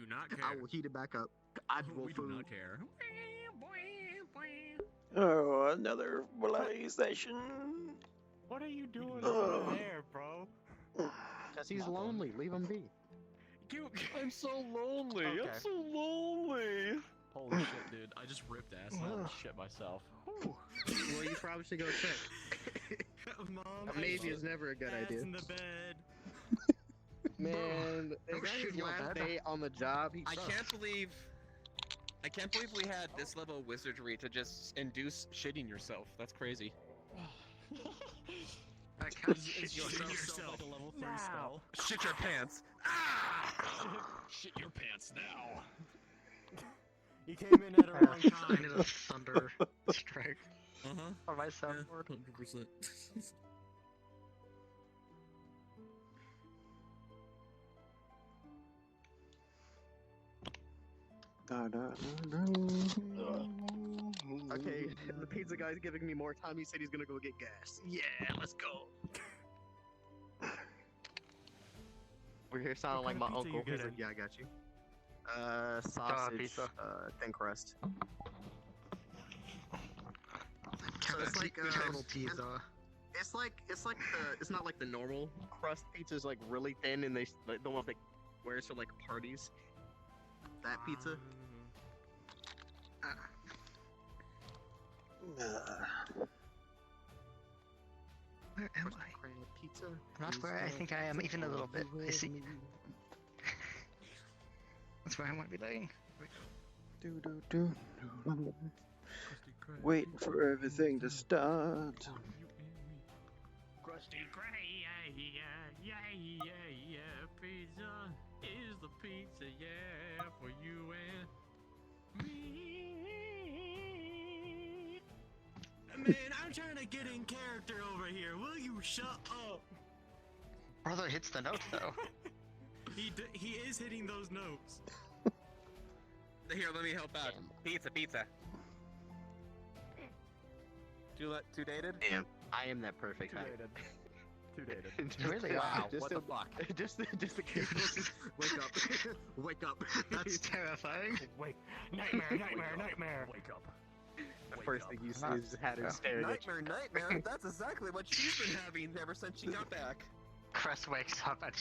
do not care. I will heat it back up. I will We food. do not care. Oh, another bloody session. What are you doing Ugh. over there, bro? Cause he's lonely. Leave him be. I'm so lonely. Okay. I'm so lonely. Holy shit, dude! I just ripped ass. Holy shit myself. Well, you probably should go check. Mom, Maybe is never a good ass idea. in the bed. Man, Oh, is that shit, his your last bed? day on the job? He I sucks. can't believe we had this level of wizardry to just induce shitting yourself. That's crazy. I can't Is yourself like a level 3 Now. spell? Shit your pants. Ah! Shit your pants now. You came in at a wrong I need time. a thunder strike Uh-huh. on my soundboard. 100%. Okay, the pizza guy's giving me more time. He said he's gonna go get gas. Yeah, let's go. We're here sounding like kind my of pizza you uncle. He's getting? like, yeah, I got you. Sausage, pizza. thin crust. So it's like Terrible pizza. it's not like the normal crust pizza is like really thin and they like the ones that wears for like parties. That pizza. Where am I? Crab pizza. Not where I think I am, even a little bit. I see. That's where I might be laying. Waiting for everything to start. Krusty Gray, yeah, pizza is the pizza, yeah, for you and me. Man, I'm trying to get in character over here. Will you shut up? Brother hits the note though. He is hitting those notes. Here, let me help out. Pizza. Too dated? Damn, I am that perfect height. Too dated. Really? Wow, Just what to- the fuck? just the case. Wake up, wake up. That's terrifying. Wait, nightmare. Wake up. The first thing you see is Hatter staring at you. Nightmare. That's exactly what she's been having ever since she got back. Crest wakes up and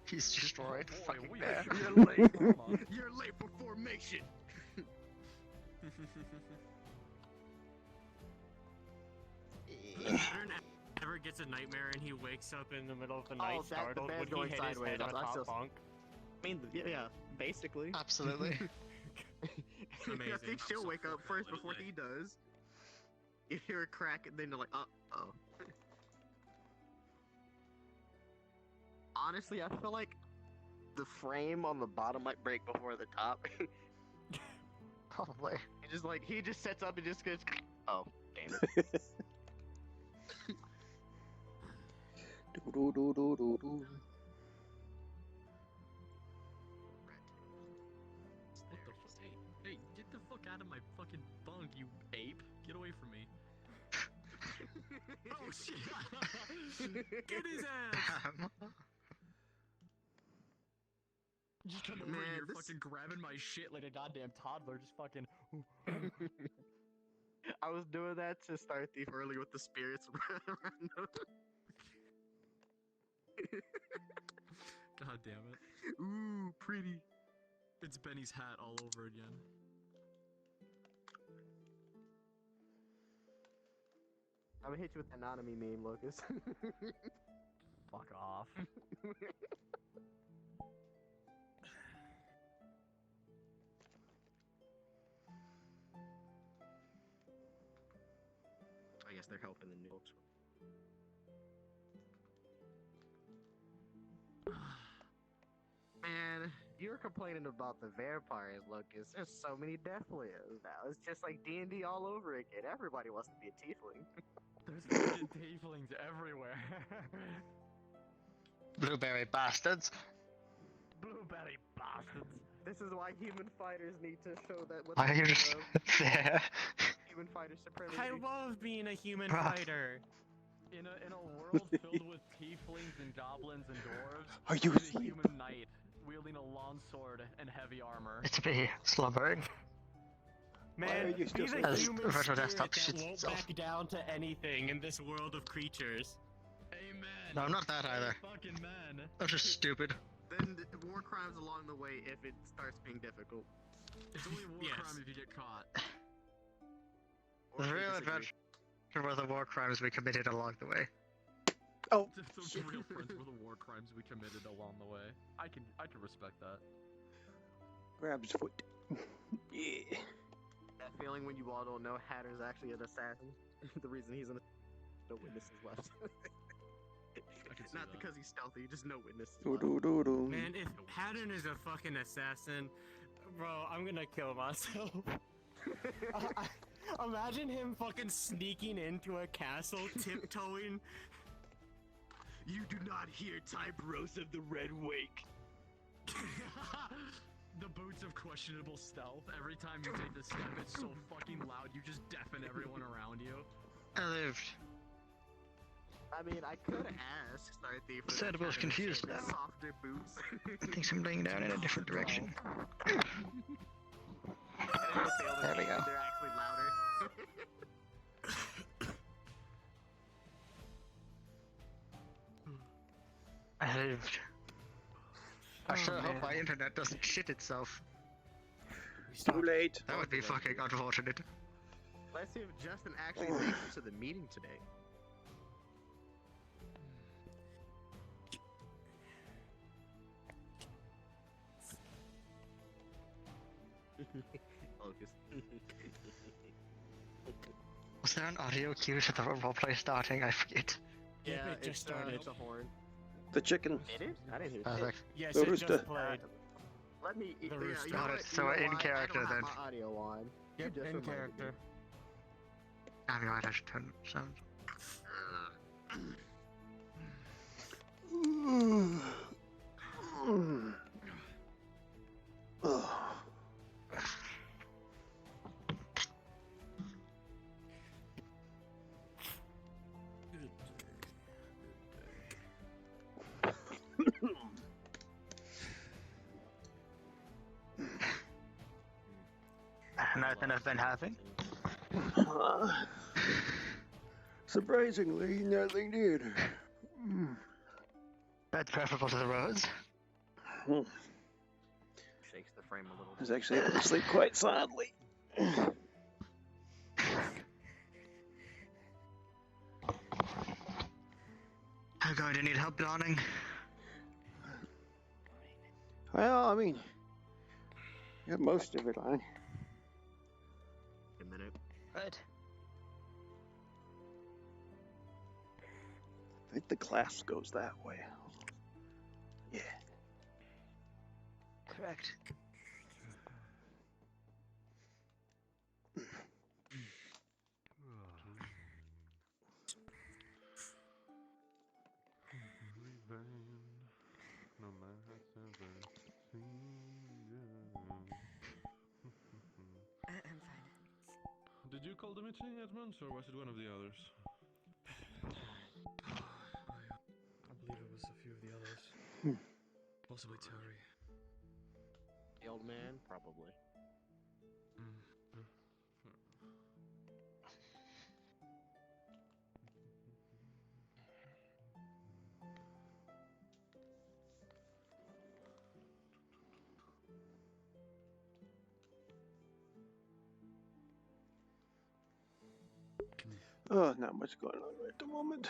he's destroyed. Boy, Fucking we bad. You're late. Come on. You're late for formation. Aaron ever gets a nightmare and he wakes up in the middle of the night Oh, that- the startled bed's when he going hit sideways. his head on I top still- bunk. I mean, yeah, basically. Absolutely. Amazing. I think she'll So wake up first fucking before literally. he does. You hear a crack, and then you're like, oh. Honestly, I feel like the frame on the bottom might break before the top. Probably. he just sets up and just goes, oh, damn it. What the fuck? Hey, get the fuck out of my fucking bunk, you ape! Get away from me! Oh shit! Get his ass! Just come over Man, here, this- fucking grabbing my shit like a goddamn toddler, just fucking. I was doing that to start Thief early with the spirits around them. God damn it! Ooh, pretty. It's Benny's hat all over again. I'm gonna hit you with the anatomy meme, Lucas. Fuck off. I guess they're helping the noobs. Man, you were complaining about the vampires, Lucas. There's so many death lives now. It's just like D&D all over again. Everybody wants to be a tiefling. There's fucking tieflings everywhere. Blueberry bastards. Blueberry bastards. This is why human fighters need to show that what Why are they you do just of there? human fighter supremacy. I love being a human Bruh. fighter. In a world filled with tieflings and goblins and dwarves, Are you I'm a asleep? human knight wielding a long sword sword and heavy armor. It's me, slumbering. Why are Man, you still he's so a late? human Virtual spirit desktop that shits won't itself. back down to anything in this world of creatures. Amen. No, I'm not that either. Fucking man. I'm just stupid. Then war crimes along the way if it starts being difficult. It's only a war Yes. crime if you get caught. Or The if we real disagree. adventure were the war crimes we committed along the way. Oh, The real friends were the war crimes we committed along the way. I can respect that. grabs foot. Yeah. That feeling when you all don't know Hatter's actually an assassin. The reason he's an no witnesses left. I can see Not that. because he's stealthy, just no witnesses Do left. do do do. Man, if Pattern is a fucking assassin, bro, I'm gonna kill myself. Imagine him fucking sneaking into a castle, tiptoeing. You do not hear Typeros of the Red Wake. The boots of questionable stealth. Every time you take the step, it's so fucking loud, you just deafen everyone around you. I lived. I mean, I could ask Star Thief. for Said the I was Hatter's confused and now. Softer boots. I think I'm laying down in a different direction. And then they fail to There we see go. that they're actually louder. I lived. I sure hope man. my internet doesn't shit itself. Too late. That would be fucking unfortunate. Let's see if Justin actually makes it to the meeting today. Focus. Was there an audio cue to the roleplay starting? I forget. Yeah, it just started. It's a horn. The chicken. It is? I didn't hear it. Perfect. Yes, The it rooster. just played. Let me. The yeah, rooster. you know Got what? it. So You know in what? character I don't then. have my audio on. You Yep, just in reminded me. character. Damn, you're right, I should turn sound. Ugh. Nothing I've been having. Surprisingly, nothing did. That's preferable to the roads. Shakes the frame a little I was actually able to sleep quite soundly. I'm going to need help yawning. Well, I mean, yeah, most of it, I. a minute. Right. I think the class goes that way. Yeah. Correct. Did you call the meeting, Edmonds, or was it one of the others? I believe it was a few of the others. Possibly Terry. The old man, probably. Oh, not much going on right at the moment.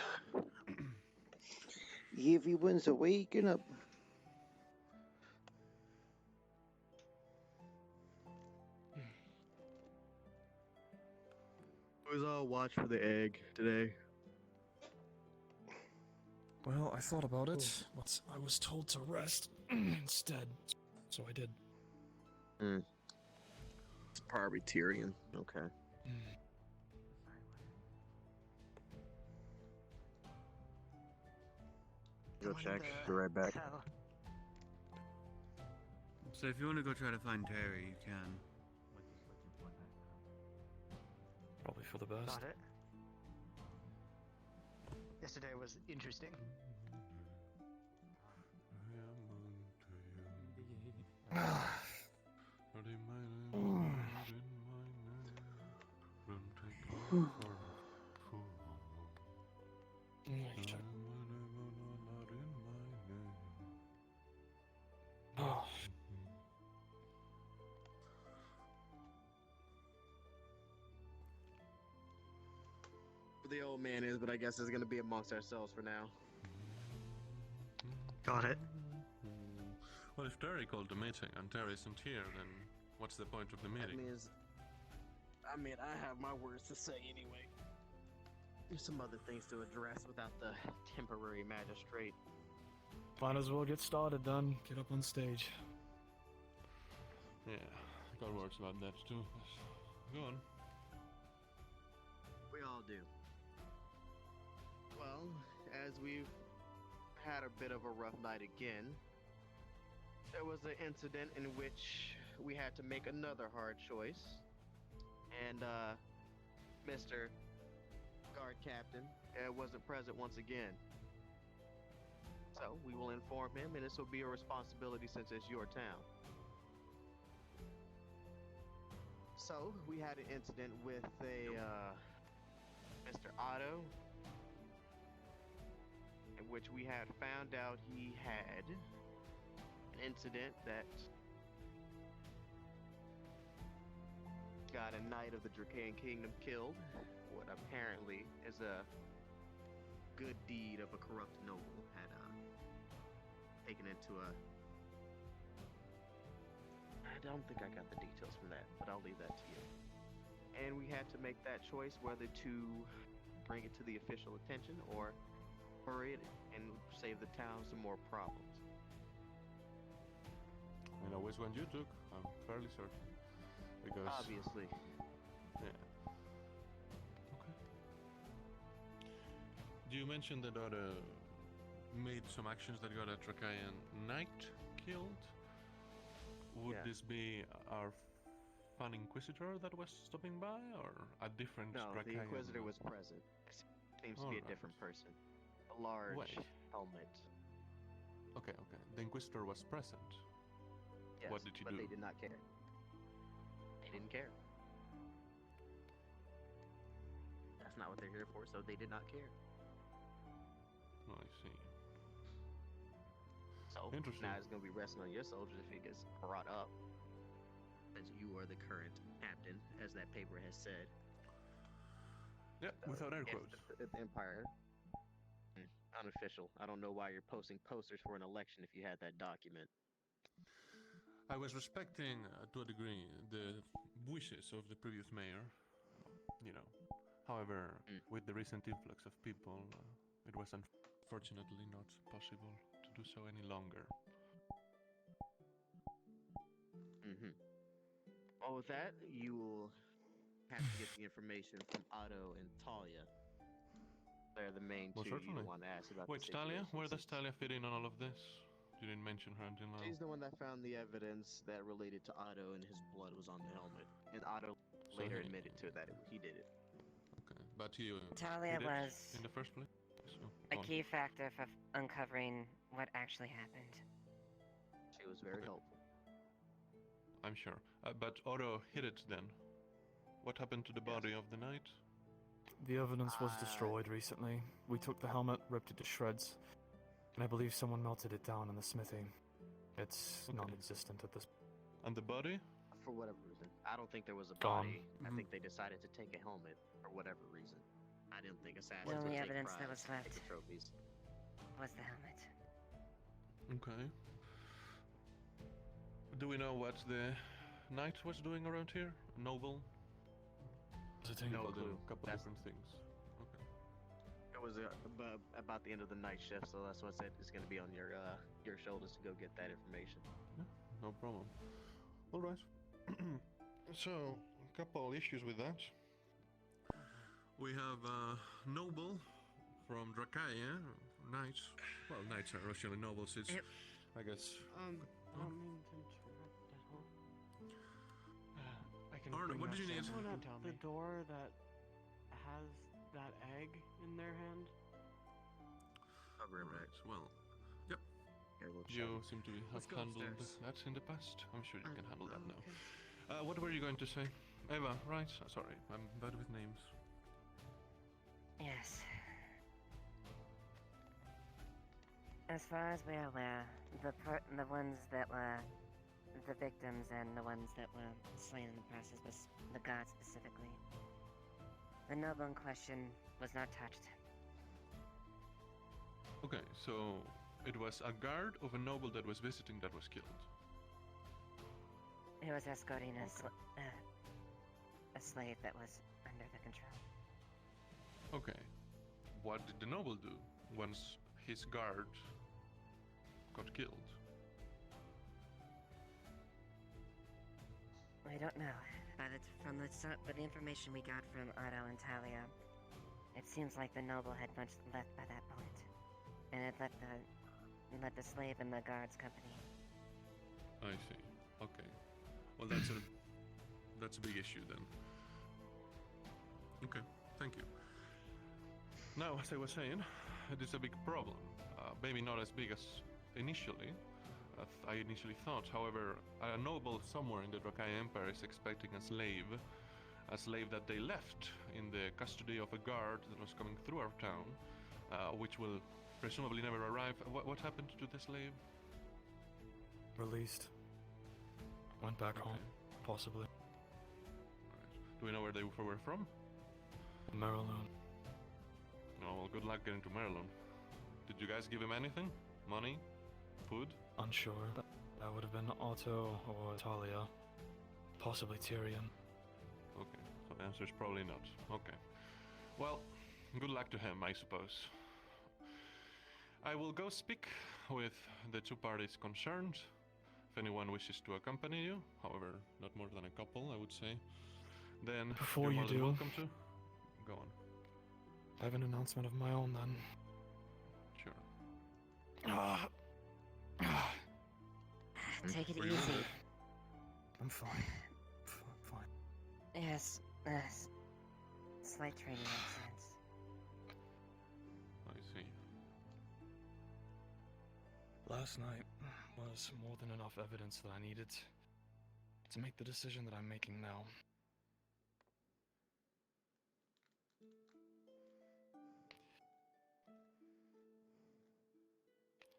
Everyone's waking up. Who's all watch for the egg today? Well, I thought about it, but I was told to rest instead, so I did. It's probably Tyrion. Okay. Go check. Be right back. So if you want to go try to find Terry, you can. Probably for the best. Got it. Yesterday was interesting. The old man is, but I guess it's gonna be amongst ourselves for now. Got it. Well, if Terry called the meeting and Terry isn't here, then what's the point of the That meeting? means, I have my words to say anyway. There's some other things to address without the temporary magistrate. Might as well get started then. Get up on stage. Yeah, got words about that too. Go on. We all do. Well, as we've had a bit of a rough night again, there was an incident in which we had to make another hard choice. And, Mr. Guard Captain wasn't present once again. So, we will inform him, and this will be a responsibility since it's your town. So, we had an incident with a, Mr. Otto, in which we had found out he had an incident that got a knight of the Dracaean Kingdom killed. What apparently is a good deed of a corrupt noble had taken into a... I don't think I got the details from that, but I'll leave that to you. And we had to make that choice whether to bring it to the official attention or bury it and save the town some more problems. I know which one you took, I'm fairly certain. Because... Obviously. Yeah. Okay. You mentioned that Otto made some actions that got a Dracaean knight killed. Would Yeah. this be our fun Inquisitor that was stopping by, or a different No, the Dracaean? Inquisitor was present. Seems to be a Alright. different person. A large Wait. helmet. Okay. The Inquisitor was present. Yes, What did he but do? they did not care. They didn't care. That's not what they're here for, so they did not care. Oh, I see. So Interesting. now it's going to be resting on your soldiers if it gets brought up. As you are the current captain, as that paper has said. Yeah, without air If quotes. the Empire. Unofficial. I don't know why you're posting posters for an election if you had that document. I was respecting, to a degree, the wishes of the previous mayor. You know. However, with the recent influx of people, it was unfortunately not possible to do so any longer. Well, with that, you will have to get the information from Otto and Talia. They're the main Well, two you certainly. want to ask about Wait, the Talia? situation. Where does Talia fit in on all of this? You didn't mention her until now. She's the one that found the evidence that related to Otto and his blood was on the helmet. And Otto So later he- admitted to it that he did it. Okay, but you Talia hid it was in the first place? So, a go on. key factor for uncovering what actually happened. She was very Okay. helpful. I'm sure. But Otto hid it then. What happened to the body of the knight? The evidence was destroyed recently. We took the helmet, ripped it to shreds, and I believe someone melted it down in the smithy. It's Okay. non-existent at this. And the body? For whatever reason. I don't think there was a Gone. body. I Mhm. think they decided to take a helmet for whatever reason. I didn't think assassins The would only take evidence that prize, was take left. the trophies. Was the helmet. Okay. Do we know what the knight was doing around here? Noble? No About clue. a couple That's- different things. Okay. It was about the end of the night shift, so that's what I said. It's going to be on your shoulders to go get that information. No problem. All right. So, a couple issues with that. We have Noble from Dracaea, knights. Well, knights are actually nobles. It's, Yep. I guess. I don't mean to interrupt at all. I can Arnold, bring what that did you need? someone Someone to at tell the me. door that has that egg in their hand. I'll bring it back. Right. Well, yep. I will You check. seem to have Let's go handled upstairs. that in the past. I'm sure you can handle that now. Okay. What were you going to say? Eva, right? Sorry, I'm bad with names. Yes. As far as we're aware, the ones that were the victims and the ones that were slain in the process was the god specifically. The noble in question was not touched. Okay, so it was a guard of a noble that was visiting that was killed. He was escorting Okay. a slave that was under the control. Okay. What did the noble do once his guard got killed? I don't know. But the information we got from Otto and Talia, it seems like the noble had much left by that point, and had left the slave in the guard's company. I see. Okay. Well, that's a big issue then. Okay, thank you. Now, as I was saying, it is a big problem. Maybe not as big as initially, as I initially thought. However, a noble somewhere in the Drakai Empire is expecting a slave that they left in the custody of a guard that was coming through our town, which will presumably never arrive. What happened to the slave? Released. Went back Okay. home, possibly. Right. Do we know where they were from? Maryland. Oh, well, good luck getting to Maryland. Did you guys give him anything? Money? Food? Unsure. That would have been Otto or Talia. Possibly Tyrion. Okay, so the answer is probably not. Okay. Well, good luck to him, I suppose. I will go speak with the two parties concerned. If anyone wishes to accompany you, however, not more than a couple, I would say, then Before you're you more than do- welcome to. Go on. I have an announcement of my own then. Sure. Take it Were you easy. wounded? I'm fine. Fine. Yes, slight training accidents. I see. Last night was more than enough evidence that I needed to make the decision that I'm making now.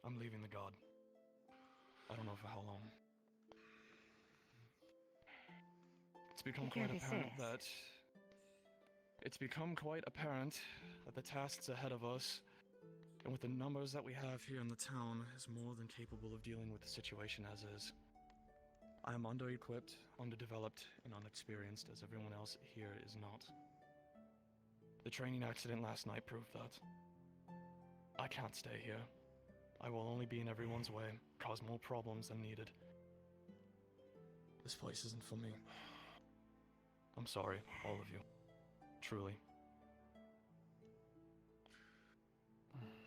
I'm leaving the God. I don't know for how long. It's become You can't quite be apparent serious. that it's become quite apparent that the tasks ahead of us, and with the numbers that we have here in the town, is more than capable of dealing with the situation as is. I am under-equipped, underdeveloped, and unexperienced, as everyone else here is not. The training accident last night proved that. I can't stay here. I will only be in everyone's way, cause more problems than needed. This place isn't for me. I'm sorry, all of you. Truly.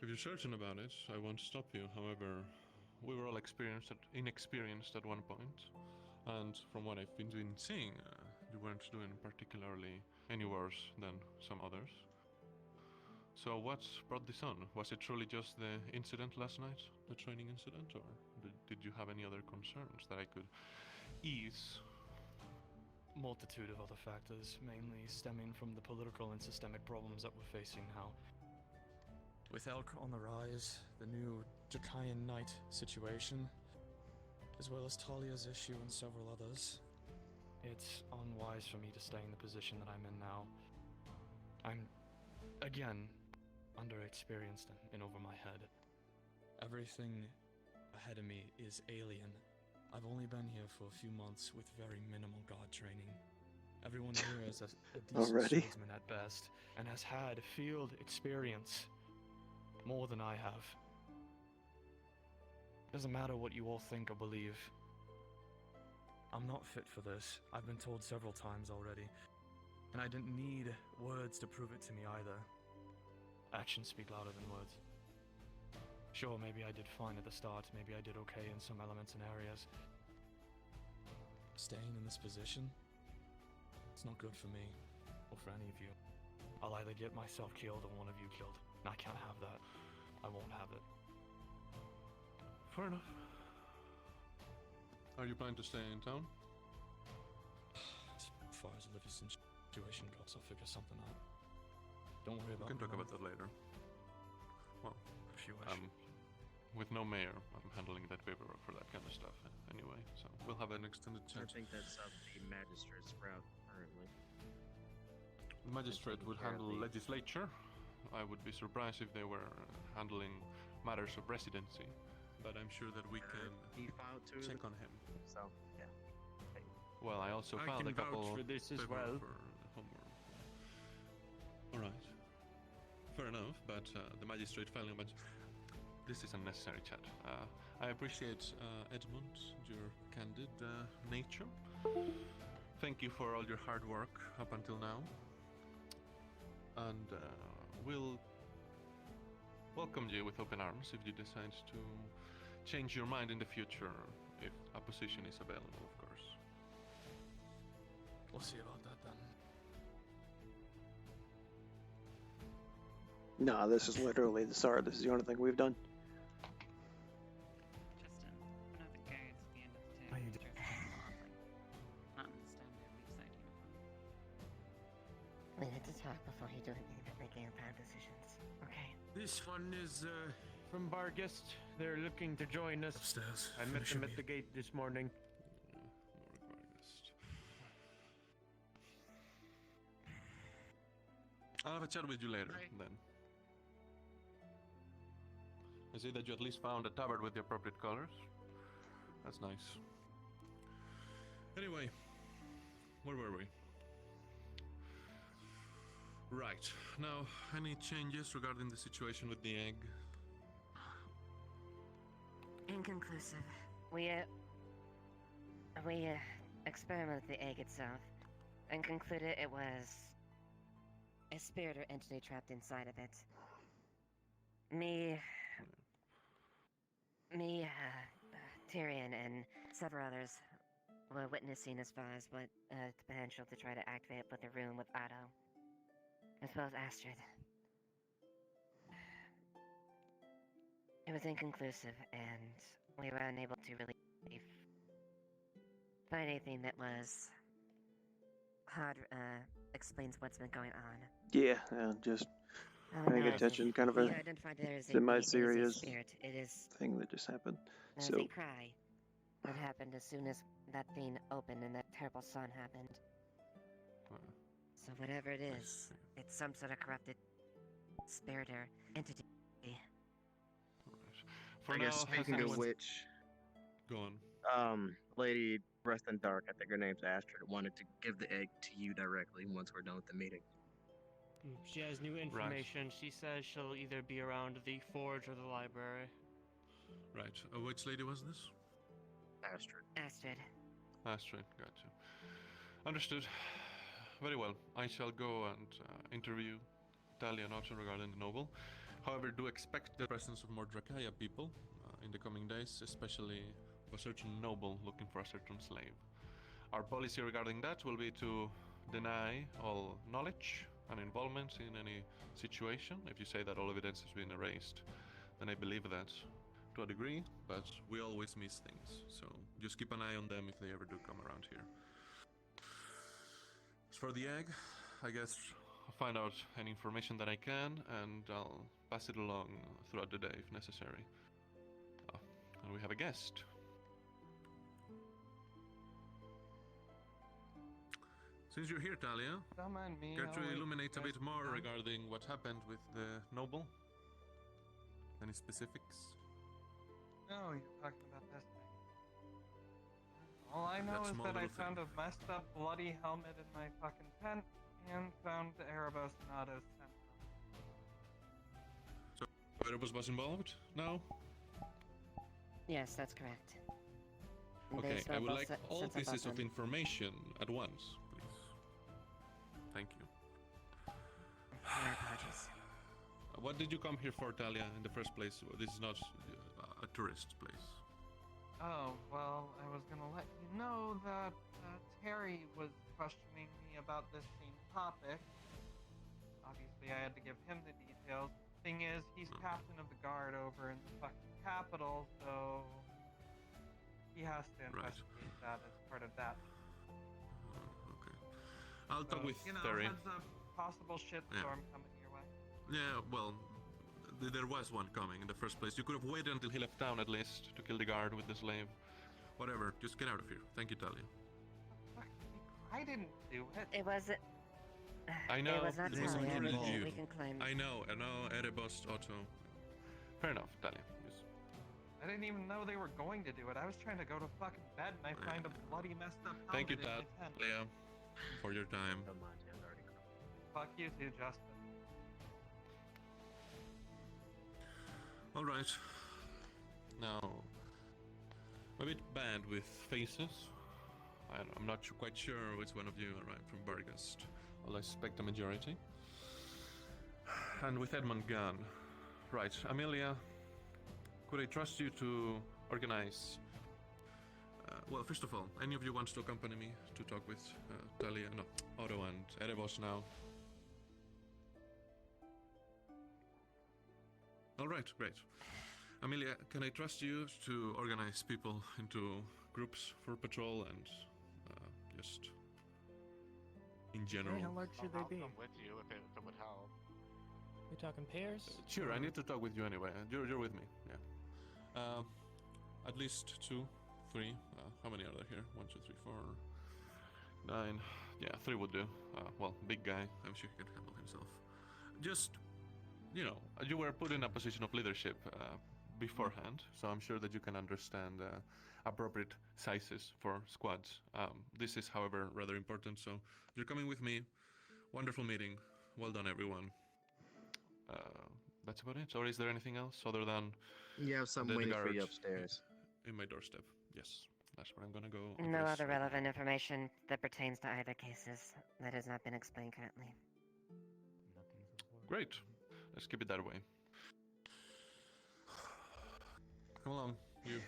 If you're certain about it, I won't stop you. However, we were all inexperienced at one point, and from what I've been seeing, you weren't doing particularly any worse than some others. So what brought this on? Was it truly just the incident last night, the training incident, or did you have any other concerns that I could ease? Multitude of other factors, mainly stemming from the political and systemic problems that we're facing now. With Elk on the rise, the new Draconian Knight situation, as well as Talia's issue and several others, it's unwise for me to stay in the position that I'm in now. I'm, again, underexperienced and in over my head. Everything ahead of me is alien. I've only been here for a few months with very minimal god training. Everyone here is a decent Already? swordsman at best, and has had field experience. More than I have. Doesn't matter what you all think or believe. I'm not fit for this. I've been told several times already. And I didn't need words to prove it to me either. Actions speak louder than words. Sure, maybe I did fine at the start, maybe I did okay in some elements and areas. Staying in this position? It's not good for me, or for any of you. I'll either get myself killed or one of you killed. And I can't have that. I won't have it. Fair enough. Are you planning to stay in town? As far as Olivia's situation goes, I'll figure something out. Don't worry We about can talk me, about that later. Well, if you wish. with no mayor, I'm handling that paperwork for that kind of stuff anyway, so we'll have an extended I chat. think that's up the magistrate's route currently. The magistrate would care of handle the- legislature. I would be surprised if they were handling matters of residency, but I'm sure that we can He filed to check on him. so yeah. Well, I also I filed can a couple vouch for this as paperwork well. for homework. All right, fair enough. But the magistrate filing a bunch. This is unnecessary chat. I appreciate Edmund, your candid nature. Thank you for all your hard work up until now, and we'll welcome you with open arms if you decide to change your mind in the future, if a position is available, of course. We'll see about that then. No, this is literally the start. This is the only thing we've done. Justin, one of the guards at the end of the How table you was dressed not in the standard Leafside uniform. We need to talk before you do anything that making bad decisions. Okay. This one is from Bargest. They're looking to join us. Upstairs. I met Finish them your at the meal. gate this morning. I'll have a chat with you later, then. I see that you at least found a tabard with the appropriate colors. That's nice. Anyway, where were we? Right. Now, any changes regarding the situation with the egg? Inconclusive. We experimented with the egg itself and concluded it was a spirit or entity trapped inside of it. Tyrion, and several others were witnessing as far as what the potential to try to activate with the room with Otto, as well as Astrid. It was inconclusive, and we were unable to really find anything that was hard, explains what's been going on. Yeah, just paying attention, kind of we a identified there as semi-serious spirit. It is thing that just happened. There's So, a cry that happened as soon as that thing opened and that terrible sun happened. So whatever it is, it's some sort of corrupted spirit or entity. For I now, guess speaking has of anyone- which, Go on. Lady Breath in Dark, I think her name's Astrid, wanted to give the egg to you directly once we're done with the meeting. She has new information. She says she'll either be around the forge or the library. Right. Which lady was this? Astrid. Astrid. Astrid, gotcha. Understood. Very well. I shall go and interview Talia and Otto regarding the noble. However, do expect the presence of more Drakaya people in the coming days, especially of a certain noble looking for a certain slave. Our policy regarding that will be to deny all knowledge and involvement in any situation. If you say that all evidence has been erased, then I believe that to a degree, but we always miss things. So just keep an eye on them if they ever do come around here. As for the egg, I guess I'll find out any information that I can, and I'll pass it along throughout the day if necessary. And we have a guest. Since you're here, Talia, Don't mind me. care to I'll wait illuminate a for you bit guys to more come. regarding what happened with the noble? Any specifics? No, you're talking about this thing. All I know That is small that I little found thing. a messed up bloody helmet in my fucking tent and found Erebos and Otto's tent. So, Erebus was involved now? Yes, that's correct. Okay, I would like all since I pieces bought of them. information at once, please. Thank you. My apologies. What did you come here for, Talia, in the first place? This is not a tourist place. Oh, well, I was gonna let you know that Terry was questioning me about this same topic. Obviously, I had to give him the details. Thing is, he's captain of the guard over in the fucking capital, so he has to Right. investigate that as part of that. Okay. I'll talk So, with you know, Terry. heads up, possible shitstorm coming your way. Yeah, well, there was one coming in the first place. You could have waited until he left town at least to kill the guard with the slave. Whatever, just get out of here. Thank you, Talia. I didn't do it. It wasn't. I know, It was not it was Talia. included you. We can claim. I know, Erebus, Otto. Fair enough, Talia. Yes. I didn't even know they were going to do it. I was trying to go to fucking bed and I find a bloody messed up Thank you, helmet in my tent. Talia, for your time. Fuck you too, Justin. All right. Now, I'm a bit bad with faces. I'm not quite sure which one of you arrived from Bargast. Well, I suspect a majority. And with Edmund gone. Right, Amelia, could I trust you to organize... well, first of all, any of you wants to accompany me to talk with Talia, no, Otto and Erebos now? All right, great. Amelia, can I trust you to organize people into groups for patrol and just in general? How large should they be? I'll come with you if it would help. We talking pairs? Sure, I need to talk with you anyway. You're with me, yeah. At least 2, 3. How many are there here? 1, 2, 3, 4, 9. Yeah, 3 would do. Well, big guy. I'm sure he can handle himself. Just, you know, you were put in a position of leadership beforehand, so I'm sure that you can understand appropriate sizes for squads. This is, however, rather important, so you're coming with me. Wonderful meeting. Well done, everyone. That's about it. Or is there anything else other than You have some the waiting for you guard upstairs. in my doorstep? Yes, that's where I'm gonna go. No address other right now. relevant information that pertains to either cases that has not been explained currently. Great. Let's keep it that way. Come along, you.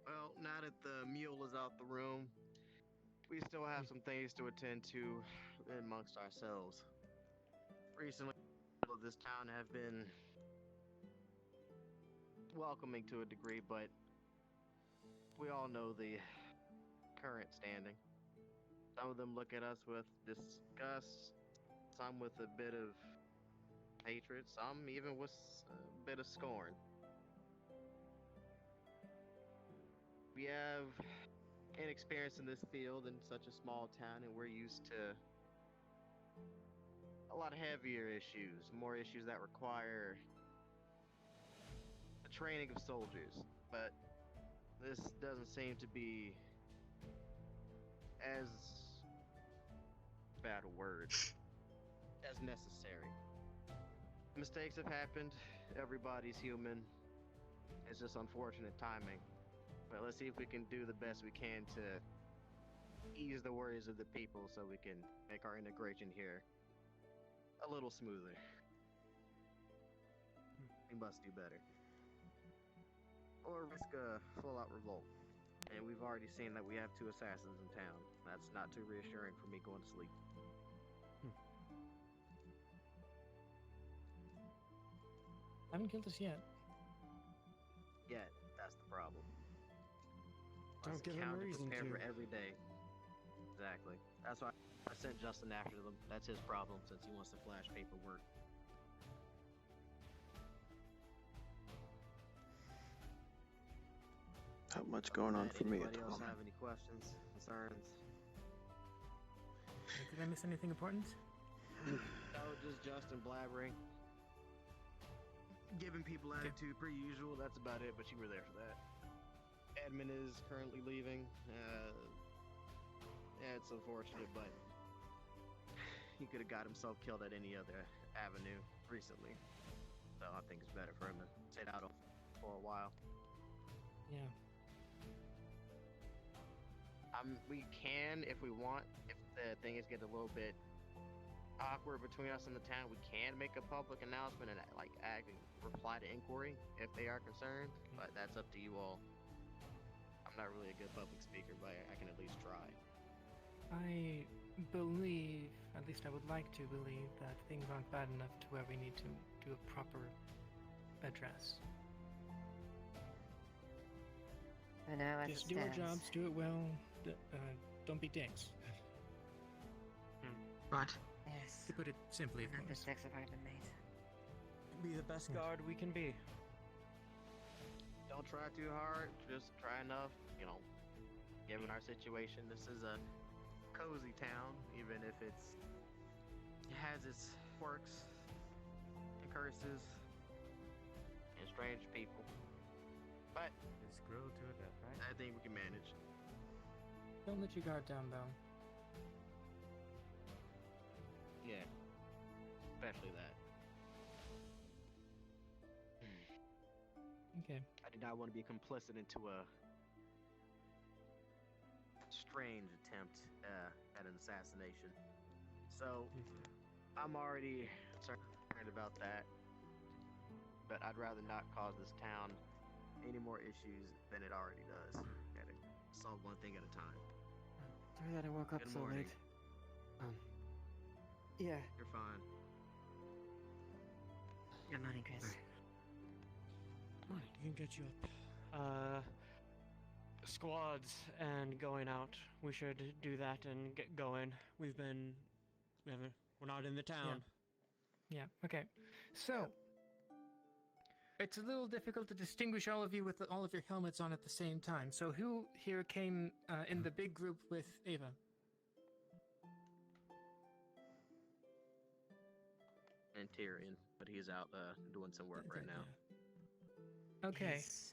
Well, now that the mule is out the room, we still have some things to attend to amongst ourselves. Recently, people of this town have been welcoming to a degree, but we all know the current standing. Some of them look at us with disgust, some with a bit of hatred, some even with a bit of scorn. We have inexperience in this field in such a small town, and we're used to a lot heavier issues, more issues that require the training of soldiers. But this doesn't seem to be as bad a word as necessary. Mistakes have happened. Everybody's human. It's just unfortunate timing. But let's see if we can do the best we can to ease the worries of the people so we can make our integration here a little smoother. We must do better. Or risk a full-out revolt. And we've already seen that we have 2 assassins in town. That's not too reassuring for me going to sleep. Haven't killed us yet. Yet, that's the problem. Don't Must give him a count and reason prepare to. for every day. Exactly. That's why I sent Justin after them. That's his problem since he wants to flash paperwork. Not much going on for me at Anybody the else moment. have any questions, concerns? Did I miss anything important? No, just Justin blabbering. Giving people attitude per usual, that's about it, but you were there for that. Edmund is currently leaving. Yeah, it's unfortunate, but he could have got himself killed at any other avenue recently. So I think it's better for him to sit out for a while. Yeah. We can, if we want, if the things get a little bit awkward between us and the town, we can make a public announcement and reply to inquiry if they are concerned, but that's up to you all. I'm not really a good public speaker, but I can at least try. I believe, at least I would like to believe, that things aren't bad enough to where we need to do a proper address. For now, as Just it do our stands, jobs, do it well. Don't be dicks. Right. yes, To put it simply, of enough course. mistakes have already been made. Be the best guard we can be. Don't try too hard, just try enough. You know, given our situation, this is a cozy town, even if it has its quirks and curses and strange people. But Just grow to a death, right? I think we can manage. Don't let your guard down, though. Yeah, especially that. Okay. I did not want to be complicit into a strange attempt at an assassination. So, I'm already concerned about that. But I'd rather not cause this town any more issues than it already does. Gotta solve one thing at a time. Sorry that I woke up Good so morning. late. Yeah. You're fine. Good morning, Chris. Morning. You can get you up. Squads and going out. We should do that and get going. We're not in the town. Yeah, okay. So, it's a little difficult to distinguish all of you with all of your helmets on at the same time. So who here came in the big group with Ava? And Tyrion, but he's out doing some work right now. Okay. Yes,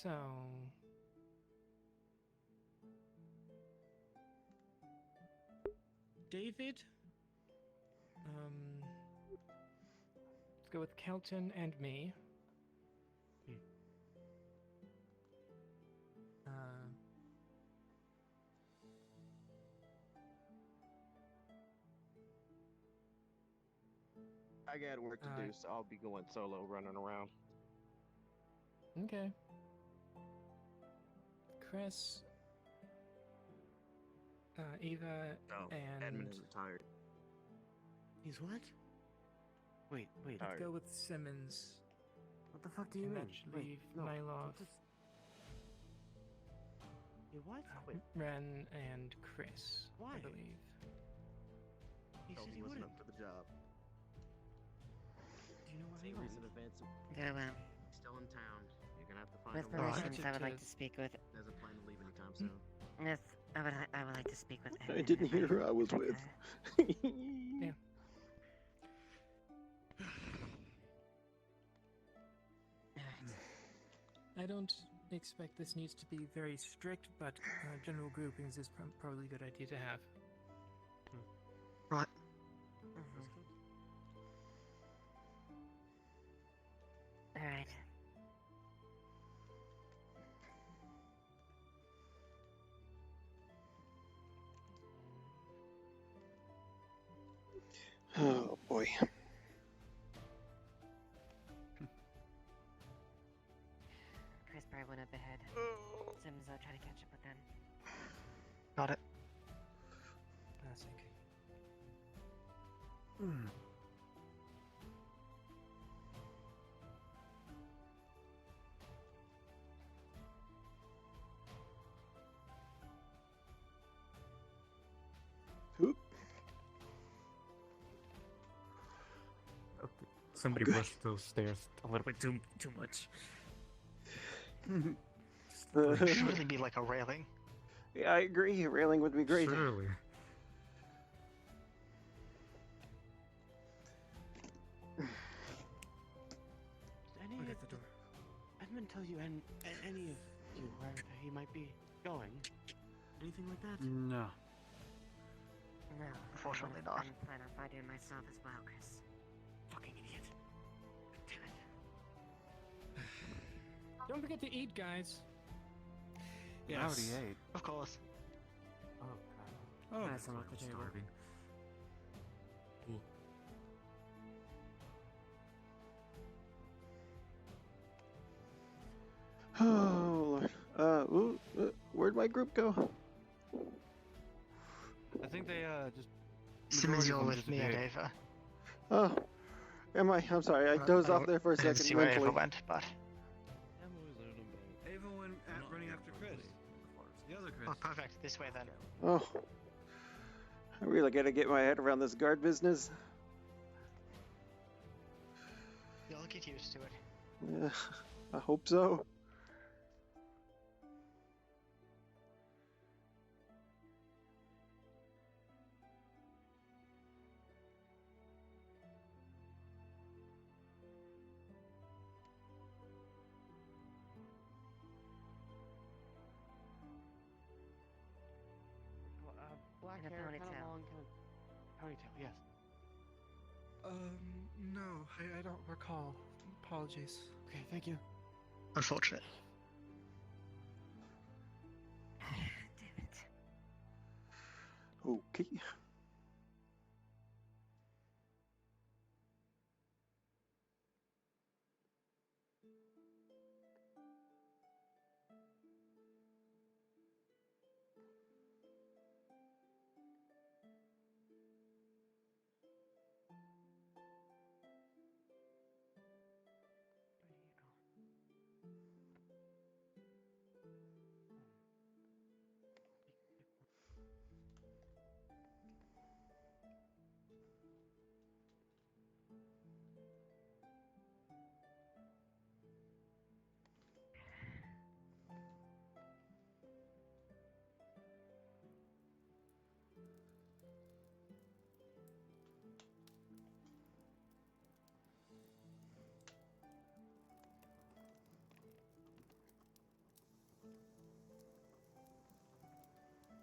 So... David? Let's go with Kelton and me. I got work to do, so I'll be going solo, running around. Okay. Chris, Eva, and... Edmund is retired. He's what? Wait. Let's go with Simmons. What the fuck do you And mean? that should Wait, leave no. Nylov, You what? Wait. Ren, and Chris, Why? I believe. He Told said he he wasn't wouldn't. up for the job. Do you know why he Same wouldn't? reason advance. Very well. Still in town. You're gonna have to find With a way. permissions, I would like to speak with. Doesn't plan to leave anytime soon. Yes, I would like to speak with. I didn't hear who I was with. Yeah. I don't expect this needs to be very strict, but general groupings is probably a good idea to have. Right. All right. Oh boy. Chris probably went up ahead. Sims, try to catch up with them. Got it. Classic. Oop. Okay. Somebody brushed those stairs a little bit too much. It should really be like a railing. Yeah, I agree. A railing would be great. Surely. Any Look at the door. Edmund tell you and any of you where he might be going? Anything like that? No. No, Unfortunately I not. plan on finding myself as well, Chris. Fucking idiot. Damn it. Don't forget to eat, guys. I already ate. Of course. Oh god. Oh, that's some why off the I'm table. starving. Oh Lord. my group go? I think they just. Simmons, majority you're of them with me at disappeared. Ava. Oh, am I? I'm sorry. I dozed off there for a I didn't second see where mentally. Ava went, but Ava went running after Chris. The other Chris. oh, perfect. This way then. Oh, I really gotta get my head around this guard business. You'll get used to it. Yeah, I hope so. Black And a hair, kind ponytail. of long, kind of ponytail. Yes. No, I don't recall. Apologies. Okay, thank you. Unfortunate. Damn it. Okay.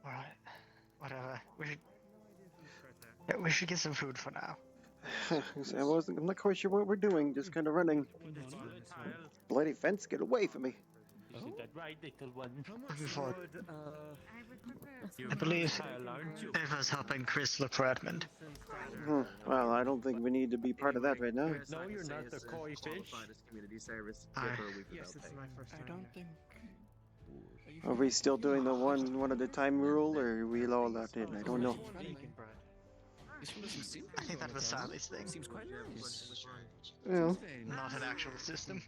Alright. Whatever. We should get some food for now. I'm not quite sure what we're doing. Just kind of running. Bloody fence! Get away from me! Isn't that right, little one? Looking forward. You I believe aren't you? Ava's helping Chris look for Edmund. Well, I don't think we need to be part of that right now. No, you're not the koi fish. Community service Aye. for a week Yes, without this is pay. my first time. I don't think. Are we still doing the one at a time rule, or are we all out in? I don't know. This one doesn't seem I think that was Sally's thing. Seems quite nice. Well, Not an actual system.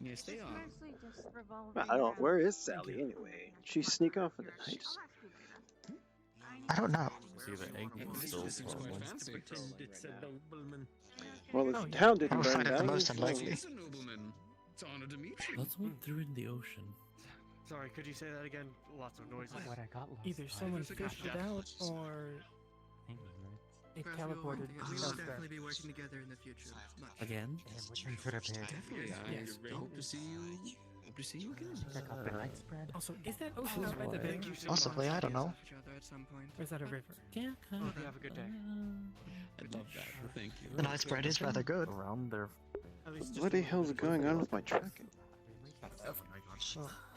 Yes, they are. I don't. Where is Sally anyway? She sneak off in the night. I don't know. See the egg This still seems quite problem. fancy. It's a nobleman. Well, the town didn't I would burn find it the down. most so- unlikely. He's a nobleman. It's an honor to meet you. Let's look through in the ocean. Sorry, could you say that again? Lots of noises. What I got last Either time. someone fished it out or it teleported elsewhere. be working together in the future. Again? Damn, which one could have been? Definitely. Yes. I hope to see you. Hope to see you again. Check out the night spread. Also, is that ocean out by the bay? Possibly, I don't know. Or is that a river? Yeah, Oh, you have a good day. I'd love that. Thank you. The night spread is rather good. Around there. At least just What the hell's going on with my tracking?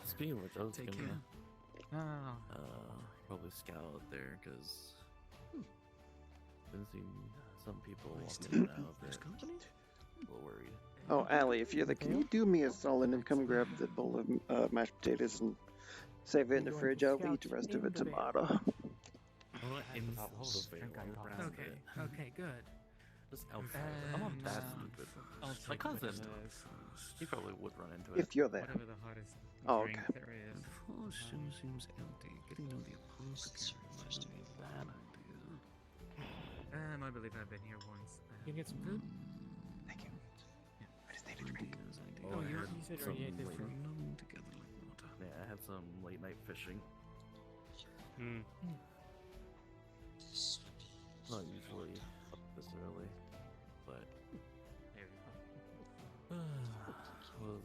Speaking of which, I was Take gonna No. probably scout out there because been seeing some people walking around out there. A little worried. Oh, Allie, if you're the, can you do me a solid and come grab the bowl of mashed potatoes and save it in the fridge? I'll eat the rest of it tomorrow. Okay, okay, good. Just outside. I'm not that stupid. My cousin. He probably would run into it. If you're there. Whatever the hottest Oh, drink okay. there is. Potion seems empty. Getting to the apothecary might be a bad idea. I believe I've been here once. You get some food? Thank you. I just need a drink. Oh, you said you already ate this late- fruit. Known together like water. Yeah, I had some late night fishing. Not usually up this early, but was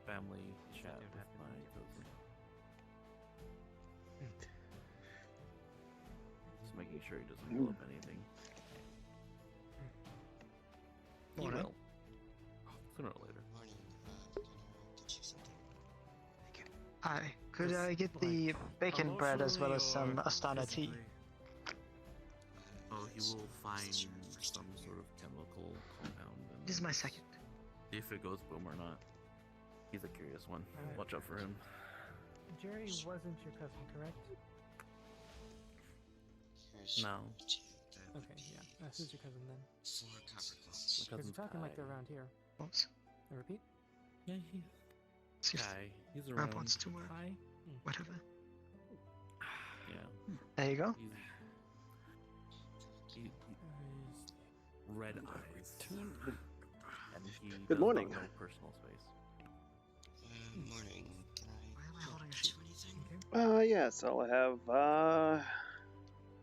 family chat with my cousin. Just making sure he doesn't blow up anything. He Morning. will. Sooner or later. Hi. Could I get the bacon bread as well as some Astana tea? Oh, he will find some sort of chemical compound. And This is my second. see if it goes boom or not. He's a curious one. Watch out for him. Jerry wasn't your cousin, correct? No. Okay, yeah. Who's your cousin then? 4 copper cloaks. My Because you're cousin's talking like Kai. they're around here. Oops. I repeat? Yeah, Kai. He's Rob around. wants to Hi. whatever. Yeah. There you go. He's red eyes. And he Good does morning. not know personal space. Morning. Can Why am I holding do anything? Yes, I'll have,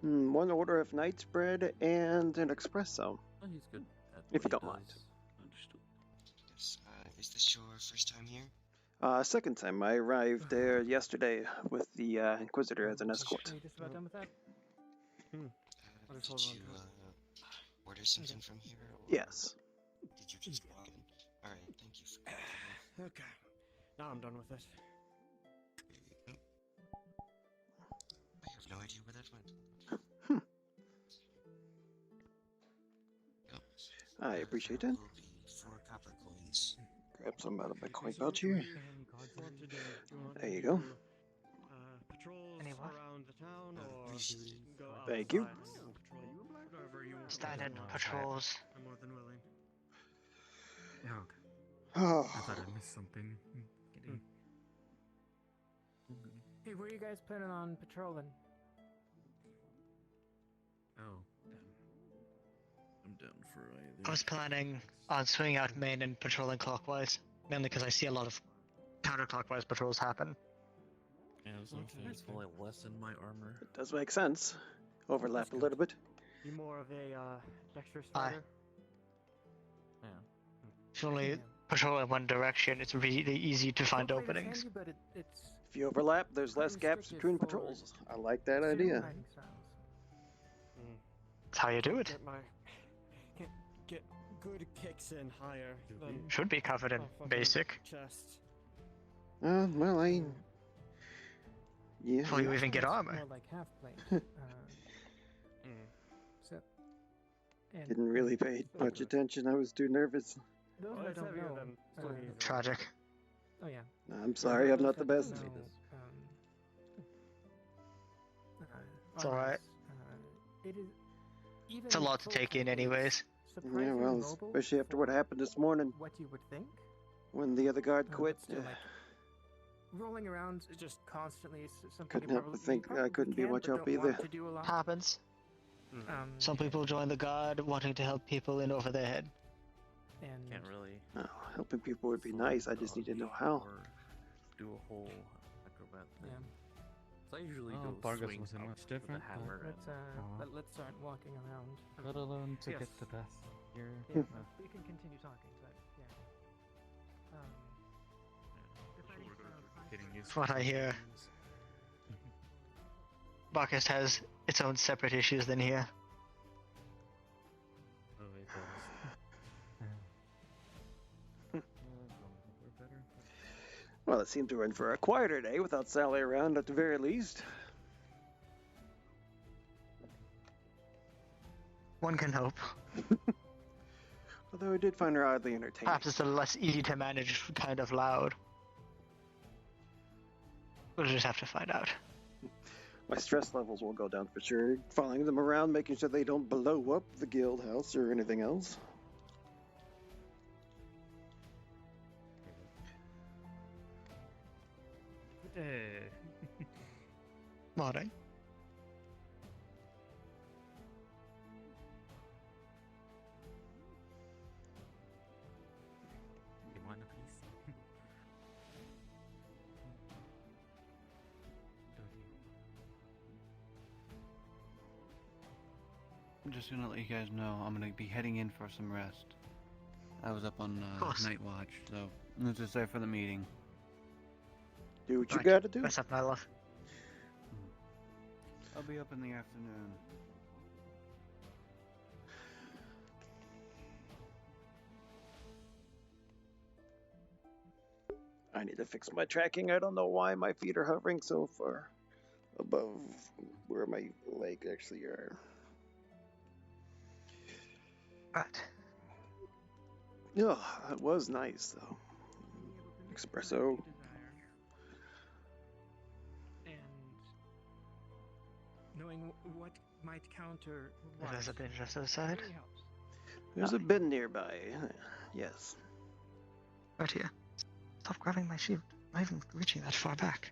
1 order of knight's bread and an espresso. Oh, he's good at If you what don't he mind. does. Understood. Yes. Is this your first time here? Second time. I arrived there yesterday with the Inquisitor as an escort. Are you just about done with that? Did you order something from here? Or Yes. Did you just walk in? All right. Thank you for. Okay. Now I'm done with it. I have no idea where that went. I appreciate it. Will be 4 copper coins. Grab some out of my coin pouch here. What to do? You want There to you go. do, patrols around the town, or go outside Thank you. and patrol? Whatever you Standard want. patrols. I'm more than willing. Oh. I thought I missed something. Hey, where are you guys planning on patrolling? Oh. I'm down for either. I was planning on swinging out main and patrolling clockwise, mainly because I see a lot of counterclockwise patrols happen. Yeah, so it's probably less in my armor. It does make sense. Overlap a little bit. You more of a dexterous Aye. fighter? Yeah. If you only patrol in one direction, it's really easy to find Hopefully it's openings. handy, but it's If you overlap, there's less gaps between patrols. I like that idea. hiding styles. That's how you do it. Get good kicks in higher than Should be covered in fucking basic. chest. Well, yeah. Before you even get It's armor. More like half plate. So, and Didn't really pay much attention. I was too nervous. those Well, that it's don't heavier know, than sleeves. Tragic. oh yeah. I'm sorry, I'm not the Those best. that don't know, It's alright. It is even It's a lot to take in anyways. Yeah, surprisingly well, mobile especially after what happened this morning what you would think. when the other guard but quit. still, like, rolling around just constantly is something Couldn't you help but probably, think I couldn't be can, much but help don't want either. to do a lot. Happens. Um, Some people join the guard wanting to help people in over their head. and Can't really Oh, helping people would be nice. I just need to know how. or do a whole acrobat thing. Yeah. So I usually Oh, go Bargus swing wasn't up much with different, a hammer let's and let's start walking around. Let alone to Yes. get to Beth. You're Yeah, we can continue talking, but yeah. getting used From what I hear, Barkest has its own separate issues than here. Oh, it does. We're better. Well, it seemed to run for a quieter day without Sally around at the very least. One can hope. Although I did find her oddly entertaining. Perhaps it's a less easy to manage kind of loud. We'll just have to find out. My stress levels will go down for sure. Following them around, making sure they don't blow up the guild house or anything else. Morning. You want a piece? I'm just gonna let you guys know I'm gonna be heading in for some rest. I was up on night watch, so I'm just there for the meeting. Do what you Right. gotta do. That's up my love. I'll be up in the afternoon. I need to fix my tracking. I don't know why my feet are hovering so far above where my legs actually are. Right. Yeah, it was nice though. Espresso. knowing what might counter If what there's a binge just outside. really helps. There's a bin nearby. Yes. Right here. Stop grabbing my shield. I'm not even reaching that far back.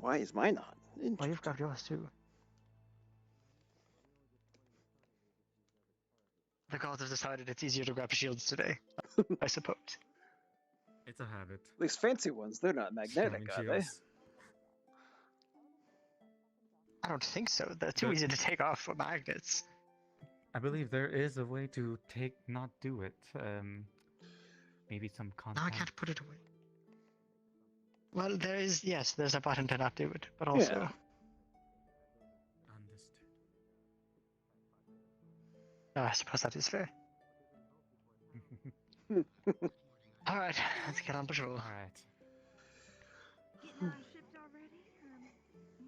Why is mine not? Well, you've grabbed yours too. The gods have decided it's easier to grab shields today, I suppose. It's a habit. These fancy ones, they're not magnetic, are they? I don't think so. They're too easy to take off for magnets. I believe there is a way to not do it. Maybe some Now I contact. can't put it away. Well, yes, there's a button to not do it, but also... Yeah. Understood. Oh, I suppose that is fair. Alright, let's get on patrol. Alright. Getting on shipped already?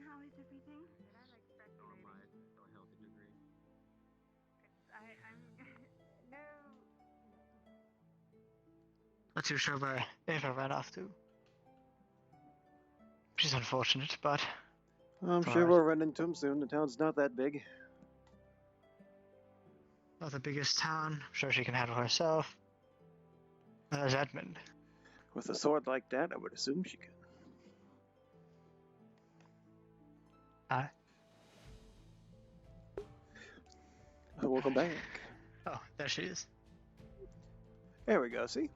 How is everything? I'm no. Not too sure where Ava ran off to. Which is unfortunate, but... I'm sure we'll run into him soon. The town's not that big. Not the biggest town. I'm sure she can handle herself. There's Edmund. With a sword like that, I would assume she could. Aye. Oh, welcome back. Oh, there she is. There we go, see?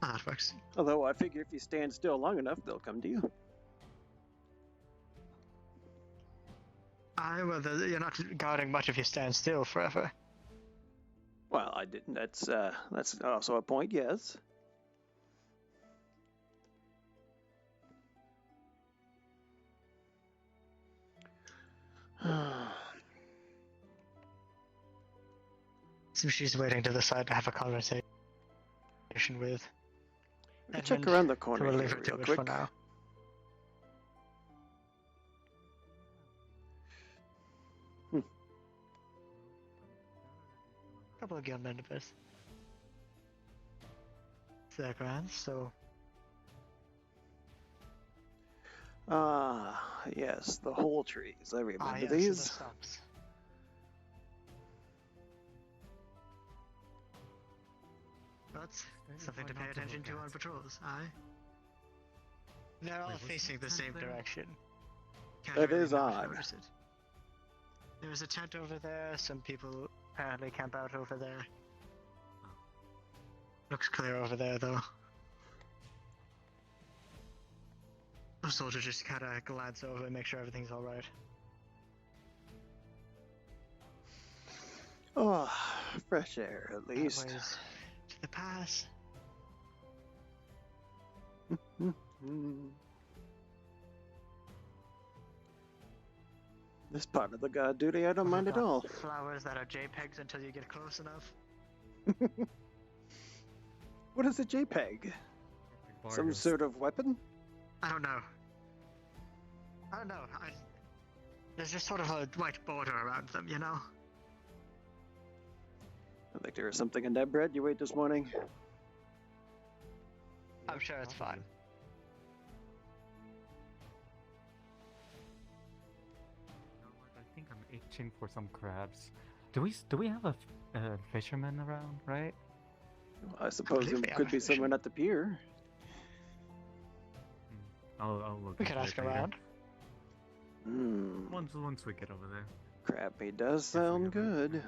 Oh, that works. Although I figure if you stand still long enough, they'll come to you. Aye, well, you're not guarding much if you stand still forever. Well, I didn't. That's also a point, yes. Seems she's waiting to the side to have a conversation with. Check around the corner So we'll here leave it to real it quick. for now. Couple of gunmen of this. They're grand, so... Yes, the whole trees. I remember yes, these. the stumps. That's something to pay attention to on patrols, aye? They're all facing the same direction. That is odd. Notice it. There's a tent over there, some people apparently camp out over there. Looks clear over there, though. The soldier just kinda glance over and make sure everything's alright. Oh, fresh air at least. That ways to the pass. This part of the guard duty, I don't mind at all. Flowers that are JPEGs until you get close enough. What is a JPEG? Some sort of weapon? I don't know. There's just sort of a white border around them, you know? I think there was something in that bread you ate this morning. I'm sure it's fine. I think I'm itching for some crabs. Do we have a fisherman around, right? I suppose there could be someone at the pier. I'll look. We could into ask it later. around. Once we get over there. Crab meat does sound good.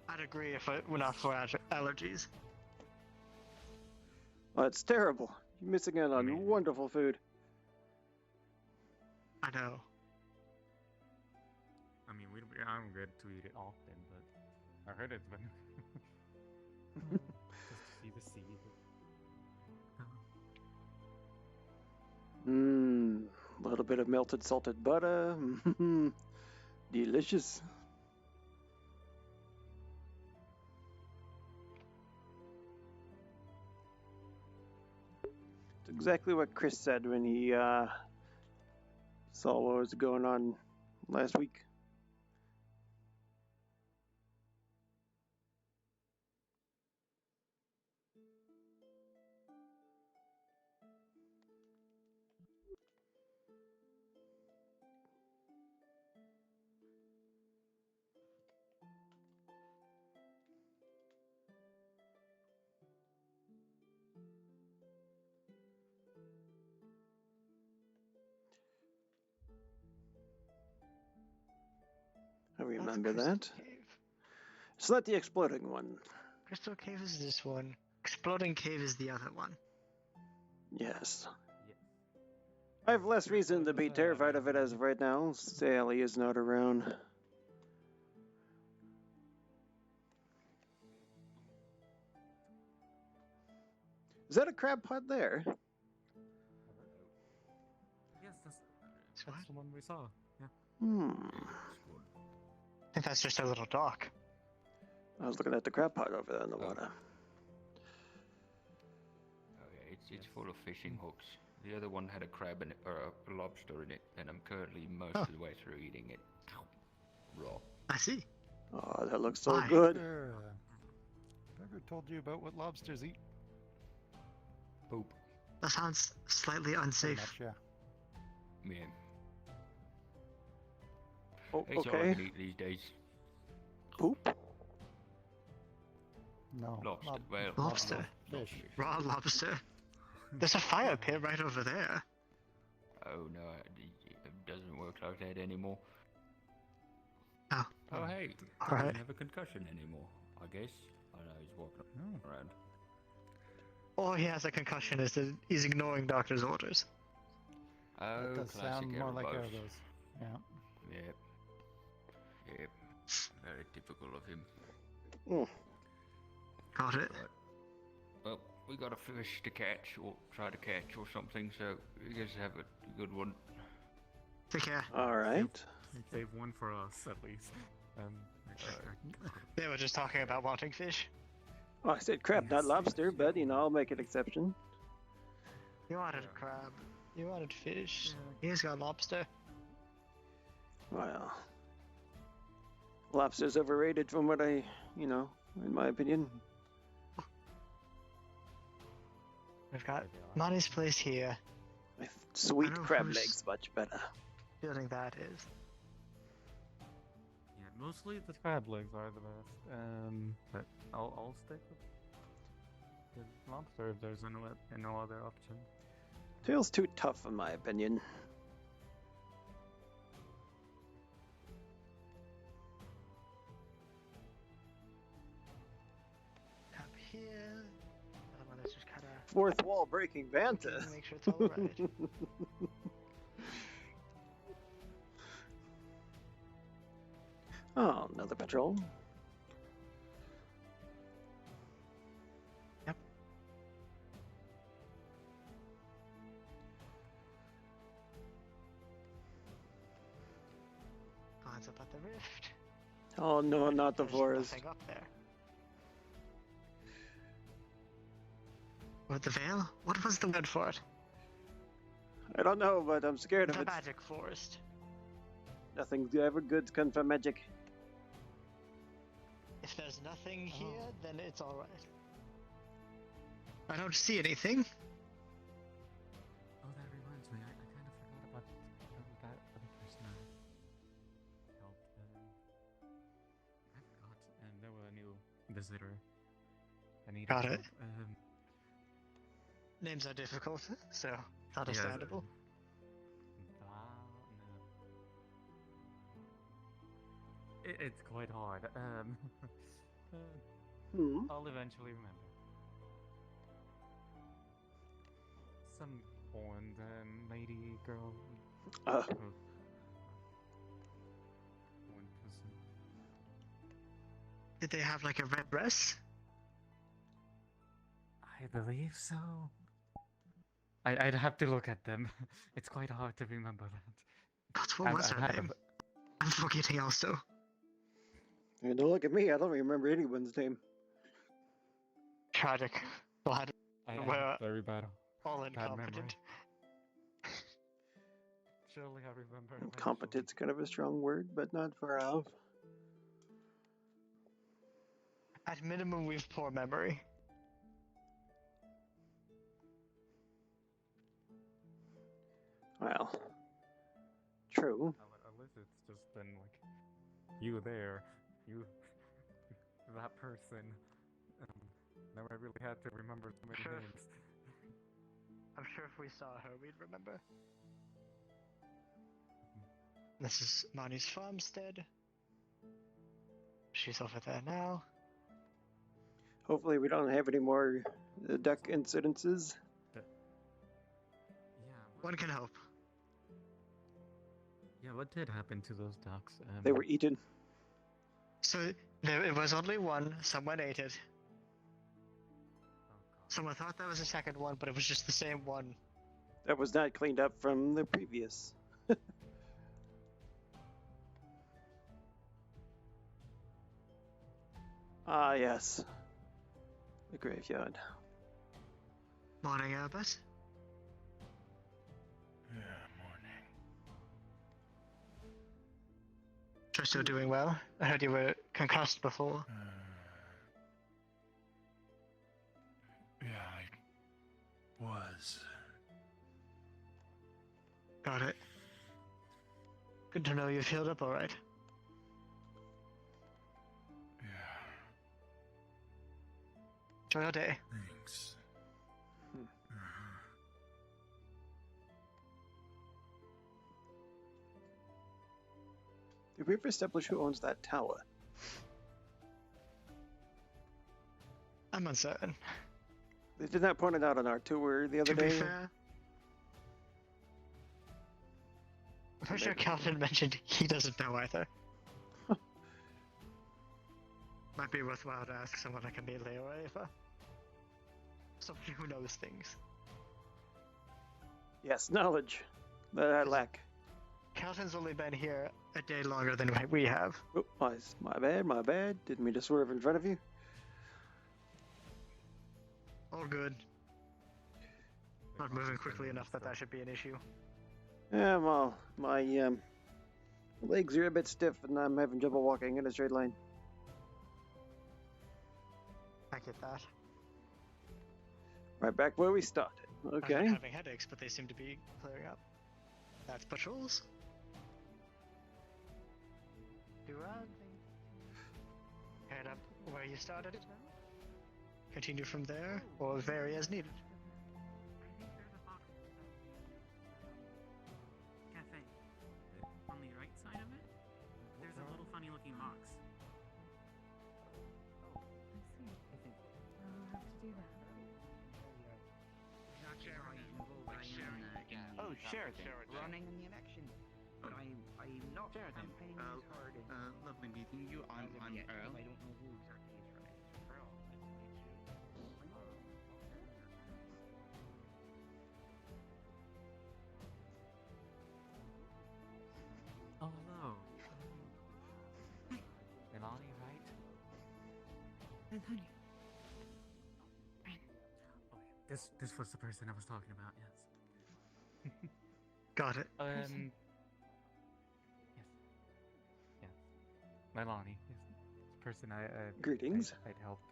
I'd agree if it were not for allergies. Well, it's terrible. You're missing out on wonderful food. I know. I mean, I'm good to eat it often, but I heard it's been just to see the seed. A little bit of melted salted butter. Delicious. It's exactly what Chris said when he saw what was going on last week. remember Crystal that. Cave. It's not the exploding one. Crystal Cave is this one. Exploding Cave is the other one. Yes. I have less reason to be terrified of it as of right now. Sally is not around. Is that a crab pot there? Yes, that's the one we saw. Yeah. I think that's just a little dock. I was looking at the crab pot over there in the water. Oh yeah, it's full of fishing hooks. The other one had a crab in it, or a lobster in it, and I'm currently most of the way through eating it. Raw. I see. Oh, that looks so good. Ever told you about what lobsters eat? Poop. That sounds slightly unsafe. Yeah. Yeah. Oh, It's all I okay. can eat these days. Poop? No. Lobster. Well, Lobster. Fish. Raw lobster. There's a fire pit right over there. Oh no, it doesn't work like that anymore. Oh. Oh hey, All right. doesn't have a concussion anymore. I guess. I know he's walking around. All he has a concussion is that he's ignoring doctor's orders. Oh, That does classic sound more like Erebos. Erebos. Yeah. Yep. Yep. Very typical of him. Got it. Right. Well, we got a fish to catch, or try to catch, or something, so you guys have a good one. Take care. Alright. Save one for us, at least. They were just talking about wanting fish. Oh, I said crab, not lobster, but you know, I'll make an exception. You wanted crab. You wanted fish. He's got lobster. Well, lobster's overrated from what I, in my opinion. We've got Monty's place here. Sweet I know crab whose legs, much better. building that is. Yeah, mostly the crab legs are the best. But I'll stick with the lobster if there's no other option. Tail's too tough, in my opinion. Up here. Other one that's just kind of Fourth wall breaking banter. make sure it's all right. Oh, another patrol. Yep. Glance up at the rift. Oh no, not the There's forest. nothing up there. What, the veil? What was the word for it? I don't know, but I'm scared of The it. magic forest. Nothing ever good comes from magic. If there's nothing here, then it's alright. I don't see anything. Oh, that reminds me. I kind of forgot about that other person I helped. I forgot. And there was a new visitor. I needed Got help. it. Names are difficult, so understandable. It's quite hard. I'll eventually remember. Some blonde lady girl. One person. Did they have like a red dress? I believe so. I'd have to look at them. It's quite hard to remember that. God, what was her name? I'm forgetting also. Hey, don't look at me. I don't remember anyone's name. Tragic. Glad we're very bad. all bad memory. incompetent. Surely I remember. Competent's kind of a strong word, but not far off. At minimum, we've poor memory. Well, true. Unless it's just been like you there, you that person. Now I really had to remember so many names. I'm sure if we saw her, we'd remember. This is Monty's farmstead. She's over there now. Hopefully we don't have any more duck incidences. One can hope. Yeah, what did happen to those ducks? They were eaten. So it was only one. Someone ate it. Someone thought that was the second one, but it was just the same one. That was not cleaned up from the previous. Ah, yes. The graveyard. Morning, Albert. Yeah, morning. You're still doing well? I heard you were concussed before. Yeah, I was. Got it. Good to know you've healed up alright. Enjoy your day. Thanks. Did we ever establish who owns that tower? I'm uncertain. They did not point it out on our tour the other To day. be fair, I'm pretty sure Calvin mentioned he doesn't know either. Might be worthwhile to ask someone like Amelia or Ava. Someone who knows things. Yes, knowledge that I lack. Calvin's only been here a day longer than we have. Oh, my bad. Didn't mean to swerve in front of you. All good. Not moving quickly enough that should be an issue. Yeah, well, my legs are a bit stiff and I'm having trouble walking in a straight line. I get that. Right back where we started. Okay. I've been having headaches, but they seem to be clearing up. That's patrols. Do head up where you started it. Continue from there, or vary as needed. I think there's a box cafe. On the right side of it, there's a little funny looking box. I see. I'll have to do that. Not sure how involved I am in the Sheridan. running in the election. But I'm not campaigning as hard as Lovely meeting you. I'm yet, Earl. I don't know who exactly is running. Earl, nice to meet you. Oh, hello. Milani, right? Antonio. Oh, yeah. This was the person I was talking about, yes. Got it. Yes. Yeah. Milani, yes. This person Greetings. I'd helped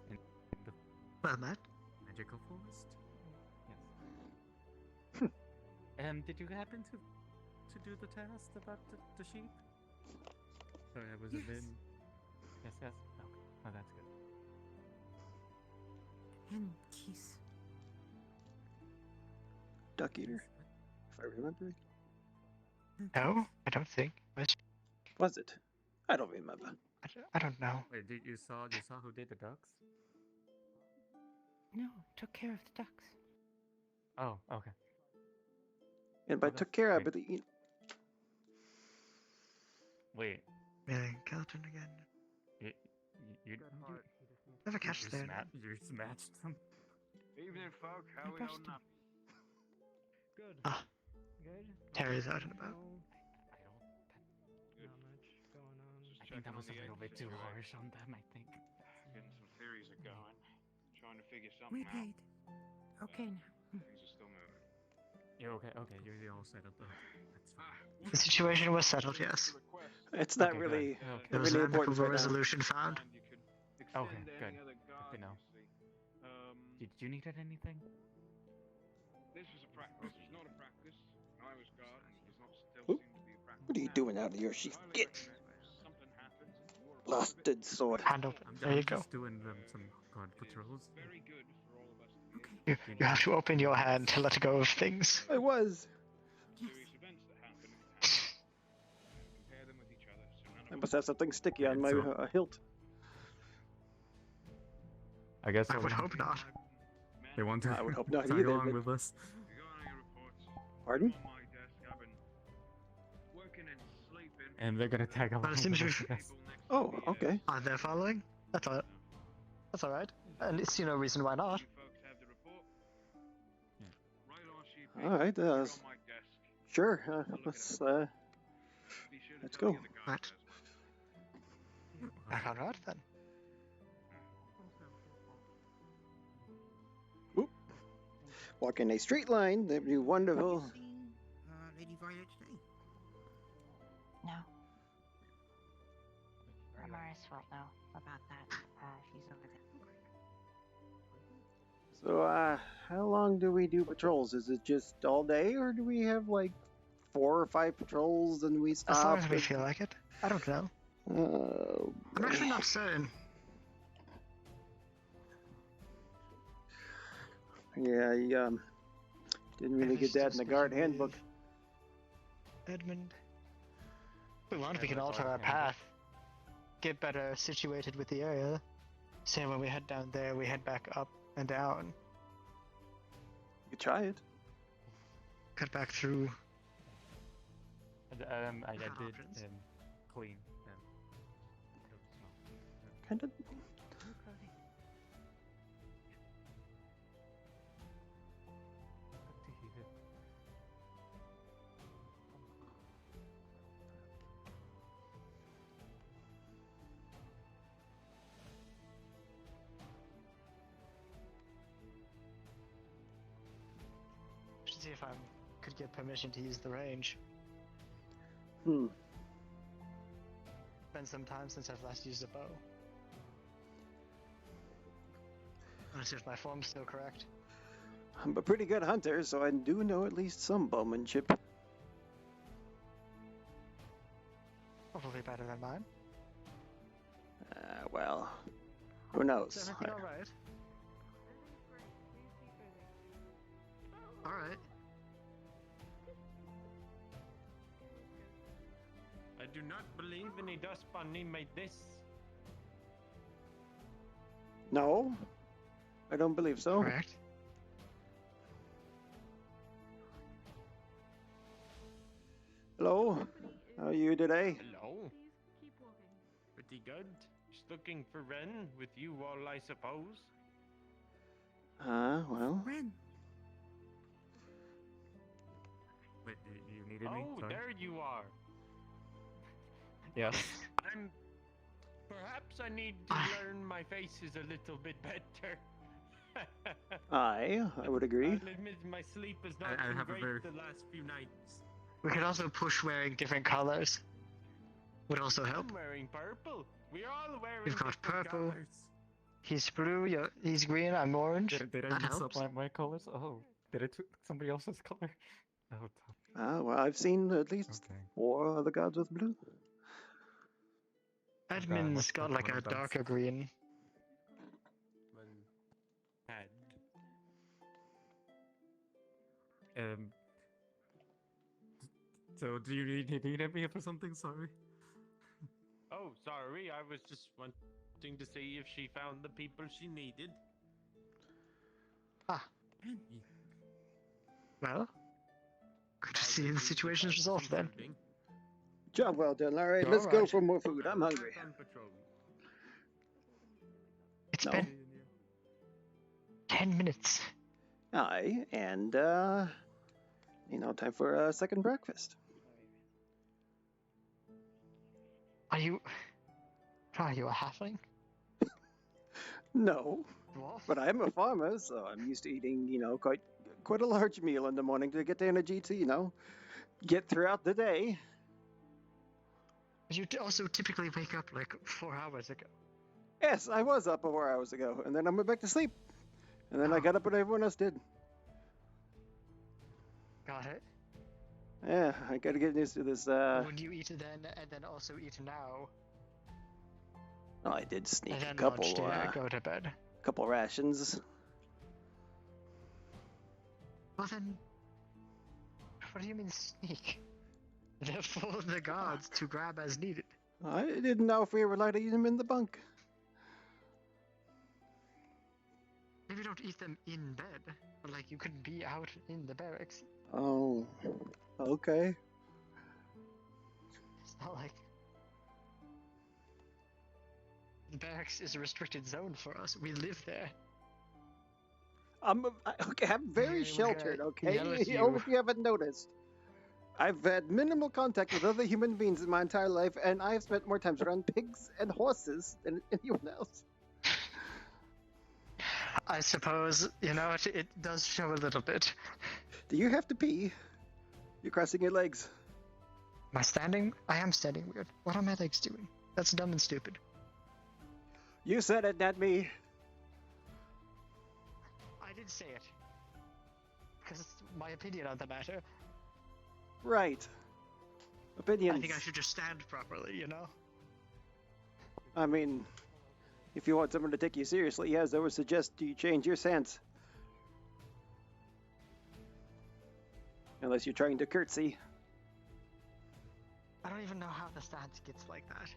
in the Well met. magical forest. Yes. Did you happen to do the task about the sheep? Sorry, I was a bit. Yes. Okay. Oh, that's good. And Keith. Duck eater, if I remember. No, I don't think. Was it? I don't remember. I don't know. Wait, you saw who did the ducks? No, took care of the ducks. Oh, okay. And by took care, I believe. Wait. Meaning Calton again. You never catch there. You smashed them. Evening, folk. How we all nappy? Good. Ah. Good. Terry's out and about. Not much going on. I think that was a little bit too harsh on them, I think. Getting some theories are going. Trying to figure something Wait, out. okay now. Things are still moving. You're okay, you're all settled though. That's fine. The situation was settled, yes. It's not Okay, really, good. Okay. There was really an important amicable right now. resolution found. Okay, good. Good to know. Did you need anything? This was a practice. It's not a practice. I was guard, and it does not still Oop. seem to be a practice. What are you doing out of your sheath? Get! Something happens. Blasted sword. Hand open. There you go. Just doing some guard patrols. Very good for all of us to be able You have to open your hand to let go of things. I was. serious events that happen in town. Compare them with each other. So none of I must have something sticky on my so- hilt. I guess I would hope not. they want to I would hope not tag either, along but- with us. Pardon? On my desk, I've been working and sleeping. And they're gonna tag along. But it seems with we- us. Oh, okay. Are they following? That's all. That's all right. And see no reason why not. All right. Sure. Let's go. Right. Back on road then. Walking a straight line, that'd be wonderful. Lady Violet today? No. Amara's fault now about that. She's over there. So, how long do we do patrols? Is it just all day, or do we have like 4 or 5 patrols and we stop? As long as we feel like it. I don't know. I'm actually not certain. Yeah, I didn't really get that in the guard handbook. Edmund. If we want, we can alter our path. Get better situated with the area. Say when we head down there, we head back up and down. You could try it. Cut back through. And, I did options. clean. Kind of. Should see if I could get permission to use the range. Been some time since I've last used a bow. Let's see if my form's still correct. I'm a pretty good hunter, so I do know at least some bowmanship. Probably better than mine. Well, who knows? Is everything alright? Alright. I do not believe any dust bunny made this. No, I don't believe so. Correct. Hello, how are you today? Hello. Pretty good. Just looking for Ren with you all, I suppose. Well. Ren. Wait, you needed me? Oh, Sorry. there you are. Yes. I'm. Perhaps I need to learn my faces a little bit better. I would agree. I'll admit my sleep has not I been have a great very- the last few nights. We could also push wearing different colors. Would also help. I'm wearing purple. We're all wearing We've got different purple. colors. He's blue, he's green, I'm orange. Did I that mix helps. up my colors? Oh, did I took somebody else's color? Oh, tough. Well, I've seen at least 4 of the gods with blue. Edmund's what's got the like a one that's- darker green. Had. So do you need me for something? Sorry. Oh, sorry. I was just wanting to see if she found the people she needed. Well, good to see the situation's resolved then. Job well done. All right, let's go for more food. I'm hungry. It's been 10 minutes. Aye, and time for a second breakfast. Are you a halfling? No, Dwarf? but I am a farmer, so I'm used to eating, quite a large meal in the morning to get the energy to, get throughout the day. You also typically wake up like 4 hours ago. Yes, I was up 4 hours ago, and then I went back to sleep, and then I got up when everyone else did. Got it. Yeah, I gotta get used to this. Would you eat then and then also eat now? Oh, I did sneak And a then couple. lunch to go to bed. Couple rations. Well then, what do you mean sneak? They're full of the gods to grab as needed. I didn't know if we were allowed to eat them in the bunk. Maybe don't eat them in bed, but like you could be out in the barracks. Oh, okay. It's not like the barracks is a restricted zone for us. We live there. Okay, I'm very We're sheltered, gonna okay? yell at Or you. if you haven't noticed. I've had minimal contact with other human beings in my entire life, and I've spent more times around pigs and horses than anyone else. I suppose, you know, it does show a little bit. Do you have to pee? You're crossing your legs. Am I standing? I am standing weird. What are my legs doing? That's dumb and stupid. You said it, not me. I did say it. Because it's my opinion on the matter. Right. Opinions. I think I should just stand properly, you know? I mean, if you want someone to take you seriously, yes, I would suggest you change your stance. Unless you're trying to curtsy. I don't even know how the stance gets like that.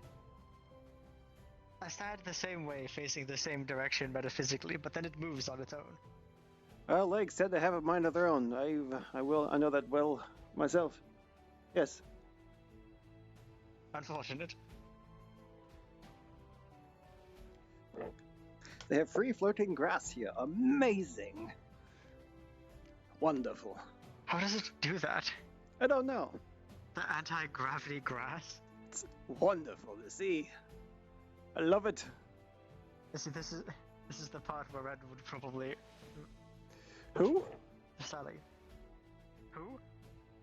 I stand the same way, facing the same direction metaphysically, but then it moves on its own. Well, legs tend to have a mind of their own. I know that well myself. Yes. Unfortunate. They have free floating grass here. Amazing. Wonderful. How does it do that? I don't know. The anti-gravity grass? It's wonderful to see. I love it. See, this is the part where Red would probably... Who? Sally. Who?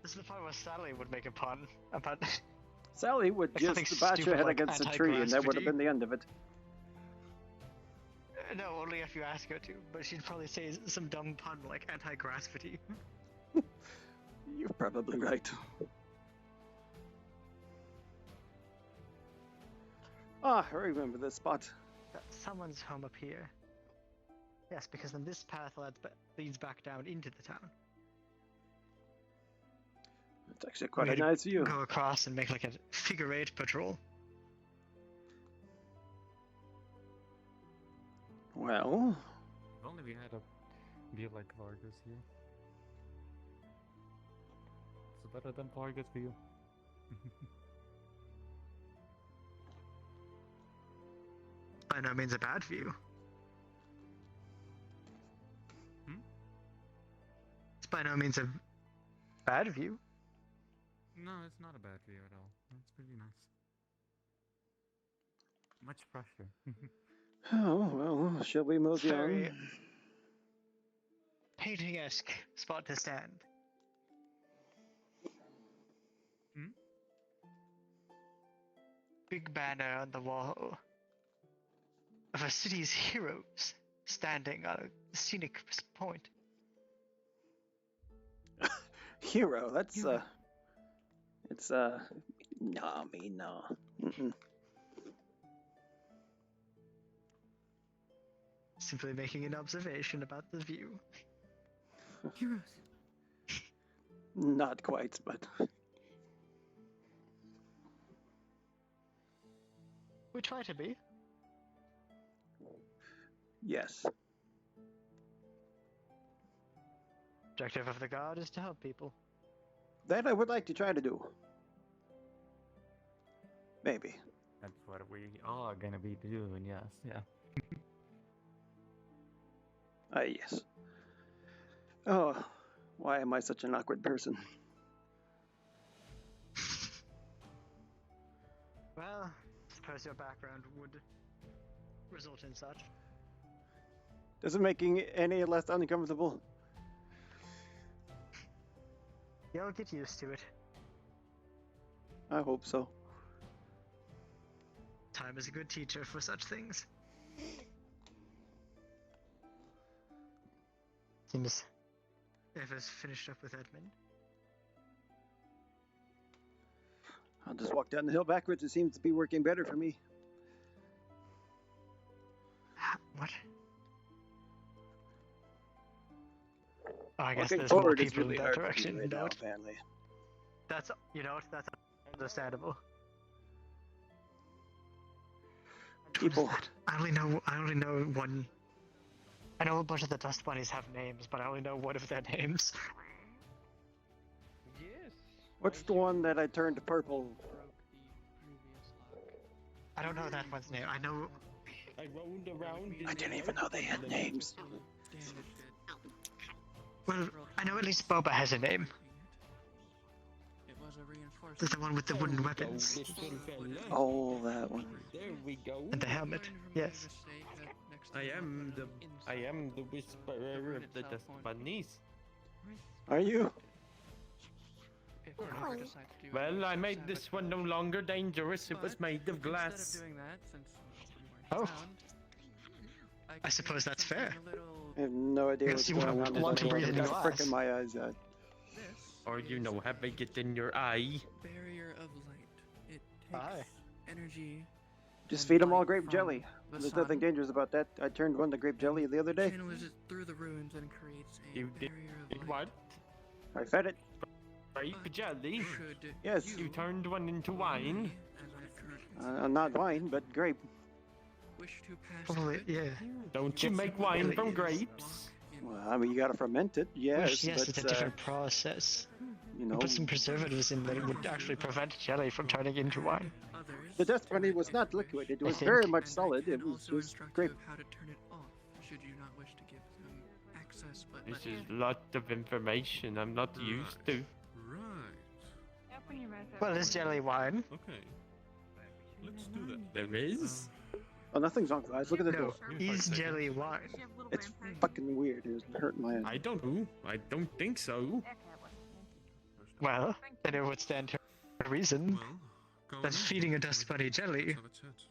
This is the part where Sally would make a pun about... Sally would like something just bash her stupid head like against a tree and that would have been the end of it. No, only if you ask her to, but she'd probably say some dumb pun like anti-gravity. You're probably right. Ah, I remember this spot. Someone's home up here. Yes, because then this path leads back down into the town. It's actually quite a nice view. Go across and make like a figure 8 patrol. Well... If only we had a view like Vargas here. It's better than Vargas view. By no means a bad view. It's by no means a bad view. No, it's not a bad view at all. It's pretty nice. Much pressure. Oh, well, shall we mosey Very on? painting-esque spot to stand. Big banner on the wall of a city's heroes standing on a scenic point. Hero, that's, it's, nah, me, nah. Mm-mm. Simply making an observation about the view. Heroes. Not quite, but... We try to be. Yes. Objective of the guard is to help people. That I would like to try to do. Maybe. That's what we are gonna be doing, yes, yeah. Yes. Oh, why am I such an awkward person? Well, suppose your background would result in such. Does it make it any less uncomfortable? You'll get used to it. I hope so. Time is a good teacher for such things. Seems Eva's finished up with Edmund. I'll just walk down the hill backwards. It seems to be working better for me. What? Oh, I guess Walking there's more forward is people really in that hard for me direction. right You know now, what? apparently. That's, you know what? That's understandable. people. I only know one. I know a bunch of the dust bunnies have names, but I only know one of their names. Yes. What's the one that I turned purple? I don't know that one's name. I know. I roamed around. I didn't even know they had names. Well, I know at least Boba has a name. It was a reinforcement. There's the one with the wooden weapons. Oh, that one. There we go. And the helmet. Yes. I am the whisperer of the dust bunnies. Are you? Well, I made this one no longer dangerous. It was made of glass. Instead of doing that, since Oh. I suppose that's fair. I have no idea what's you going on. want to breathe in Got your a frick eyes. in my eyes. Or having it in your eye. barrier of light. It takes Aye. energy. Just and feed them all light grape from jelly. the There's sun, nothing dangerous about that. I turned one to grape jelly the other day. channels it through the ruins and creates a You did barrier of light. what? I fed it. Grape jelly? Should Yes. You turned one into wine? as I currently Not wine, but grape. wish to pass Probably, it, yeah. Don't you make wine from grapes? Well, I mean, you gotta ferment it. Yes, Yes, but it's a different process. you know, Put some preservatives in that would actually prevent jelly from turning into wine. the dust bunny was not liquid. It was think. very much solid. It was also just instruct grape. you of how to turn it off, should you not wish to give them access, but This is a lot of information I'm not used to. Right. Well, is jelly wine? Okay. Let's do that. There is? Oh, nothing's wrong, guys. Look at the No, door. is jelly wine? It's fucking weird. It's hurting my head. I don't know. I don't think so. Well, then it would stand to reason Well, go that on. feeding a dust bunny jelly Let's have a chat.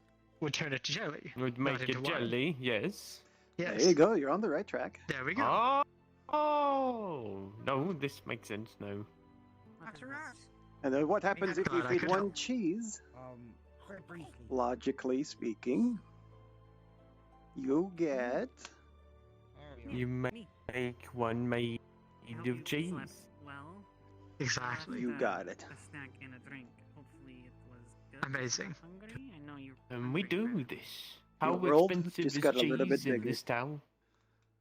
would turn it to jelly. Would not make into it wine. jelly, yes. Yes. There you go. You're on the right track. There we go. Oh, no, this makes sense now. That's right. And then what happens if you God, I feed could one help. cheese? Very briefly. Logically speaking, you get. You make one made of cheese. well. Exactly. You got it. A snack and a drink. Hopefully it was good. Amazing. Hungry? I know you're And we do this. How The world expensive just is got a little bit cheese in bigger. this town?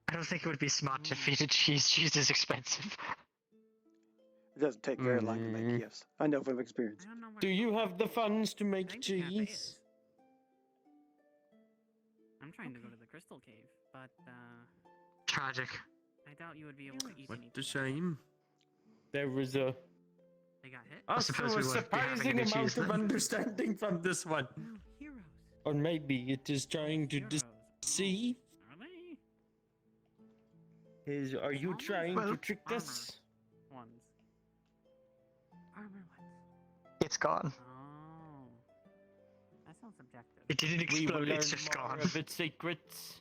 I don't think it would be smart to feed it cheese. Cheese is expensive. It doesn't take very long to make. Yes, I know from experience. I don't know where Do you have the funds to make Drink cafe cheese? is. I'm trying to go to the Crystal Cave, but Tragic. I doubt you would be able to eat What anything. a shame. There was a They got hit? also suppose a we wouldn't be having surprising any amount cheese of then. understanding from this one. No, heroes. Or maybe it is trying to Heroes. deceive. Are they? Are you Almost trying Well, to trick us? Ones. Armor ones. It's gone. Oh. That sounds subjective. It didn't We will explode. learn It's just more gone. of its secrets.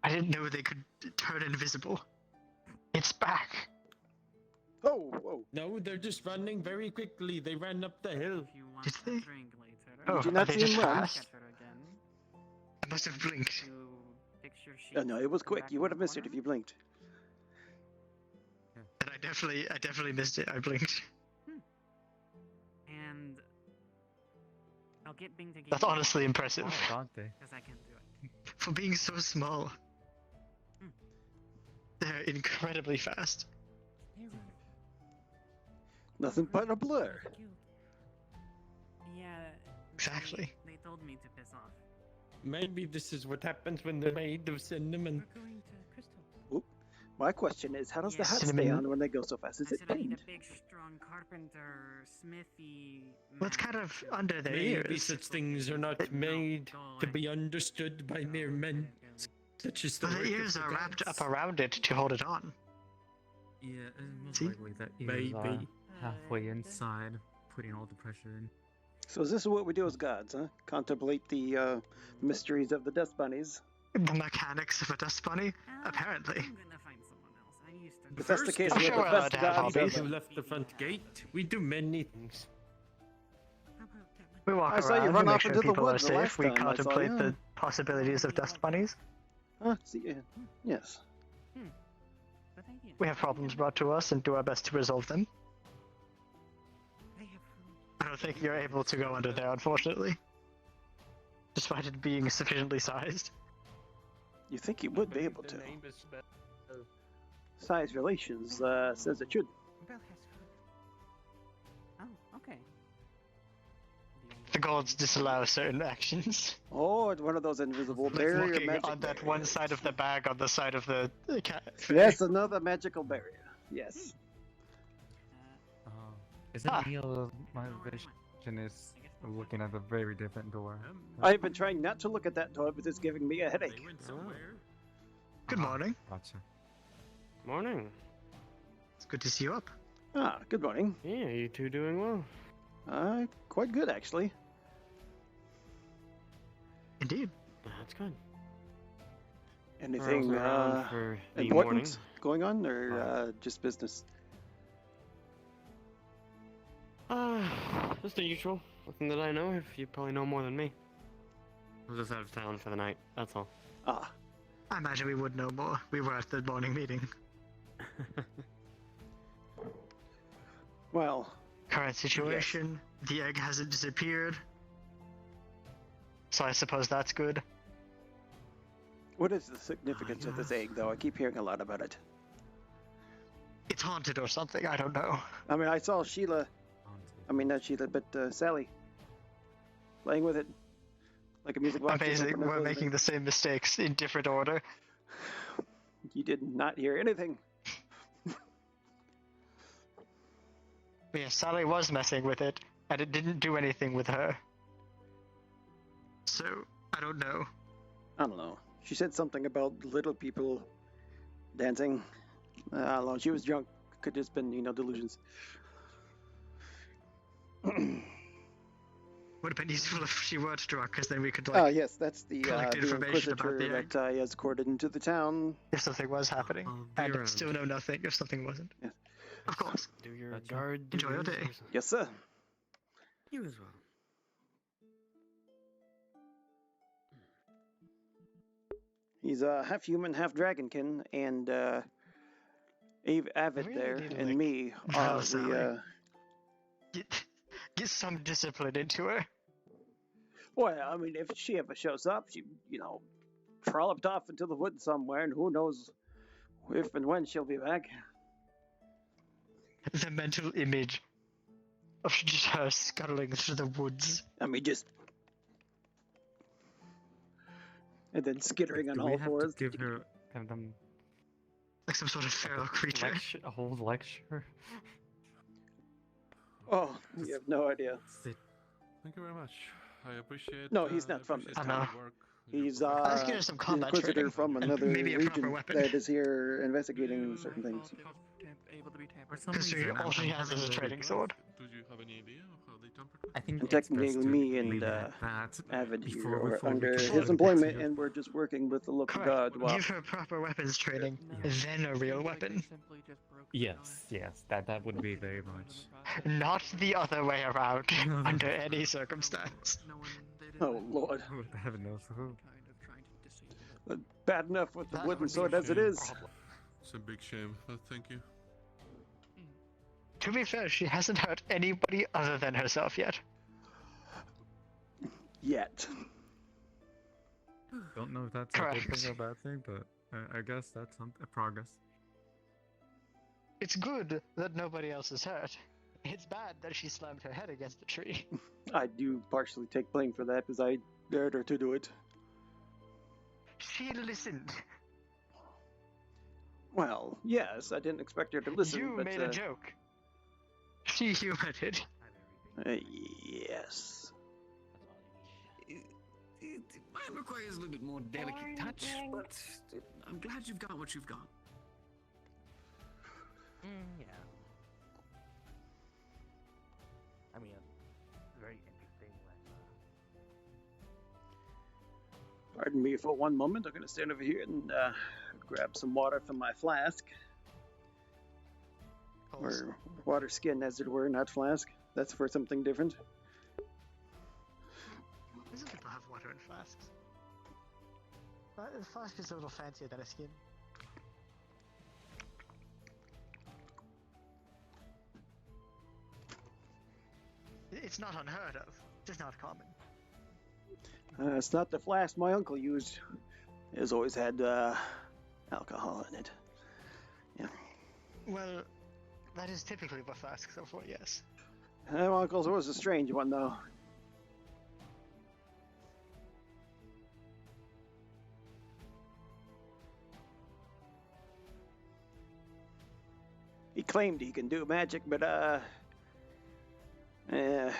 I didn't know they could turn invisible. It's back. Oh, whoa. No, they're just running very quickly. They ran up the hill. If you want Did that they? drink later, Oh, Did you are not they see just him run? fast? catch her again. I must have blinked. To fix your sheet. Oh, no, it was come quick. back You in would the have missed it corner. if you blinked. And I definitely missed it. I blinked. And I'll get Bing to give That's you honestly impressive. Dante. because I can't do it. For being so small. They're incredibly fast. Nothing but a blur. Yeah. Exactly. They told me to piss off. Maybe this is what happens when they're made of cinnamon. We're going to Crystal. Oop. My question is, how does the Yeah. hat stay Cinnamon. on when they go so fast? Is I it said I need pinned? a big, strong carpenter, smithy. Well, it's kind of under their Maybe ears. such things are not made to be understood by mere men. Such as the But the work of ears the are wrapped gods. up around it to hold it on. Yeah, and most See? likely that ears are Maybe. halfway inside, putting all the pressure in. So is this what we do as gods, huh? Contemplate the mysteries of the dust bunnies. The mechanics of a dust bunny? Apparently. I'm gonna find someone else. I used to. If that's the case, I'm we're sure the we're allowed best to have gods hobbies. ever. Who left the front gate? We do many things. How about that one? We walk I saw you around run to make off sure into the people are woods the safe. last We time I saw contemplate you. the possibilities of dust bunnies. Huh? See, yes. Good idea. We have problems brought to us and do our best to resolve them. They have food. I don't think you're able to go under there, unfortunately. despite it being sufficiently sized. You think he would be able to? name is spelled. Size relations says it should. Bell has food. Oh, okay. The gods disallow certain actions. Oh, it's one of those invisible Like barrier walking magic on that one side of the bag on the side of the cat. Yes, another magical barrier. Yes. Isn't my vision is looking at a very different door? I've been trying not to look at that door, but it's giving me a headache. Good morning. Gotcha. Morning. It's good to see you up. Ah, good morning. Yeah, you two doing well? Quite good actually. Indeed. That's good. Anything around for the important morning. going on, or just business? Just the usual. Nothing that I know of. You probably know more than me. I was just out of town for the night, that's all. Ah. I imagine we would know more. We were at the morning meeting. Well. Current situation, the egg hasn't disappeared. So I suppose that's good. What is the significance of this egg, though? I keep hearing a lot about it. It's haunted or something, I don't know. I mean, I saw Sheila. I mean, not Sheila, but Sally. Playing with it. Like a music box. Amazing, we're making the same mistakes in different order. You did not hear anything. But yeah, Sally was messing with it, and it didn't do anything with her. So, I don't know. I don't know. She said something about little people dancing. I don't know. She was drunk. Could just been, delusions. Would have been useful if she were drunk, because then we could yes, that's the collect information about Inquisitor the egg. that has courted into the town. If something was happening, and still know nothing if something wasn't. Yes. Of course. Do your guard. Enjoy your day. Yes, sir. You as well. He's half human, half dragonkin, and Avid Really there need to, and like, me drill are Sally. the. Get some discipline into her. Well, I mean, if she ever shows up, she, trolloped off into the woods somewhere, and who knows if and when she'll be back. The mental image of just her scuttling through the woods. I mean, just. And then skittering on Do all we have fours. to give her kind of like some sort of feral creature? a whole lecture? Oh, you have no idea. Thank you very much. I appreciate. No, he's not from appreciate this your town. work. He's Let's get her some the combat Inquisitor training, from and another maybe a proper region weapon. that is here investigating certain things. Able to be tampered. Considering all she has is a trading sword. Did you have any idea of how they tampered with I think And it's best technically, to me and leave it at that Avid here before are we under can his employment, and we're just working with the local Correct. god. While Give her proper weapons training, then a real weapon. Yes, that would be very much. Not the other way around, under any circumstance. Oh, Lord. Heaven knows who. Bad enough with the That wooden would be sword a as it shame. is. It's a big shame, but thank you. To be fair, she hasn't hurt anybody other than herself yet. Yet. Don't know if that's Correct. a good thing or a bad thing, but I guess that's a progress. It's good that nobody else is hurt. It's bad that she slammed her head against a tree. I do partially take blame for that, because I dared her to do it. She listened. Well, yes, I didn't expect her to listen, You but made a joke. She humored it. Yes. Mine requires a little bit more delicate touch, but I'm glad you've got what you've got. Yeah. I mean, very interesting when. Pardon me for one moment. I'm going to stand over here and grab some water from my flask. Or water skin, as it were, not flask. That's for something different. Doesn't people have water in flasks? A flask is a little fancier than a skin. It's not unheard of, just not common. It's not the flask my uncle used. It's always had alcohol in it. Yeah. Well, that is typically what flasks are for, yes. My uncle's was a strange one, though. He claimed he can do magic, but Did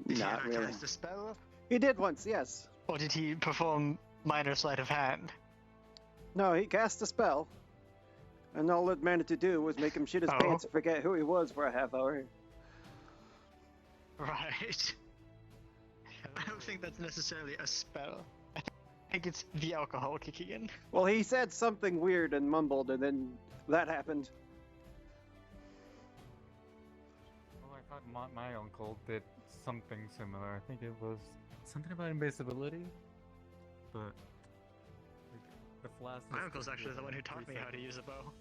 he not ever really. cast a spell? He did once, yes. Or did he perform minor sleight of hand? No, he cast a spell, and all it managed to do was make him shit his Oh. pants and forget who he was for a half hour. Right. I don't think that's necessarily a spell. I think it's the alcohol kicking in. Well, he said something weird and mumbled, and then that happened. Well, I thought my uncle did something similar. I think it was something about invisibility, but like, the flask. My uncle's actually the one who taught me how to use a bow.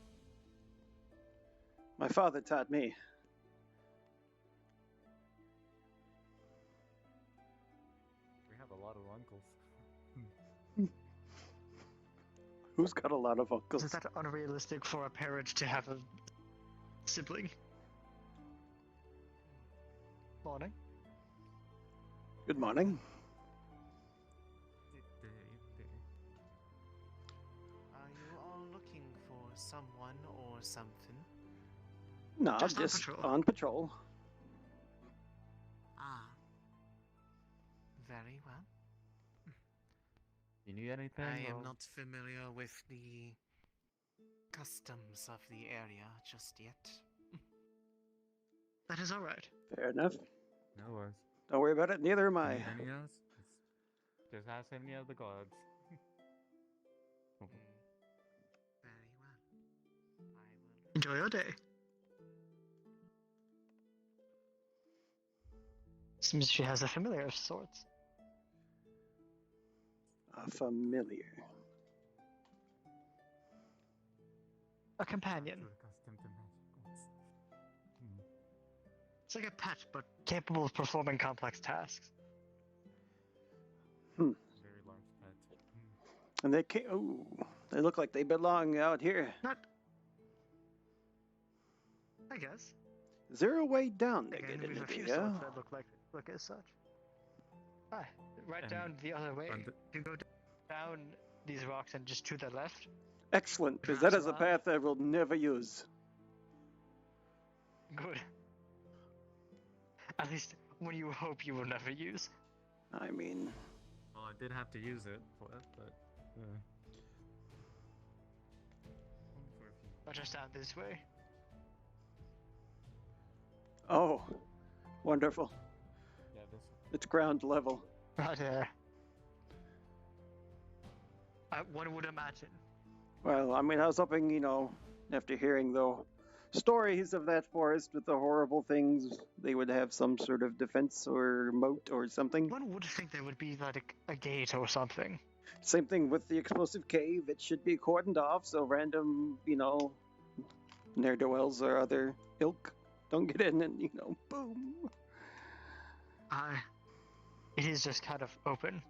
My father taught me. We have a lot of uncles. Who's got a lot of uncles? Is that unrealistic for a parent to have a sibling? Morning. Good morning. Are you all looking for someone or something? No, Just just, on patrol. on patrol. Ah. Very well. You need anything? I am or- not familiar with the customs of the area just yet. That is alright. Fair enough. No worries. Don't worry about it, neither am I. Need any else? Just ask any of the gods. Very well. Enjoy your day. Seems she has a familiar of sorts. A familiar. A companion. Accustomed to magic. It's like a pet, but capable of performing complex tasks. Hmm. Very large pet. And they can't. Ooh, they look like they belong out here. Not. I guess. Is there a way down to Again, get we have a few into here? swords that look as such. Ah, right And- down the other way. and- You go down these rocks and just to the left. Excellent, because that is a Perhaps path I will never use. Good. At least when you hope you will never use. I mean, Well, I did have to use it for it, but only for a few. Or just down this way. oh, wonderful. Yeah, this. It's ground level. Right there. One would imagine. Well, I mean, I was hoping, after hearing the stories of that forest with the horrible things, they would have some sort of defense or moat or something. One would think there would be like a gate or something. Same thing with the explosive cave. It should be cordoned off so random, ne'er-do-wells or other ilk don't get in and, boom. It is just kind of open.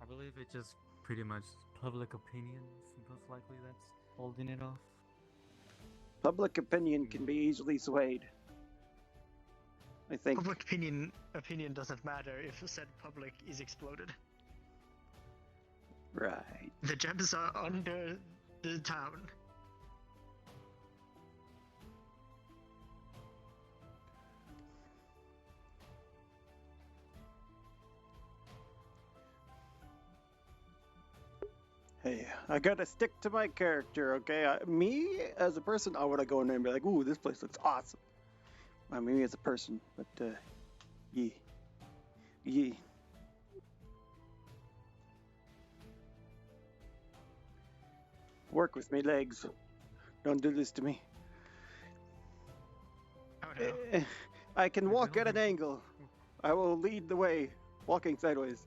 I believe it just pretty much public opinion, most likely that's holding it off. Public opinion can be easily swayed. I think. Public opinion doesn't matter if said public is exploded. Right. The gems are under the town. Hey, I gotta stick to my character, okay? Me, as a person, I wanna go in there and be like, ooh, this place looks awesome. I mean, me as a person, but, yee. Work with me, legs. Don't do this to me. Oh no. I can walk at an angle. I will lead the way, walking sideways.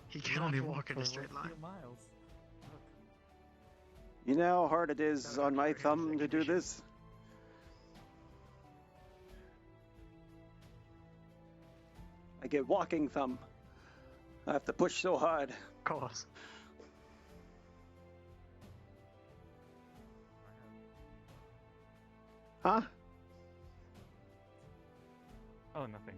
He can only walk in a straight line. Miles. You know how hard it is on my thumb to do this? I get walking thumb. I have to push so hard. Of course. Huh? Oh, nothing.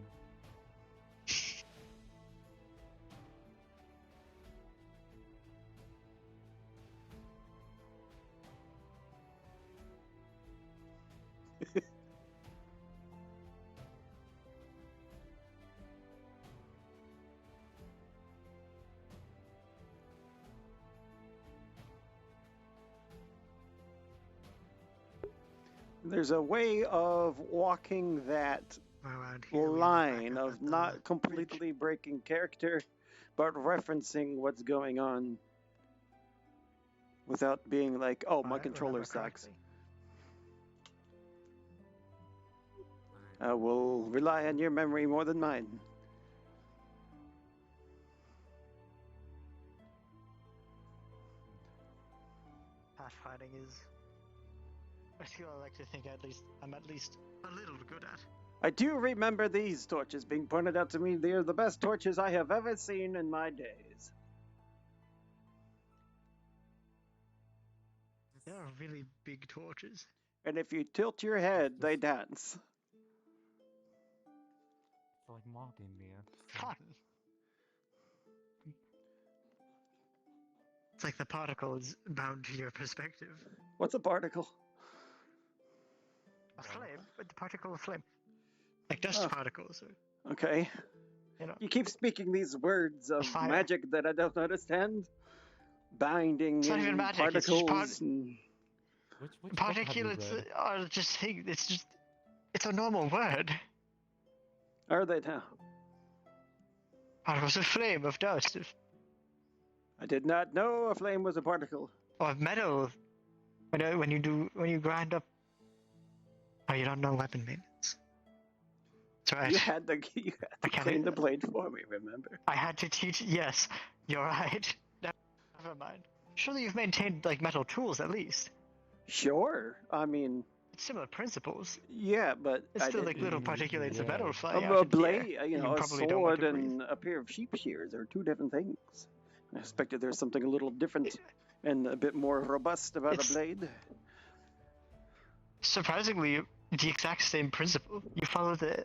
There's a way of walking that line of not completely breaking character, but referencing what's going on without being like, oh, my controller sucks. I will rely on your memory more than mine. Pathfinding is a skill I like to think I'm at least a little good at. I do remember these torches being pointed out to me. They are the best torches I have ever seen in my days. They are really big torches. And if you tilt your head, they dance. It's like mocking me. Fun. It's like the particle is bound to your perspective. What's a particle? A flame, but the particle of flame. Like dust particles. Or, Okay. you know. You keep speaking these words of Fire. magic that I don't understand. Binding It's not and even magic, particles. it's just and... Which particulates are just things. It's a normal word. Are they now? Particles of flame, of dust, I did not know a flame was a particle. of metal. When you grind up. Oh, you don't know weapon maintenance. That's right. You had to clean the blade for me, remember? I had to teach. Yes, you're right. Never mind. Surely you've maintained like metal tools at least. Sure. I mean, it's similar principles. Yeah, but It's I still did- like little particulates of metal flying out A into the air. blade, you know, a probably don't want sword to breathe. and a pair of sheep shears are two different things. I expected there's something a little different and a bit more robust about It's- a blade. Surprisingly, the exact same principle. You follow the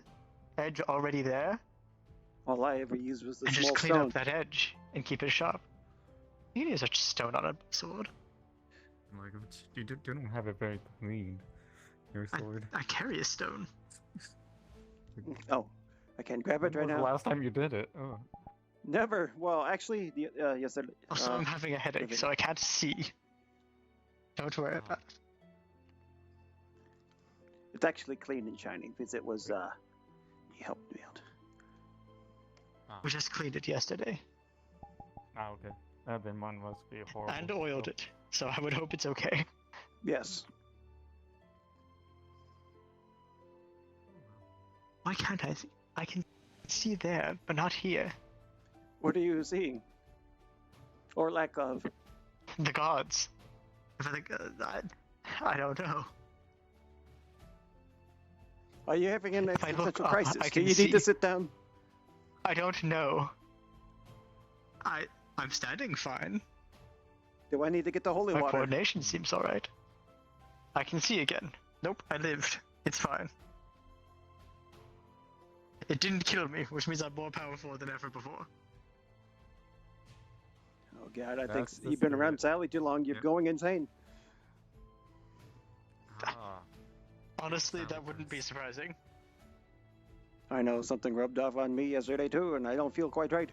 edge already there, All I ever used was the and small just clean stone. up that edge and keep it sharp. You can use a stone on a sword. Like, you don't have it very clean. Your sword. I carry a stone. Oh, I can't grab it When right was now. the last time you did it? Oh. Never. Well, actually, yesterday. Also, I'm having a headache, so I can't see. Don't worry about it. It's actually clean and shining because it was. He helped me out. We just cleaned it yesterday Ah, okay. Then mine must be horrible. and oiled it, so I would hope it's okay. Yes. Why can't I see? I can see there, but not here. What are you seeing? Or lack of? The gods. I don't know. Are you having an If I look existential up, crisis? I Do can you need to see. sit down? I don't know. I'm standing fine. Do I need to get the holy My water? coordination seems alright. I can see again. Nope, I lived. It's fine. It didn't kill me, which means I'm more powerful than ever before. Oh god, I think That's the you've been around spirit. Sally too long. You're Yep. going insane. Ah. Honestly, that wouldn't be surprising. I know something rubbed off on me yesterday too, and I don't feel quite right.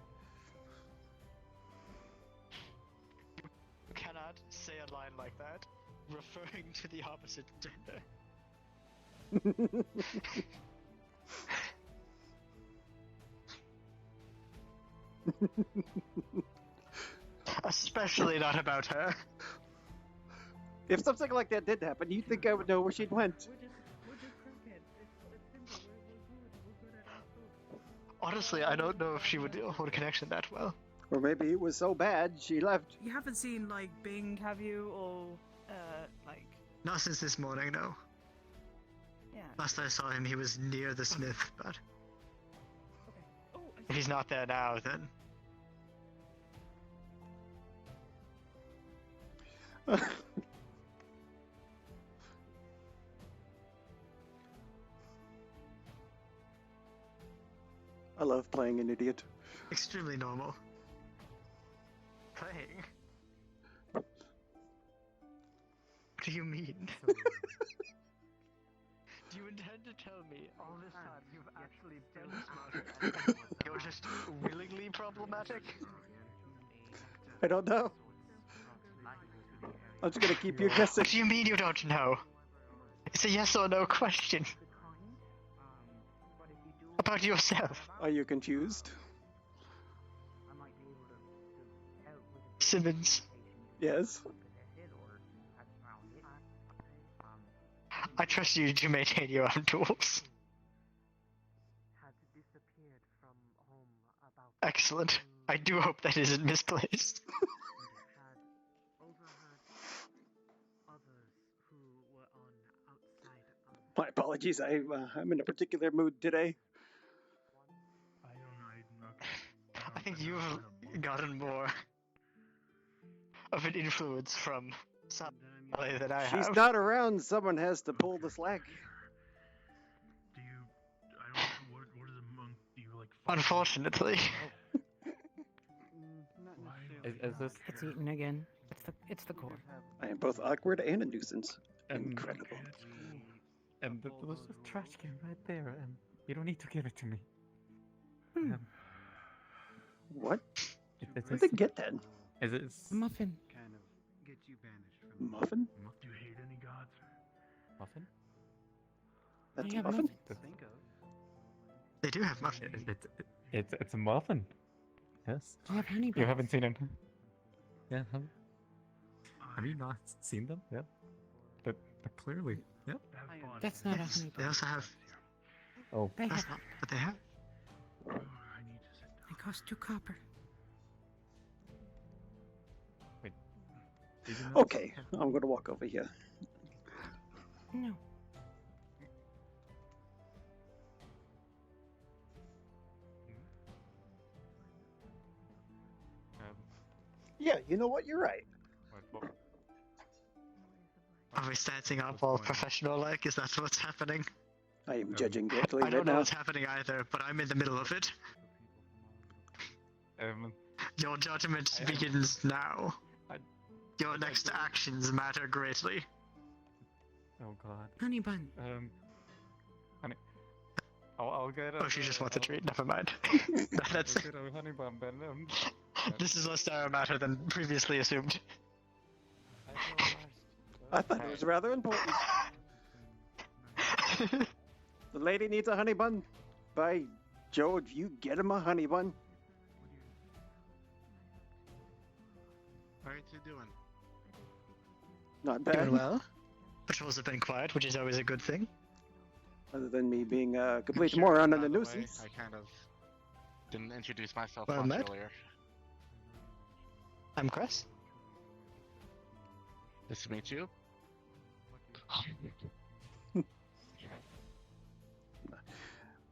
You cannot say a line like that, referring to the opposite gender. Especially not about her. If something like that did happen, you'd think I would know where she'd went. Honestly, I don't know if she would hold a connection that well. Or maybe it was so bad she left. You haven't seen like Bing, have you, or like? Not since this morning, no. Yeah. Last I saw him, he was near the smith, but Oh, I If he's not there now, then I love playing an idiot. extremely normal. Playing? What do you mean? Do you intend to tell me all this time you've actually been smart? You're just willingly problematic? I don't know. I'm just gonna keep you guessing. What do you mean you don't know? It's a yes or no question. About yourself. Are you confused? Simmons. Yes. I trust you to maintain your own tools. Excellent. I do hope that isn't misplaced. My apologies. I'm in a particular mood today. I think you've gotten more of an influence from somebody than I have. She's not around. Someone has to pull the slack. Do you? I don't know. What is a monk? Do you like? Unfortunately. Is this? It's eaten again. It's the core. I am both awkward and a nuisance. Incredible. And there was a trash can right there, and you don't need to give it to me. What? Where'd they get that? Is it Muffin? Kind of get you banished from. Muffin? Do you hate any gods? Muffin? That's Yeah, a muffin? Think of. They do have muffins. It's a muffin. Yes. Do you have honey You buns? haven't seen them. Yeah. Have you not seen them? Yeah. But clearly. Yep. That's not a Yes, honey they bun. also have. Oh. They That's have. not what they have. It costs 2 copper. Wait. Did you know Okay, I'm gonna walk over here. No. Yeah, you know what? You're right. Are we starting up all professional like? Is that what's happening? I am judging directly I don't right know now. what's happening either, but I'm in the middle of it. Your judgment begins now. Your next actions matter greatly. Oh god. Honey bun. Honey. I'll get. Oh, she just wants a treat. Never mind. That's. I'll get a honey bun, then. This is less dire matter than previously assumed. I thought it was rather important. The lady needs a honey bun. By George, you get him a honey bun. How are you doing? Not bad. Doing well. Patrols have been quiet, which is always a good thing. Other than me being a complete Sure, moron by and a the way, nuisance. I kind of didn't introduce myself Well much met. earlier. I'm Chris. Nice to meet you.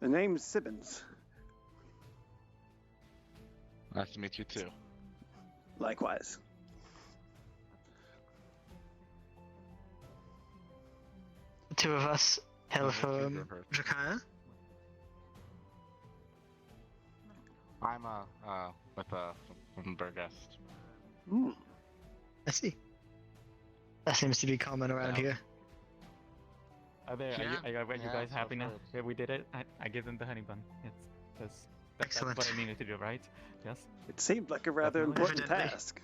The name's Simmons. Nice to meet you too. Likewise. The two of us hail from Jakaya. I'm with from Burgest. I see. That seems to be common around here. Are you guys happy now? Yeah, we did it. I give them the honey bun. Yes. That's Excellent. what I needed to do, right? Yes. It seemed like a rather Definitely. important task.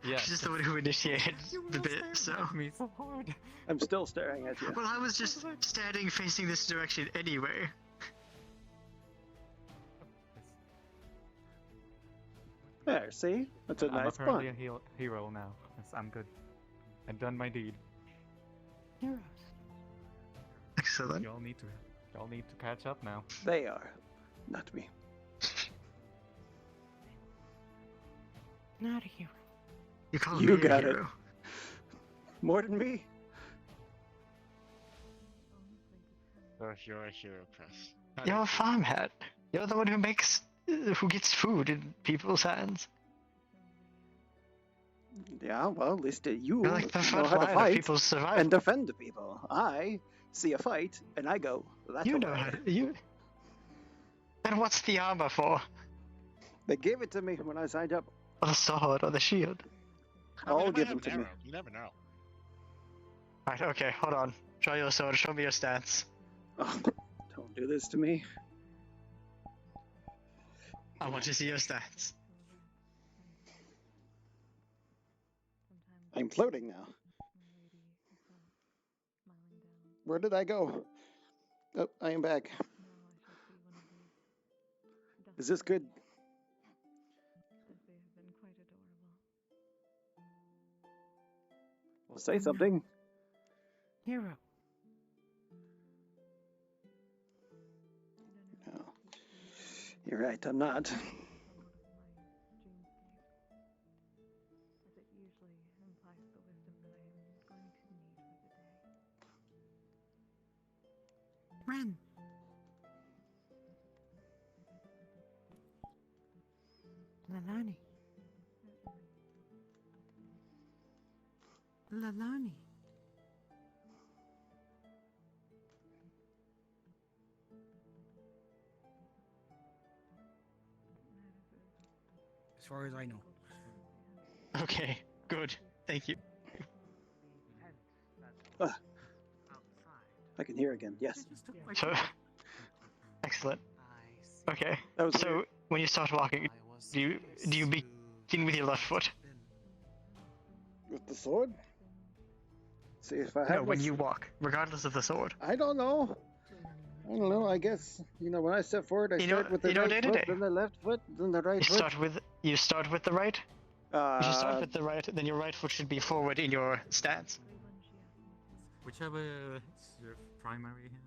Yeah. She's the one who initiated the bit, so. Me so hard. I'm still staring at you. Well, I was just standing facing this direction anyway. There, see? That's a I'm nice apparently bun. a hero now. Yes, I'm good. I've done my deed. Heroes. Excellent. Y'all need to catch up now. They are. Not me. Not a hero. You call You me got a it. hero. More than me? You're a hero, Chris. You're a farm hat. You're the one who gets food in people's hands. Yeah, well, at least you You're like the know front how to line of fight people's survival. and defend people. I see a fight and I go that You way. know how to. Then what's the armor for? They gave it to me when I signed up. Or the sword, or the shield? All given to me. You never know. Right, okay, hold on. Draw your sword, show me your stats. Oh, don't do this to me. I want to see your stats. I'm floating now. Where did I go? Oh, I am back. Is this good? Well, say something. Hero. No. You're right, I'm not. Ren. Lalani. Lalani. As far as I know. Okay, good. Thank you. I can hear again, yes. So, excellent. Okay, That was so weird. when you start walking, do you begin with your left foot? With the sword? See if I have No, when this- you walk, regardless of the sword. I don't know. I don't know, I guess, when I step forward, I start with the right foot, day-to-day. then the left foot, then the right You foot. start with the right. If you start with the right, then your right foot should be forward in your stance. Whichever is your primary hand.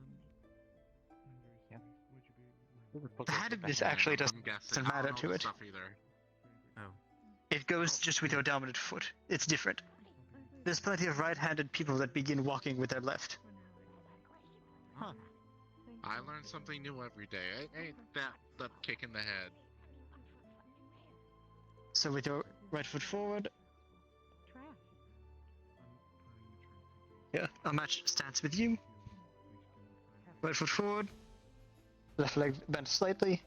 The handedness actually doesn't matter to it. Oh. It goes just with your dominant foot. It's different. There's plenty of right-handed people that begin walking with their left. Huh. I learn something new every day. Ain't that the kick in the head? So with your right foot forward. Yeah, I'll match stance with you. Right foot forward. Left leg bent slightly.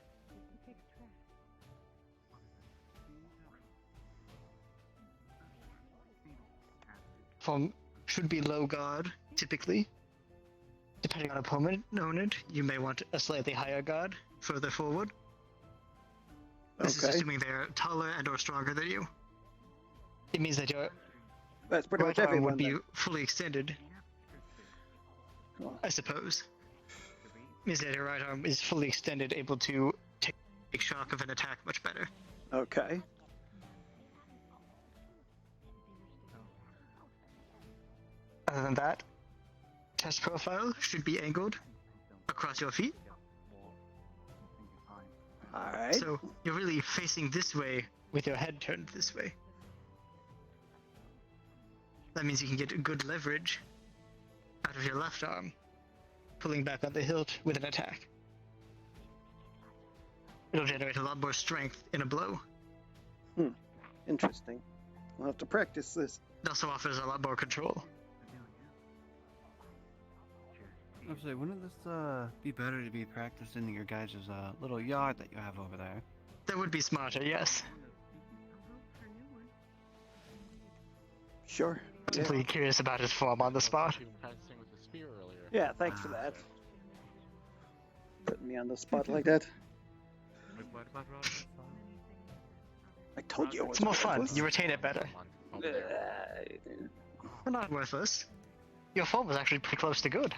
Form should be low guard, typically. Depending on opponent, you may want a slightly higher guard further forward. This is Okay. assuming they're taller and or stronger than you. It means that your That's pretty right much arm everyone would be then. fully extended, I suppose. Means that your right arm is fully extended, able to take shock of an attack much better. Okay. Other than that, chest profile should be angled across your feet. Alright. So you're really facing this way with your head turned this way. That means you can get good leverage out of your left arm, pulling back on the hilt with an attack. It'll generate a lot more strength in a blow. Interesting. We'll have to practice this. It also offers a lot more control. I was like, wouldn't this be better to be practiced in your guys' little yard that you have over there? That would be smarter, yes. Sure. Simply curious about his form on the spot. Practicing with the spear earlier. Yeah, thanks for that. Putting me on the spot like that. I told you it was It's more fun. worthless. You retain it better. We're not worthless. Your form was actually pretty close to good.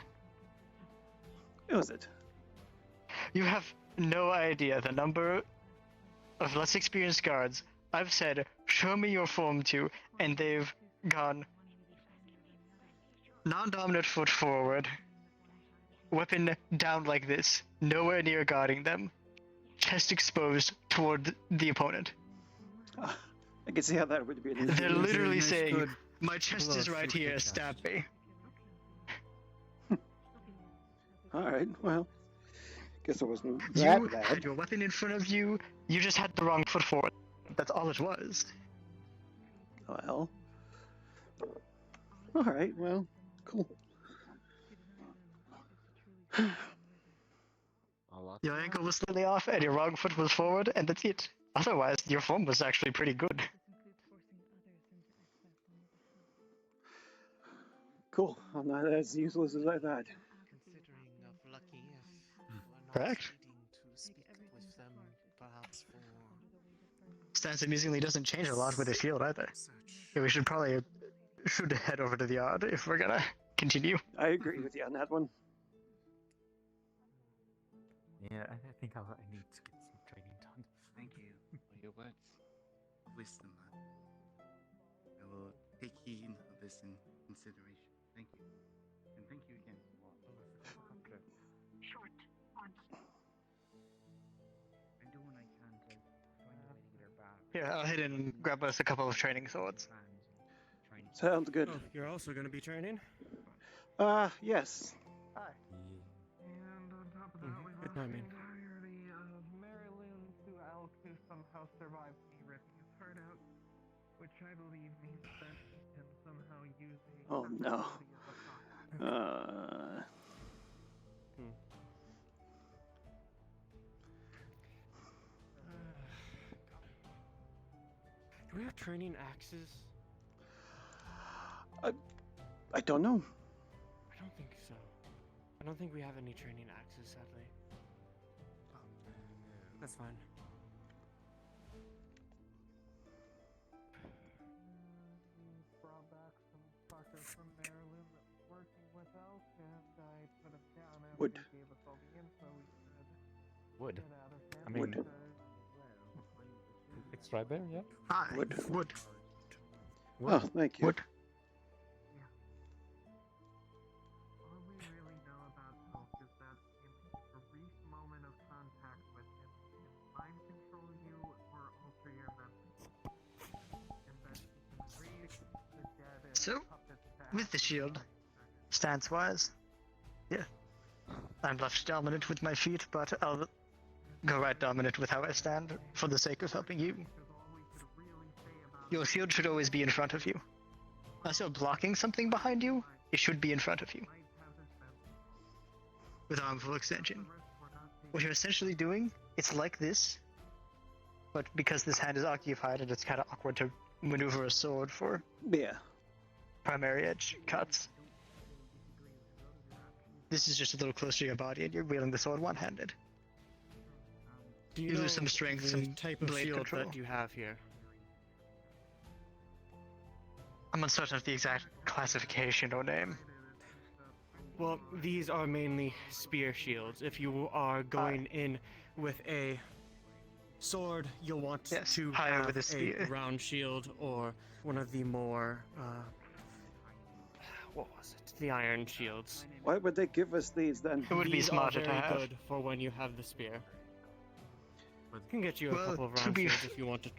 Was it? You have no idea the number of less experienced guards I've said, show me your form to, and they've gone non-dominant foot forward, weapon down like this, nowhere near guarding them, chest exposed toward the opponent. I can see how that would be an issue. They're literally nice saying, good my chest blow is right through the here, chest. stab me. Alright, well. Guess it wasn't that You bad. had your weapon in front of you. You just had the wrong foot forward. That's all it was. Well. Alright, well, cool. Your ankle was slightly off and your wrong foot was forward, and that's it. Otherwise, your form was actually pretty good. Cool. I'm not as useless as I thought. Considering of lucky if we're not Correct. needing to speak with them, perhaps for Stance amusingly doesn't change a lot with the shield either. Yeah, we should head over to the yard if we're gonna continue. I agree with you on that one. Yeah, I think I need to get some training done. Thank you for your words of wisdom, lad. I will take heed of this in consideration. Thank you. And thank you again. Short once. I do what I can to find a way to get her back. Here, I'll head in and grab us a couple of training swords. Sounds good. Oh, you're also going to be training? Yes. And on top of that, we Good lost timing. entirely Marilyn to Elk, who somehow survived me ripping his heart out, which I believe means that he can somehow use a Oh no. ability as a pocket. Do we have training axes? I don't know. I don't think so. I don't think we have any training axes, sadly. That's fine. Brought back some fucker from Maryland that was working with Elk, and I put him down after Wood. he gave us all the info we could. Wood. Get out of here I mean, because- it's right there, yeah? Hi. Wood. Oh, thank you. Wood. All we really know about Elk is that in a brief moment of contact with him, he can mind control you or alter your memory. And that he can raise the dead and So, puppets to with the act shield, stance-wise, yeah, I'm left dominant with my feet, but I'll go right dominant with how I stand for the sake of helping you. Your shield should always be in front of you. Unless you're blocking something behind you, it should be in front of you. With arm full extension. What you're essentially doing, it's like this, but because this hand is occupied and it's kind of awkward to maneuver a sword for primary edge cuts. This is just a little closer to your body and you're wielding the sword one-handed. Do You know lose some strength, the some type of blade shield control. that you have here? I'm uncertain of the exact classification or name. Well, these are mainly spear shields. If you are going in with a sword, you'll want to higher have with a spear. round shield or one of the more, what was it? The iron shields. Why would they give us these then? These are very good for when you have the spear. Can get you a Well, couple of to round be shields if you want to.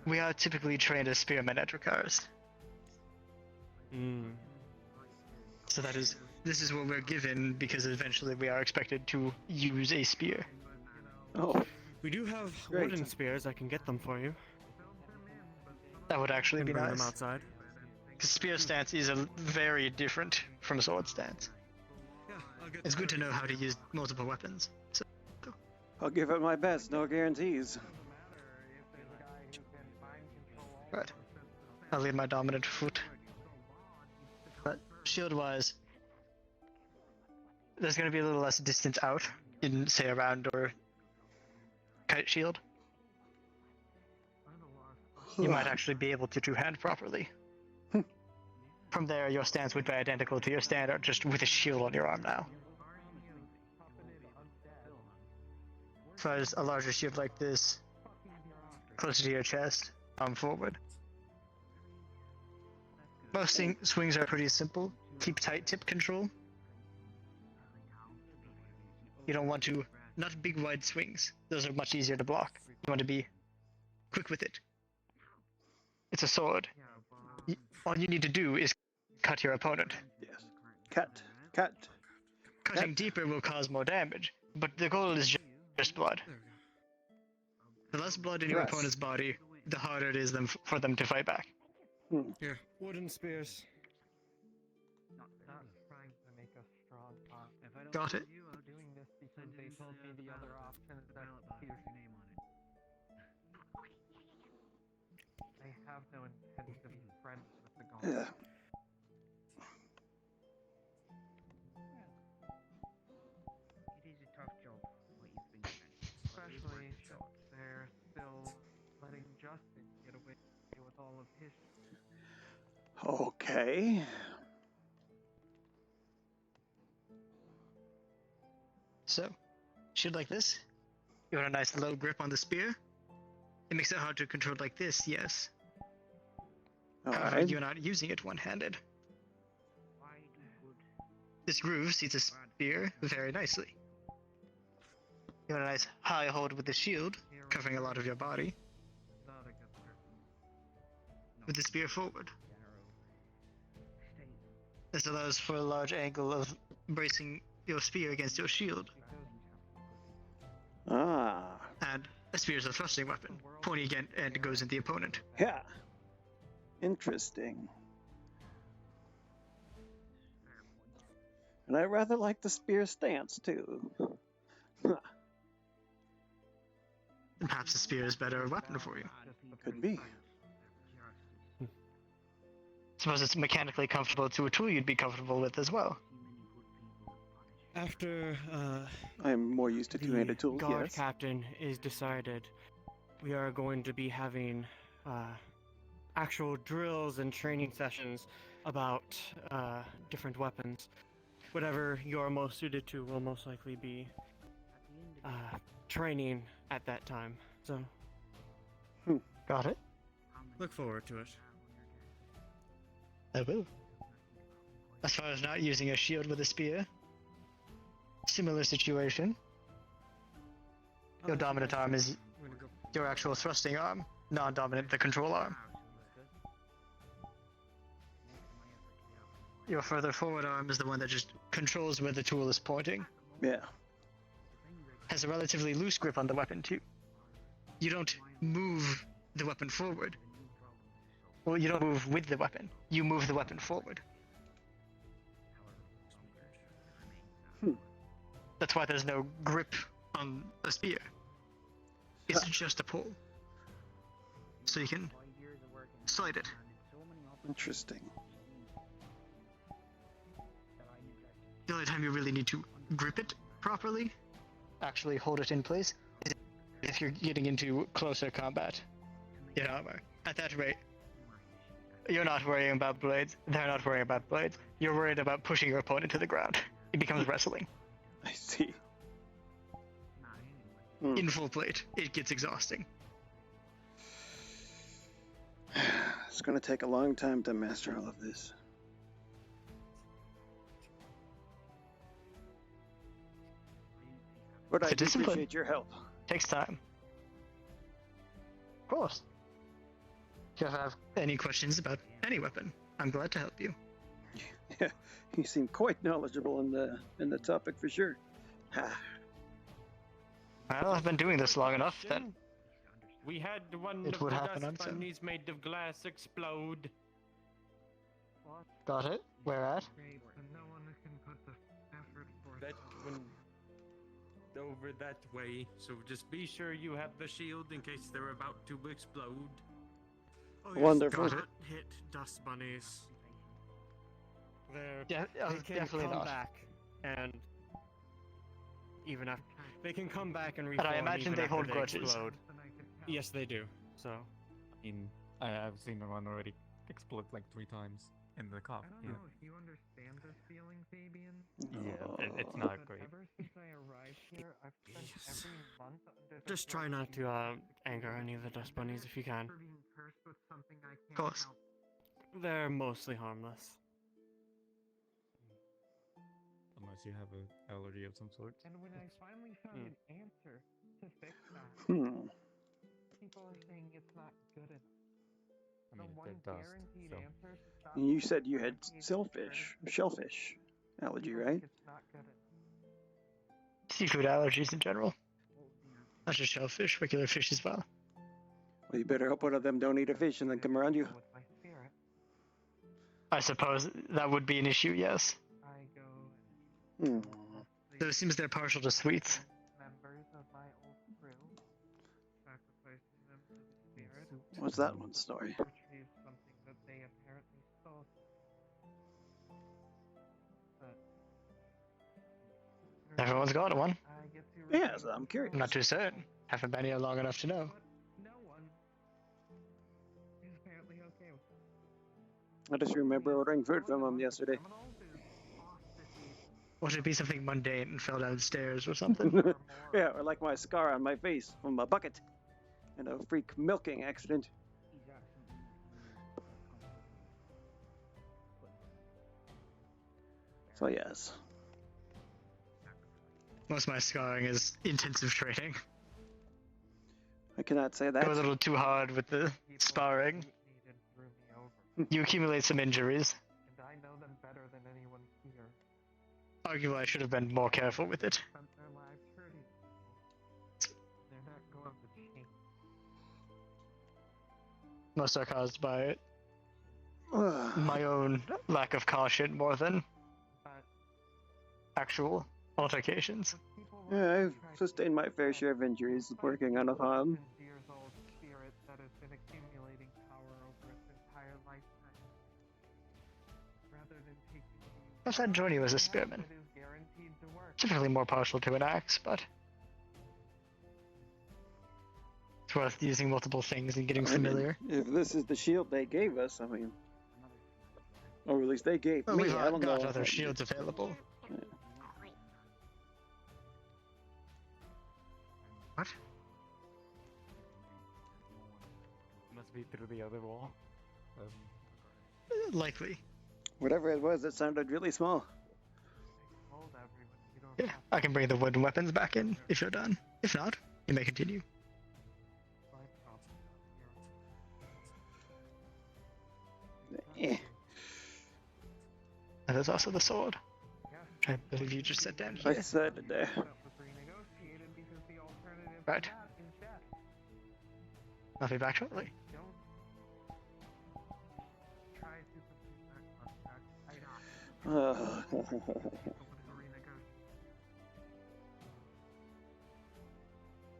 We are typically trained as spearmen at Drakars. So this is what we're given because eventually we are expected to use a spear. Oh. We do have Great. wooden spears. I can get them for you. That would actually And be bring nice. them outside. Because spear stance is very different from sword stance. It's good to know how to use multiple weapons. So, I'll give it my best, no guarantees. right. I'll leave my dominant foot. But shield-wise, there's going to be a little less distance out in, say, a round or kite shield. You might actually be able to two-hand properly. From there, your stance would be identical to your standard, just with a shield on your arm now. So as a larger shield like this, closer to your chest, arm forward. Most swings are pretty simple. Keep tight tip control. You don't want to, not big wide swings. Those are much easier to block. You want to be quick with it. It's a sword. All you need to do is cut your opponent. Yes. Cut. Cutting deeper will cause more damage. But the goal is just blood. The less blood in your Yes. opponent's body, the harder it is for them to fight back. Here, wooden spears. Not trying to make us strong. If I don't Got believe it. you, I'll Doing this because send they in told me the other ballot option is that ballot box with spears. your name on it. I have no intent to be friends with the gods. Yeah. It is a tough job, what you've been given. Especially since they're still letting Justin get away with all of his. Okay. So, shoot like this. You want a nice low grip on the spear. It makes it hard to control like this, yes. However, Alright. you're not using it one-handed. This groove seats a spear very nicely. You want a nice high hold with the shield, covering a lot of your body. Not a good person. With the spear forward. This allows for a large angle of bracing your spear against your shield. Ah. And a spear is a thrusting weapon, pointing again and goes in the opponent. Yeah. Interesting. And I rather like the spear stance too. And perhaps the spear is better weapon for you. Could be. Suppose it's mechanically comfortable to a tool you'd be comfortable with as well. After I'm more used to two-handed tools, guard yes. captain is decided, we are going to be having actual drills and training sessions about different weapons. Whatever you're most suited to will most likely be training at that time. So, got it. Look forward to it. I will. As far as not using a shield with a spear, similar situation. Your dominant arm is your actual thrusting arm, non-dominant the control arm. Your further forward arm is the one that just controls where the tool is pointing. Yeah. Has a relatively loose grip on the weapon too. You don't move the weapon forward. Well, you don't move with the weapon. You move the weapon forward. That's why there's no grip on a spear. It's just a pull. So you can slide it. Interesting. The only time you really need to grip it properly, actually hold it in place, is if you're getting into closer combat in armor. At that rate, you're not worrying about blades, they're not worrying about blades, you're worried about pushing your opponent to the ground. It becomes wrestling. I see. In full plate, it gets exhausting. It's going to take a long time to master all of this. But I The do discipline appreciate your help. takes time. Of course. If you have any questions about any weapon, I'm glad to help you. Yeah, you seem quite knowledgeable in the topic for sure. Well, I've been doing this long enough that We had one It of would the happen on dust its own. bunnies made of glass explode. got it. Where at? Great, but no one can put the effort forth. That one over that way. So just be sure you have the shield in case they're about to explode. Oh, yes, Wonderful. do not hit dust bunnies. They're Yeah, they can definitely come not. back, and even after they can come back and And reform. I imagine even they after hold they grudges. Explode. Yes, they do. So, I mean, I've seen one already explode like 3 times in the cup. I don't Yeah, know if you understand this feeling, Fabian. it's not but great. Ever since I arrived here, I've spent every month under the just try not to anger any of the dust bunnies if you can. for being cursed with something I can't course. help. They're mostly harmless. Unless you have an allergy of some sort. And when I finally found an answer to fix that, people are saying it's not good enough. I The mean, one they're dust, guaranteed so. answer to stop You said you had is shellfish allergy, right? it's not good enough. seafood allergies in general. Not just shellfish, regular fish as well. Well, you better hope one of them don't eat a fish and then come around you. With my spirit, I suppose that would be an issue, yes. I go Hmm. So it seems they're partial to sweets. members of my old crew, sacrificing them to the spirit, What's that one story? retrieve something that they apparently stole. But Everyone's got one. I get to Yeah, so I'm curious. I'm not too certain. Haven't been here long enough to know. no one is apparently okay with it. I just remember ordering food from them yesterday. Would it be something mundane and fell downstairs or something? Yeah, or like my scar on my face from a bucket and a freak milking accident. So yes. Most of my scarring is intensive training. I cannot say Go a that. little too hard with the sparring. You accumulate some injuries. And I know them better than anyone here. Arguably, I should have been more careful with it. Spent their lives hurting people. They're not going to change. Most are caused by my own lack of caution more than actual altercations. Yeah, I've sustained my fair share of injuries working on a farm. Years old spirit that has been accumulating power over its entire lifetime. Rather than taking I've had join you as a spearman. it is guaranteed to work. Typically more partial to an axe, but it's worth using multiple things and getting I mean, familiar. if this is the shield they gave us, I mean, or at least they gave Well, me. we've I don't got know. other shields available. What? Must be through the other wall. Likely. Whatever it was, it sounded really small. Told everyone you don't Yeah, I can bring the wooden weapons back in if you're done. If not, you may continue. my problem Eh. And there's also the sword. I believe you just set down I here. said it there. here. That was renegotiated because the alternative Right. to that is death. I'll be back shortly. Don't try to complete that contract.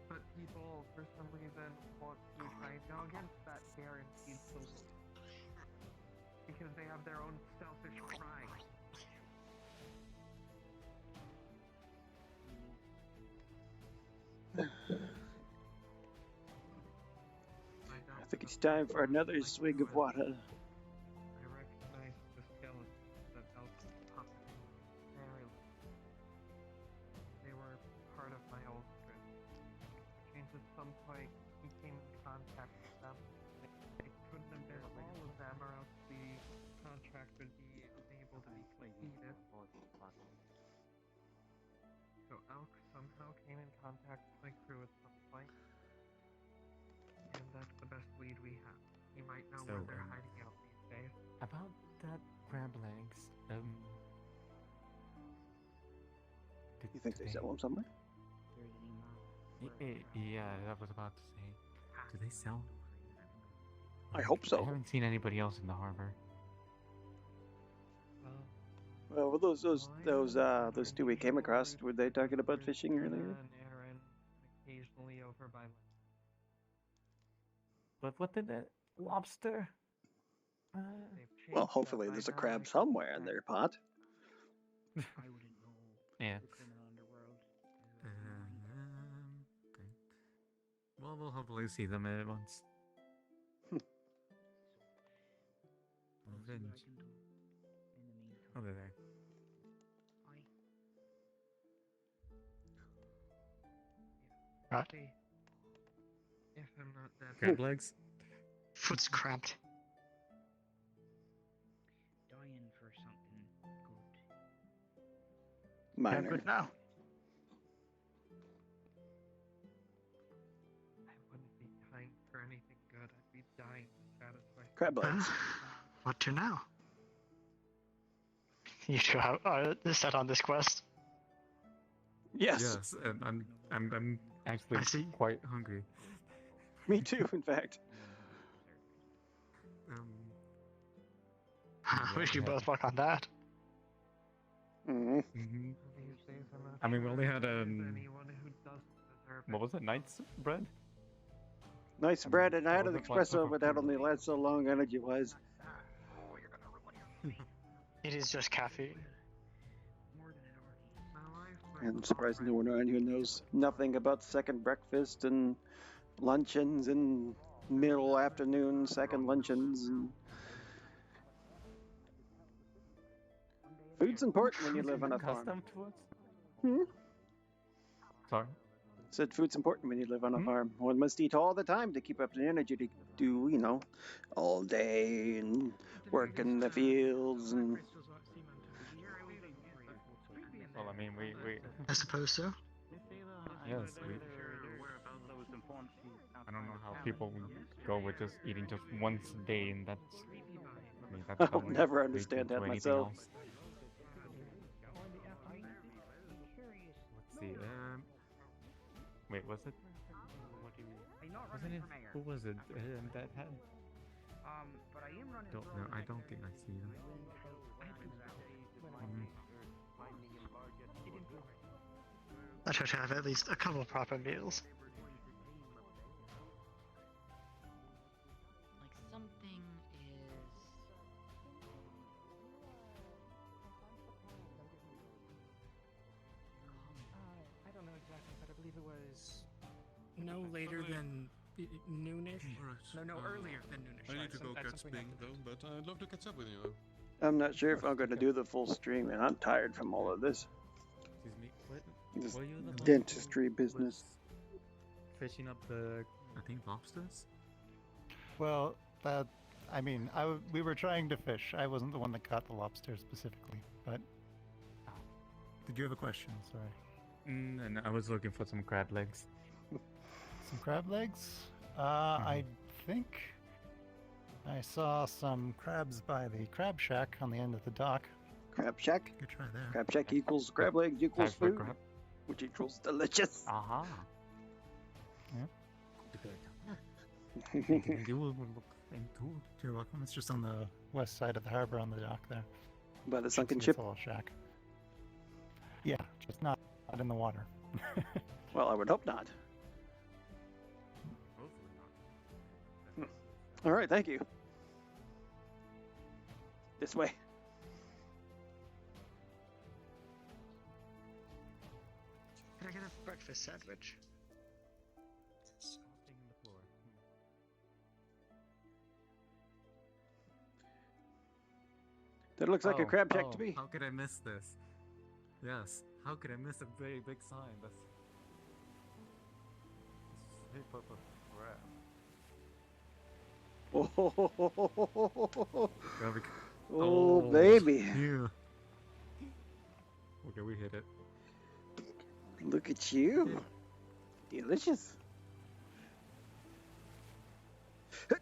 But people, for some reason, want to try and go against that guaranteed solution. Because they have their own selfish pride. I think it's time for another swig of water. I recognize the skeletons that Elf puppet very well. They were part of my old trip. James, at some point, he came in contact with them. It couldn't have been all of them, or else the contract would be unable to be completed. So Elk somehow came in contact with my crew at some point. And that's the best lead we have. He might know where they're hiding out these days. About that crab legs, You think they sell them somewhere? Yeah, I was about to say. Do they sell? I hope I so. haven't seen anybody else in the harbor. Well, those two we came across, were they talking about fishing earlier? And Aaron, occasionally over by land. But what did that lobster? They've Well, changed hopefully up. I there's a know crab I somewhere in their pot. I wouldn't know. Yeah. The criminal underworld. Okay. Well, we'll hopefully see them at once. Revenge. Oh, they're there. Right. See, if I'm not dead. Crab legs? Foot's cramped. Dying for something good. Yeah, Minor. good now. I wouldn't be dying for anything good. I'd be dying to satisfy. Crab legs. What to now? You two are set on this quest. Yes. Yes, and I'm actually quite hungry. Me too, in fact. We should both work on that. Mm-hmm. I mean, we only had what was it? Knight's bread. Nice bread, and I had an Wasn't much of espresso, a but that only lasts so long energy-wise. It is just caffeine. I'm surprised no one around here knows nothing about second breakfast and luncheons and middle afternoon second luncheons. And food's important when you live on a farm. Accustomed to it? Hmm? Sorry. Said food's important when you live on a farm. One must eat all the time to keep up the energy to do, you know, all day and work in the fields and. Well, I mean, we I suppose so. yes, we. I don't know how people go with just eating just once a day, and that's. I mean, that's I'll never understand that myself. Else. Let's see. Wait, was it? What do you mean? Wasn't it? Who was it that had? But I am running. Don't know. I don't think I see them. I try to have at least a couple proper meals. Like something is. I don't know exactly, but I believe it was no later than noonish. No, earlier than noonish. I need to Sorry, go that's catch something Bing happened. though, but I'd love to catch up with you. I'm not sure if I'm going to do the full stream, and I'm tired from all of this. Excuse me. What? This Were you the one who dentistry business. fishing up the, I think, lobsters? Well, I mean, we were trying to fish. I wasn't the one that caught the lobster specifically, but. Did you have a question? Sorry. And I was looking for some crab legs. Some crab legs? I think I saw some crabs by the crab shack on the end of the dock. Crab shack? Good try there. Crab shack equals crab legs equals Time for food, crab. which equals delicious. Aha. You're welcome. It's just on the west side of the harbor on the dock there. By the sunken It's ship? a little shack. Yeah, just not in the water. Well, I would hope not. All right, thank you. This way. Can I get a breakfast sandwich? That looks like a crab shack to me. How could I miss this? Yes. How could I miss a very big sign? That's shape of a crab. Oh, baby. Yeah. Okay, we hit it. Look at you. Delicious. Do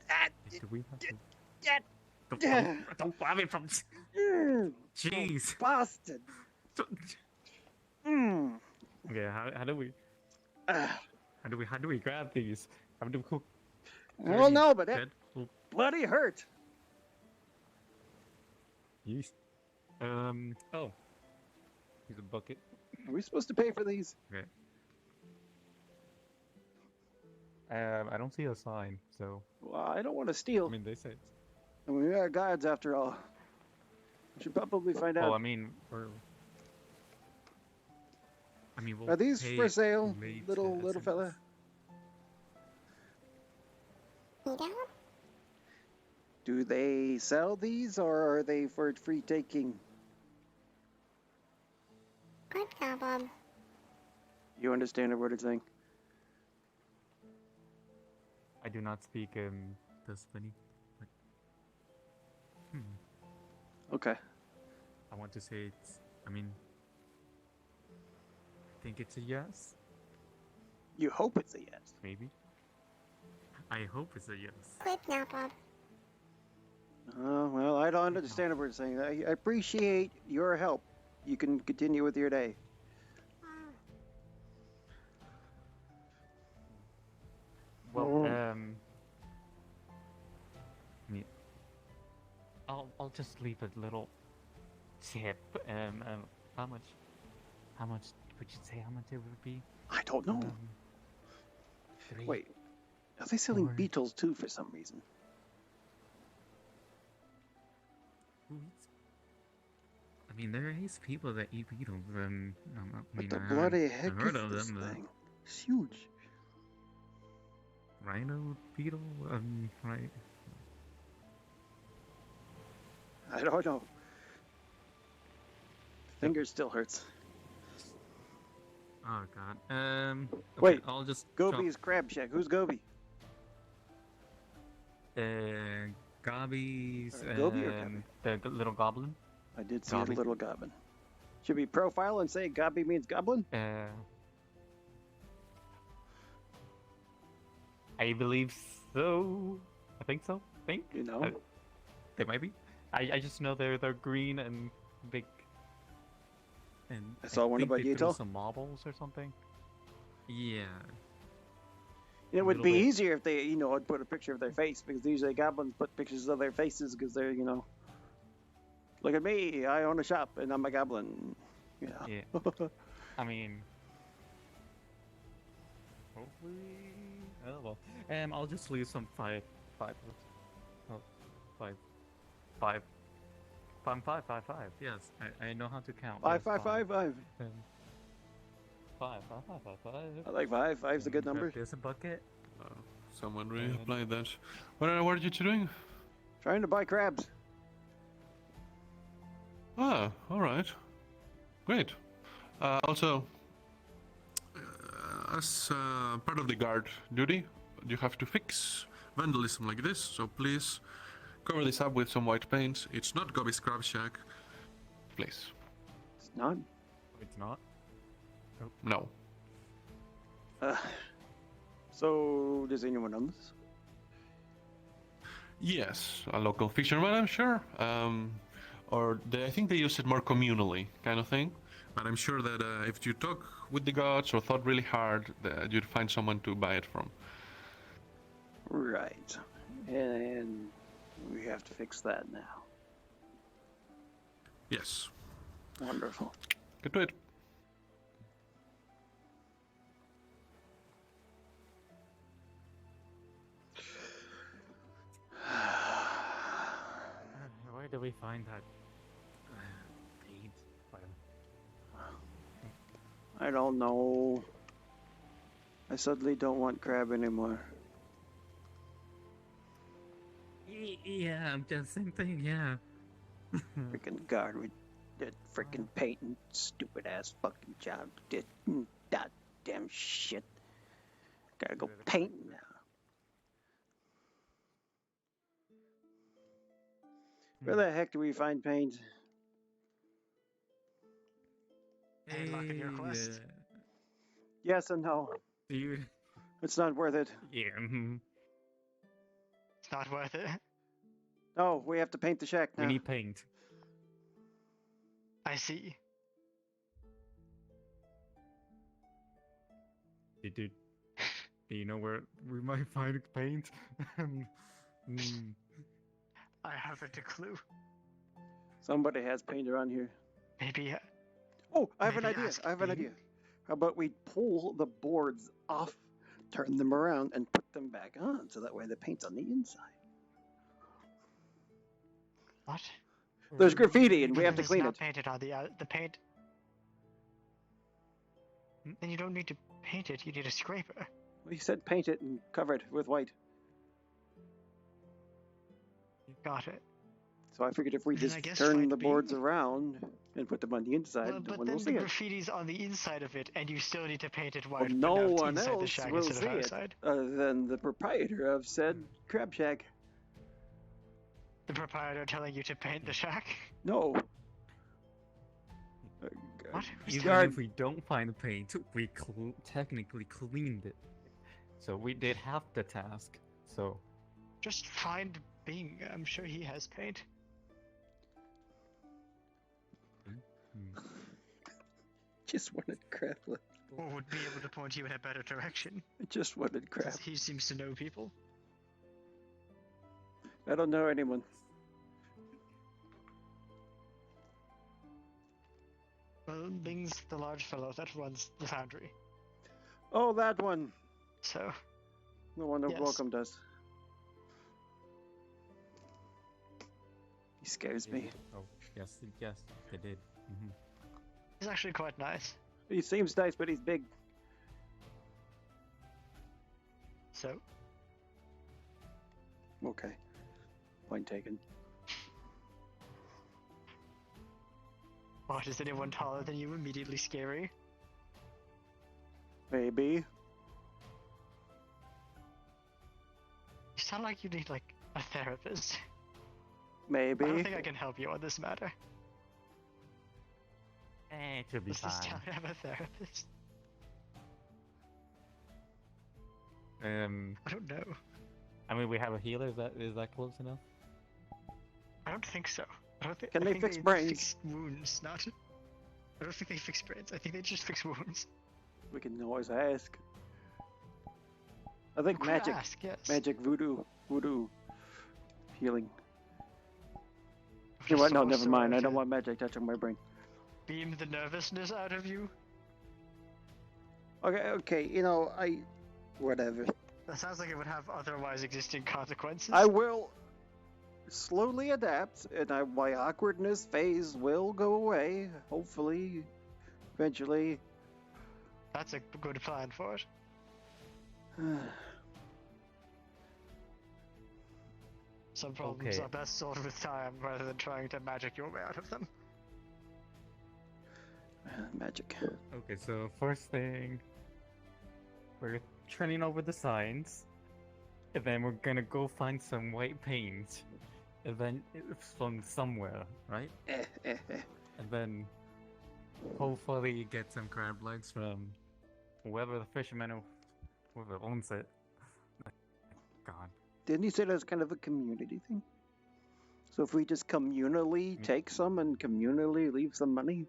we have to... Don't grab it from... Jeez. Bastard. Okay, how do we... How do we grab these? How do we cook? I don't know, but that bloody hurt. Yeast. Oh. Use a bucket. Are we supposed to pay for these? Okay. I don't see a sign, so... Well, I don't want to steal. I mean, they say it's... I mean, we are guards after all. We should probably find out. Well, I mean, we'll are these pay for sale, later, little fella? Do they sell these, or are they for free taking? Good job, Bob. You understand a word it's saying? I do not speak Tuscany. Okay. I want to say it's... I mean... I think it's a yes. You hope it's a yes. Maybe. I hope it's a yes. Good now, Bob. Oh, well, I don't understand a word it's saying. I appreciate your help. You can continue with your day. Well, I mean, I'll just leave a little tip. How much would you say? How much it would be? I don't know. 3, Wait, are they selling 4. beetles too for some reason? Who eats? I mean, there is people that eat beetles. I mean, What the I bloody I've heck heard is of this them. thing? It's huge. Rhino beetle. Right. I don't know. Finger still hurts. Oh God. Okay, Wait, I'll just Gobi's Crab Shack. Who's Gobi? Gobby's Gobi or Gobby? the little goblin. I did see Gobby. a little goblin. Should we profile and say Gobi means goblin? I believe so. I think so. You know? They might be. I just know they're green and big. And I saw one think about they threw Yato. some marbles or something. Yeah. It would little be bit. easier if they, had put a picture of their face, because usually goblins put pictures of their faces because they're, look at me, I own a shop and I'm a goblin. Yeah. I mean, hopefully. Oh well. I'll just leave some five. Yes, I know how to count. Five, Yes, five, five, five. Five. I like five. Five's a good number. There's a bucket. Someone reapplied that. What are you doing? Trying to buy crabs. Ah, alright. Great. Also, as part of the guard duty, you have to fix vandalism like this, so please cover this up with some white paint. It's not Gobi's Crab Shack. Please. It's not? It's not? No. So, does anyone own this? Yes, a local fisherman, I'm sure. I think they use it more communally, kind of thing. But I'm sure that if you talk with the gods or thought really hard, that you'd find someone to buy it from. Right. And we have to fix that now. Yes. Wonderful. Get to it. Where do we find that paint? I don't know. I suddenly don't want crab anymore. Yeah, I'm just same thing. Yeah. Freaking guard with that freaking painting, stupid ass fucking job. That damn shit. Gotta go paint now. Where the heck do we find paint? Hey, luck in your quest. Yes and no. Dude. It's not worth it. Yeah. It's not worth it. No, we have to paint the shack now. We need paint. I see. Dude, do you know where we might find paint? I haven't a clue. Somebody has paint around here. Maybe. Oh, I have an maybe idea. ask I have an Dean? idea. How about we pull the boards off, turn them around, and put them back on, so that way the paint's on the inside. What? There's graffiti, and we have to It's clean not it. painted on the paint. Then you don't need to paint it. You need a scraper. Well, you said paint it and cover it with white. Got it. So I figured if we Then just I guess turn find the B. boards around and put them on the inside, Well, no but one then will the see it. graffiti's on the inside of it, and you still need to paint it Well, white. no but now it's one inside the else shack will instead see of it outside. other than the proprietor of said crab shack. The proprietor telling you to paint the shack? No. What? Even if we don't find the paint, we technically cleaned it. So we did half the task. So Just find Bing. I'm sure he has paint. Just wanted crab. Or would be able to point you in a better direction. I just wanted crab. Because he seems to know people. I don't know anyone. Well, Bing's the large fellow that runs the foundry. Oh, that one. So. The one that yes. welcomed us. He scares me. Oh, yes, they did. Mm-hmm. He's actually quite nice. He seems nice, but he's big. So? Okay. Point taken. What, is anyone taller than you immediately scary? Maybe. You sound like you need, like, a therapist. Maybe. I don't think I can help you on this matter. It should be Does fine. this town have a therapist? I don't know. I mean, we have a healer. Is that close enough? I don't think so. Can they fix brains? Fix wounds, not. I don't think they fix brains. I think they just fix wounds. We can always ask. I think could magic. ask, yes. Magic voodoo healing. You know what? No, never mind. I don't want magic touching my brain. Beam the nervousness out of you. Okay. You know, whatever. That sounds like it would have otherwise existing consequences. I will slowly adapt, and my awkwardness phase will go away. Hopefully, eventually. That's a good plan for it. Some problems are best solved with time rather than trying to magic your way out of them. Magic. Okay, so first thing, we're turning over the signs, and then we're gonna go find some white paint, and then from somewhere, right? And then hopefully get some crab legs from whoever the fisherman or whoever owns it. God. Didn't you say that was kind of a community thing? So if we just communally take some and communally leave some money?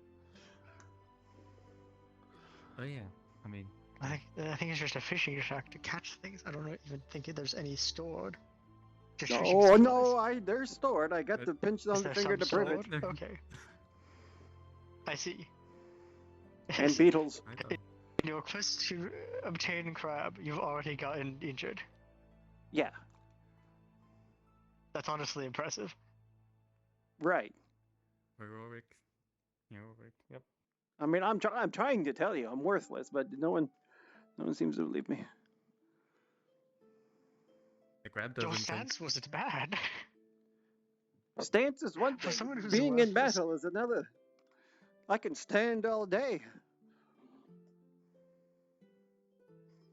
Oh yeah, I mean... I think it's just a fishing shack to catch things. I don't even think there's any stored. Just fishing Oh supplies. no, they're stored. I got the pinch on Is the there finger to some prove it. stored? Okay. I see. And beetles. In your quest to obtain crab, you've already gotten injured. Yeah. That's honestly impressive. Right. Heroic. Yep. I mean, I'm trying to tell you I'm worthless, but no one seems to believe me. The crab Your doesn't. stance wasn't bad. Stance is one For thing. someone who's Being in worthless. battle is another. I can stand all day.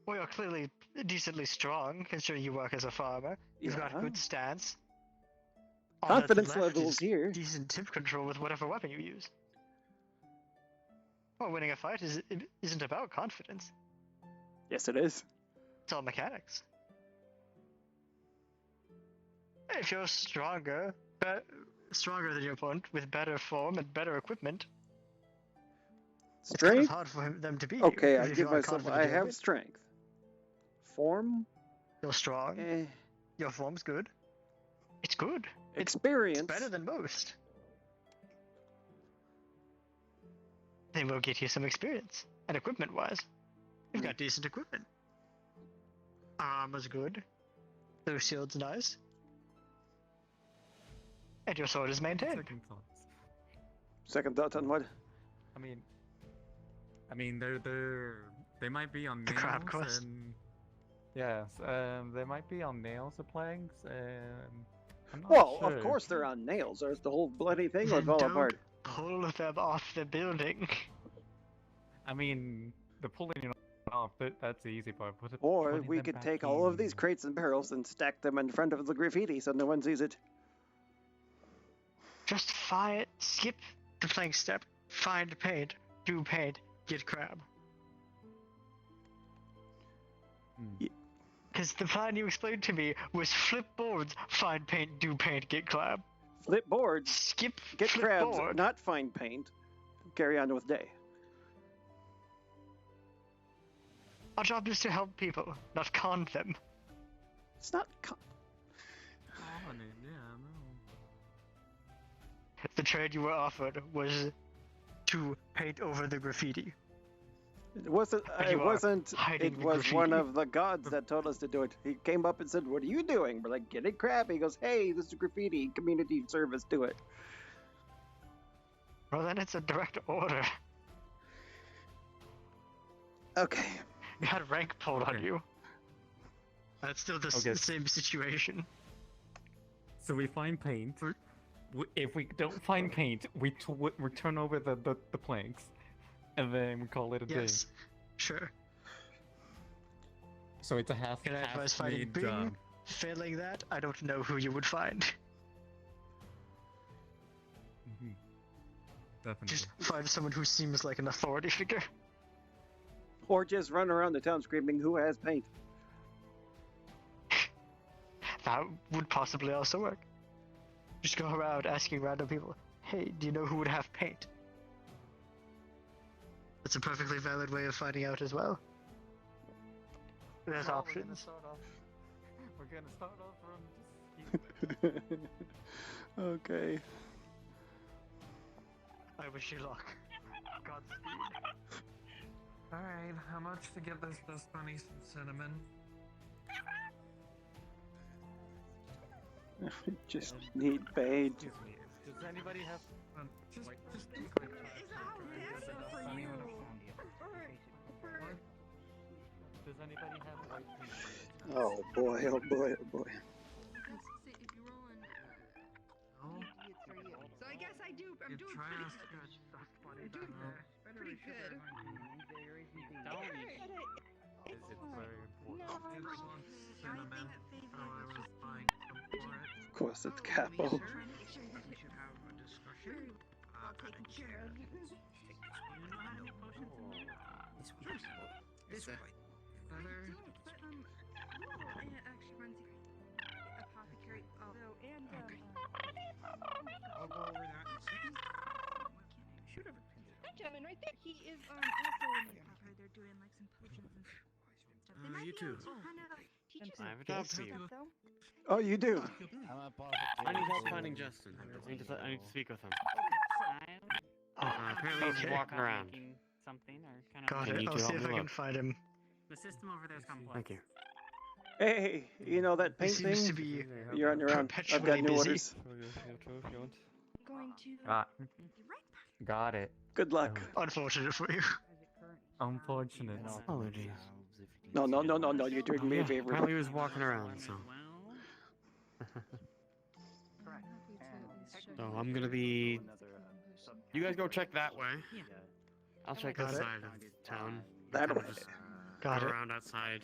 Well, you're clearly decently strong, considering you work as a farmer. You've got a Yeah. good stance. All that's Confidence left levels is here. Decent tip control with whatever weapon you use. Well, winning a fight isn't about confidence. Yes, it is. It's all mechanics. If you're stronger than your opponent, with better form and better equipment, it's kind of Strength? hard for them to beat Okay, you. I if give you're myself. confident I in have it. strength. Form? You're strong. Your form's good. It's good. Experience. It's better than most. Then we'll get you some experience. And equipment-wise, you've got decent equipment. Armor's good. Blue shield's nice. And your sword is maintained. Second thoughts. Second thoughts on what? I mean, they might be on The nails crab quest. and yes, they might be on nails or planks. I'm not Well, sure. of course they're on nails, or else the whole bloody thing Then would fall don't apart. pull them off the building. I mean, the pulling it off, that's the easy part. Or putting we them could back take all of in. these crates and barrels and stack them in front of the graffiti so no one sees it. Just skip the plank step, find paint, do paint, get crab. Because the plan you explained to me was flip boards, find paint, do paint, get crab. Flip boards. Skip Get flip crabs, board. not find paint. Carry on with day. Our job is to help people, not con them. It's not con. The trade you were offered was to paint over the graffiti. It wasn't. But It you are wasn't. hiding It the was one graffiti. of the gods that told us to do it. He came up and said, "What are you doing?" We're like, "Getting crap." He goes, "Hey, this is graffiti. Community service. Do it." Well, then it's a direct order. Okay. You had rank pulled on Okay. you. That's still the Okay. same situation. So we find paint. If we don't find paint, we turn over the planks, and then we call it a Yes. day. Sure. So it's a half Can I advise finding made Bing? job. Failing that, I don't know who you would find. Definitely. Just find someone who seems like an authority figure. Or just run around the town screaming, "Who has paint?" That would possibly also work. Just go around asking random people, "Hey, do you know who would have paint?" That's a perfectly valid way of finding out as well. There's options. We're gonna start off from Okay. I wish you luck. Godspeed. Alright, how much to get this bunny some cinnamon? Just need paint. Excuse me. Does anybody have Just Does anybody have white paint? Oh boy! Oh boy! Oh boy! So I guess I do. I'm doing pretty good. I'm doing pretty good. Is it very important? Kids want cinnamon, so I was buying some for it. Of course, it's capo. We should have a discussion. All taken care of. You know how to make potions in This way. Better. And it actually runs apothecary. Although, and I'll go over that in a second. shoot over. That gentleman right there. He is also in the apothecary. They're doing like some potions and stuff. They might you be too. able to kind of teach us I have a job for stuff, you. though. Oh, you do. I need help finding Justin. I need to speak with him. Apparently he's Okay. walking around. Something or kind of. Got I it. need I'll to see help if me I can look. find him. The system over there is complex. Thank you. Hey, you know that He paint seems thing? to be You're on your own. I've perpetually got new busy. orders. Going to Got it. Good luck. Unfortunate for you. Unfortunate. Apologies. No, you're doing me a favor. Apparently he was walking around, so. So I'm gonna be. You guys go check that way. I'll check Got this it. side of town. That Kind of way. just Got go it. around outside.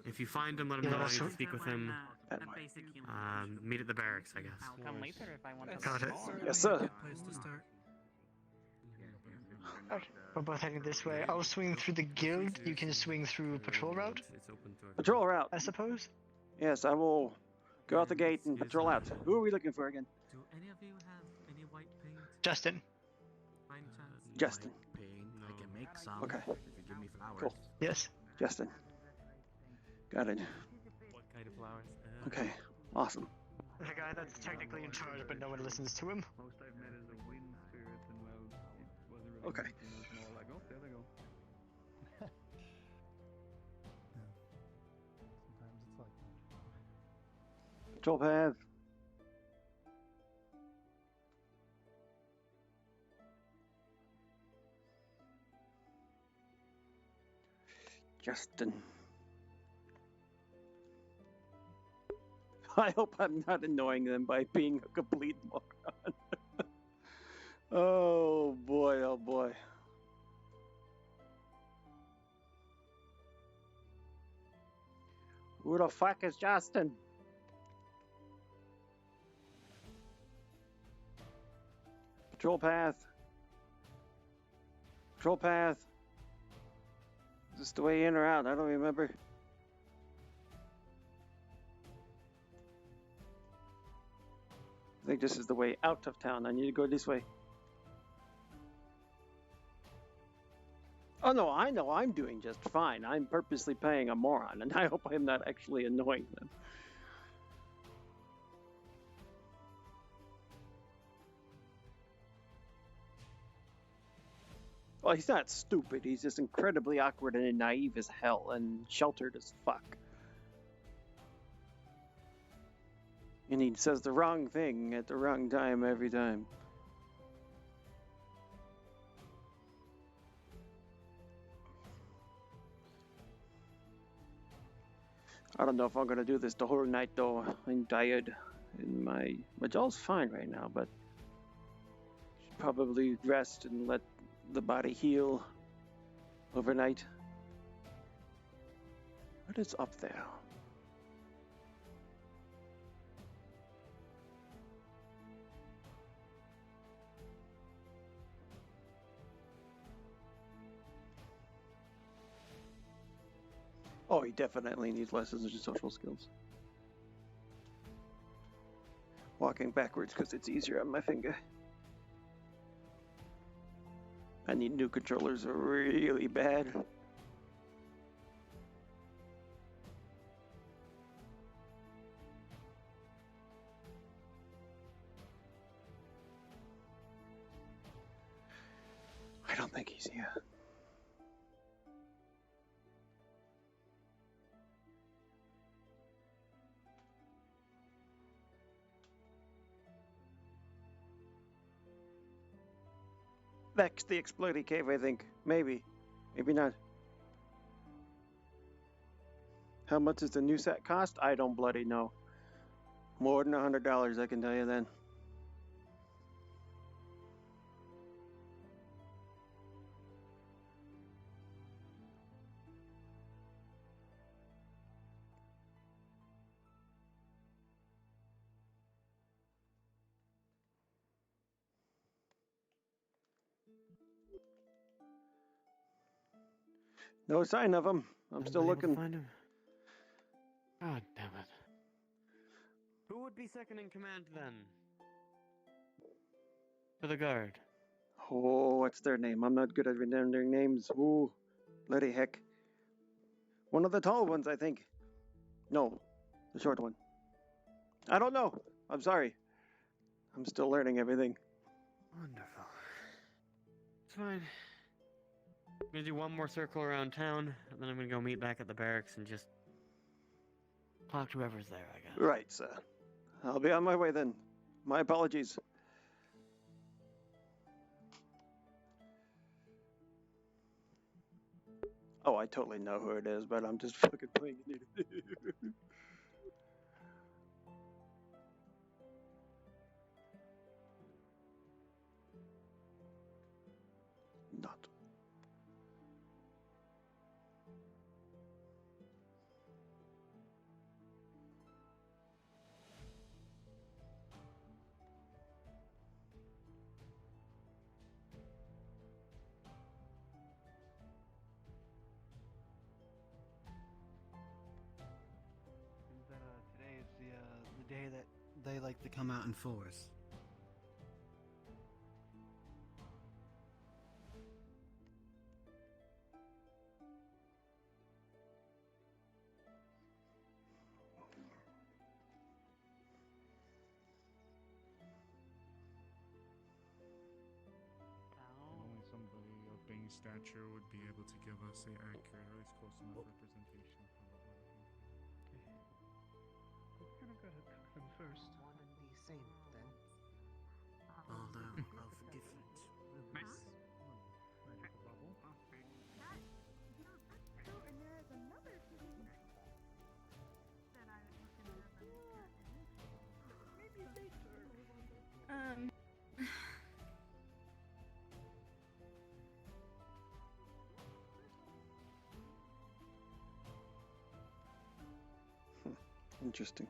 If you find him, let him Yeah, know I that's need to what- speak with him. A basic human. Meet at the barracks, I guess. I'll come later if I want to. Got it. Yes, sir. Place to start. We're both heading this way. I'll swing through the guild. You can swing through patrol route, Patrol route. I suppose. Yes, I will go out the gate and patrol out. Who are we looking for again? Do any of you have any white paint? Justin. By any chance? Justin. I can make some. Okay. If you give me flowers. Cool. Yes. Justin. Got it. What kind of flowers? Okay. Awesome. The guy that's technically in charge, but no one listens to him. Most I've met is a wind spirit, and well, it wasn't really Okay. anything, it was more like, oh, there they go. Sometimes it's like that. Patrol path. Justin. I hope I'm not annoying them by being a complete moron. Oh boy, oh boy. Who the fuck is Justin? Patrol path. Patrol path. Is this the way in or out? I don't remember. I think this is the way out of town. I need to go this way. Oh no, I know I'm doing just fine. I'm purposely playing a moron, and I hope I'm not actually annoying them. Well, he's not stupid. He's just incredibly awkward and naive as hell and sheltered as fuck. And he says the wrong thing at the wrong time every time. I don't know if I'm gonna do this the whole night though. I'm tired. And my jaw's fine right now, but should probably rest and let the body heal overnight. What is up there? Oh, he definitely needs lessons in social skills. Walking backwards because it's easier on my finger. I need new controllers really bad. I don't think he's here. That's the exploding cave, I think. Maybe. Maybe not. How much does the new set cost? I don't bloody know. More than $100, I can tell you then. No sign of him. I'm still looking. Find him. God damn it. Who would be second in command then? For the guard. Oh, what's their name? I'm not good at remembering names. Ooh, bloody heck. One of the tall ones, I think. No, the short one. I don't know. I'm sorry. I'm still learning everything. Wonderful. It's fine. I'm gonna do one more circle around town, and then I'm gonna go meet back at the barracks and just talk to whoever's there, I guess. Right, sir. I'll be on my way then. My apologies. Oh, I totally know who it is, but I'm just fucking playing it. Not. Today is the day that they like to come out in force. Only somebody of Bane's stature would be able to give us a accurate, or at least close enough representation for what we're looking for. We're gonna go ahead and cook them first. One and the same, then. Although of different rooms. Magical bubble. So, and there is another thing that I was looking at. Maybe later. Interesting.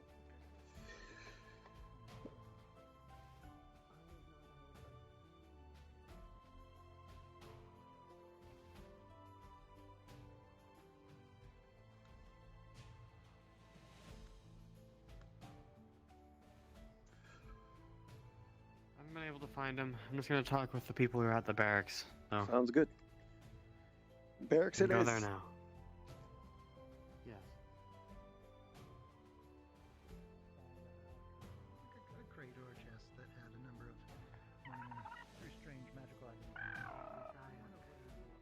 I haven't been able to find him. I'm just gonna talk with the people who are at the barracks. So. Sounds good. Barracks We it go is. there now. Yes. A crate or a chest that had a number of minor, very strange magical items.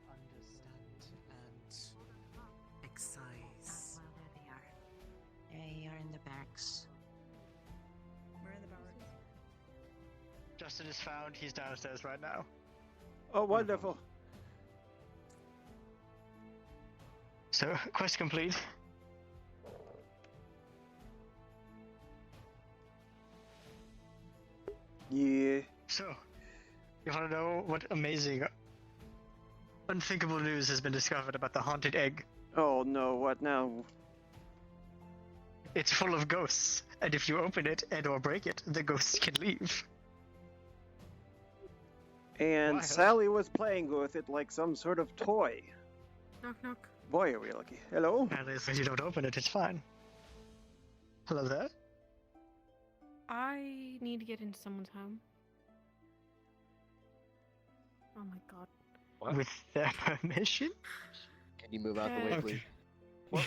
Understand and excise. Well, there they are. They are in the barracks. Where are the barracks? Justin is found. He's downstairs right now. Oh, wonderful. So, quest complete. Yeah. So, you want to know what amazing, unthinkable news has been discovered about the haunted egg? Oh no, what now? It's full of ghosts, and if you open it and or break it, the ghosts can leave. And Wild. Sally was playing with it like some sort of toy. Knock, knock. Boy, are we lucky. Hello? And if you don't open it, it's fine. Hello there? I need to get into someone's home. Oh my god. With their permission? Can you move out the way, Okay. please?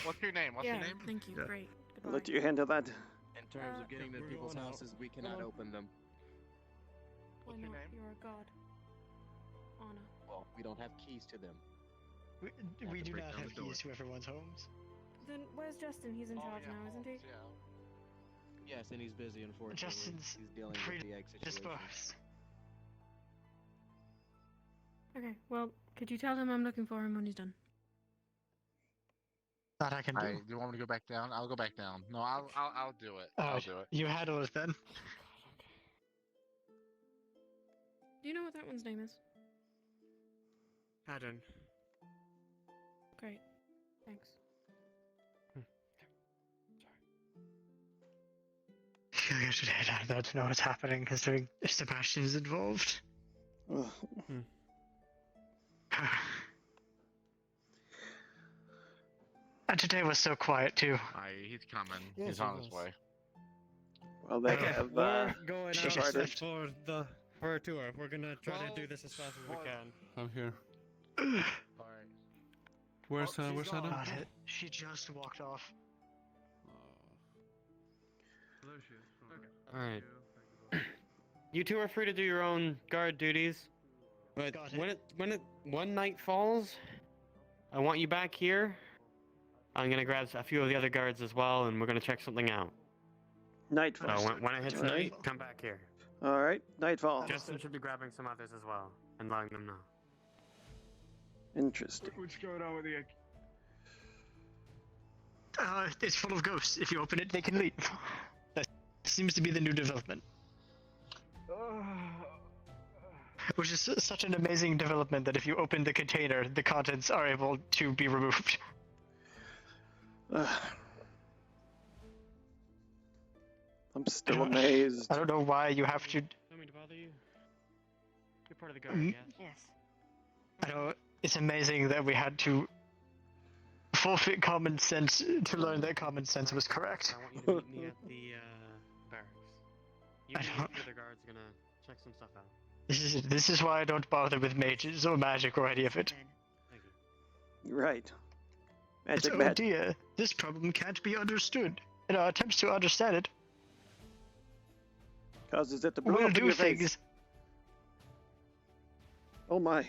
What's your name? What's yeah, your name? thank you. Yeah. Great. I'll Goodbye. let you handle that. In terms of getting to people's houses, we cannot open them. Why not? You're a god. Anna. Well, we don't have keys to them. We to do break not down have the door. keys to everyone's homes. Then where's Justin? He's in charge now, isn't he? Yes, and he's busy, unfortunately. Justin's he's dealing with the egg situation. dispersed. Okay. Well, could you tell him I'm looking for him when he's done? That I can do. Do you want me to go back down? I'll go back down. No, I'll do it. Oh, I'll do it. you handle it then. Do you know what that one's name is? Haddon. Great. Thanks. I feel like I should head out there to know what's happening, considering Sebastian's involved. Ugh. And today was so quiet too. He's coming. Yes, he's he on his was. way. Well, they Okay, have we're going she out just left. for a tour. We're gonna try to do this as fast as we can. I'm here. Alright. Where's she's where's gone. Adam? God, she just walked off. There she is. All right. You two are free to do your own guard duties, but Got when one night falls, I want you back here. I'm gonna grab a few of the other guards as well, and we're gonna check something out. Nightfall. So when it hits All right. night, come back here. All right, Nightfall. Justin should be grabbing some others as well and letting them know. Interesting. What's going on with the egg? It's full of ghosts. If you open it, they can leave. That seems to be the new development. Which is such an amazing development that if you open the container, the contents are able to be removed. I'm still amazed. I don't know why you have to. Don't mean to bother you. You're part of the guard, Mm. yes? Yes. I know it's amazing that we had to forfeit common sense to learn that common sense was correct. I want you to meet me at the barracks. You I and don't- the other guard's gonna check some stuff out. This is why I don't bother with mages or magic or any of it. Thank you. Right. It's, Magic oh Matt. dear, this problem can't be understood. In our attempts to understand it, Causes it to blow we'll up in do your face. things. Oh my.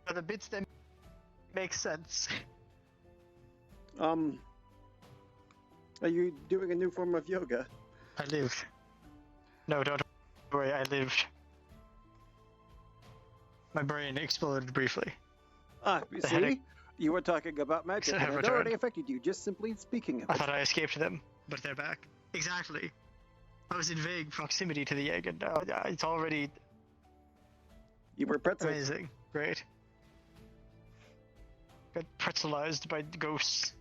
For the bits that make sense. Are you doing a new form of yoga? I lived. No, don't worry, I lived. My brain exploded briefly. Ah, you The see? headache- You were talking about magic, Except and it returned. already affected you just simply speaking of I it. thought I escaped them, but they're back. Exactly. I was in vague proximity to the egg, and now it's already You were pretzels. amazing. Great. Got pretzelized by ghosts.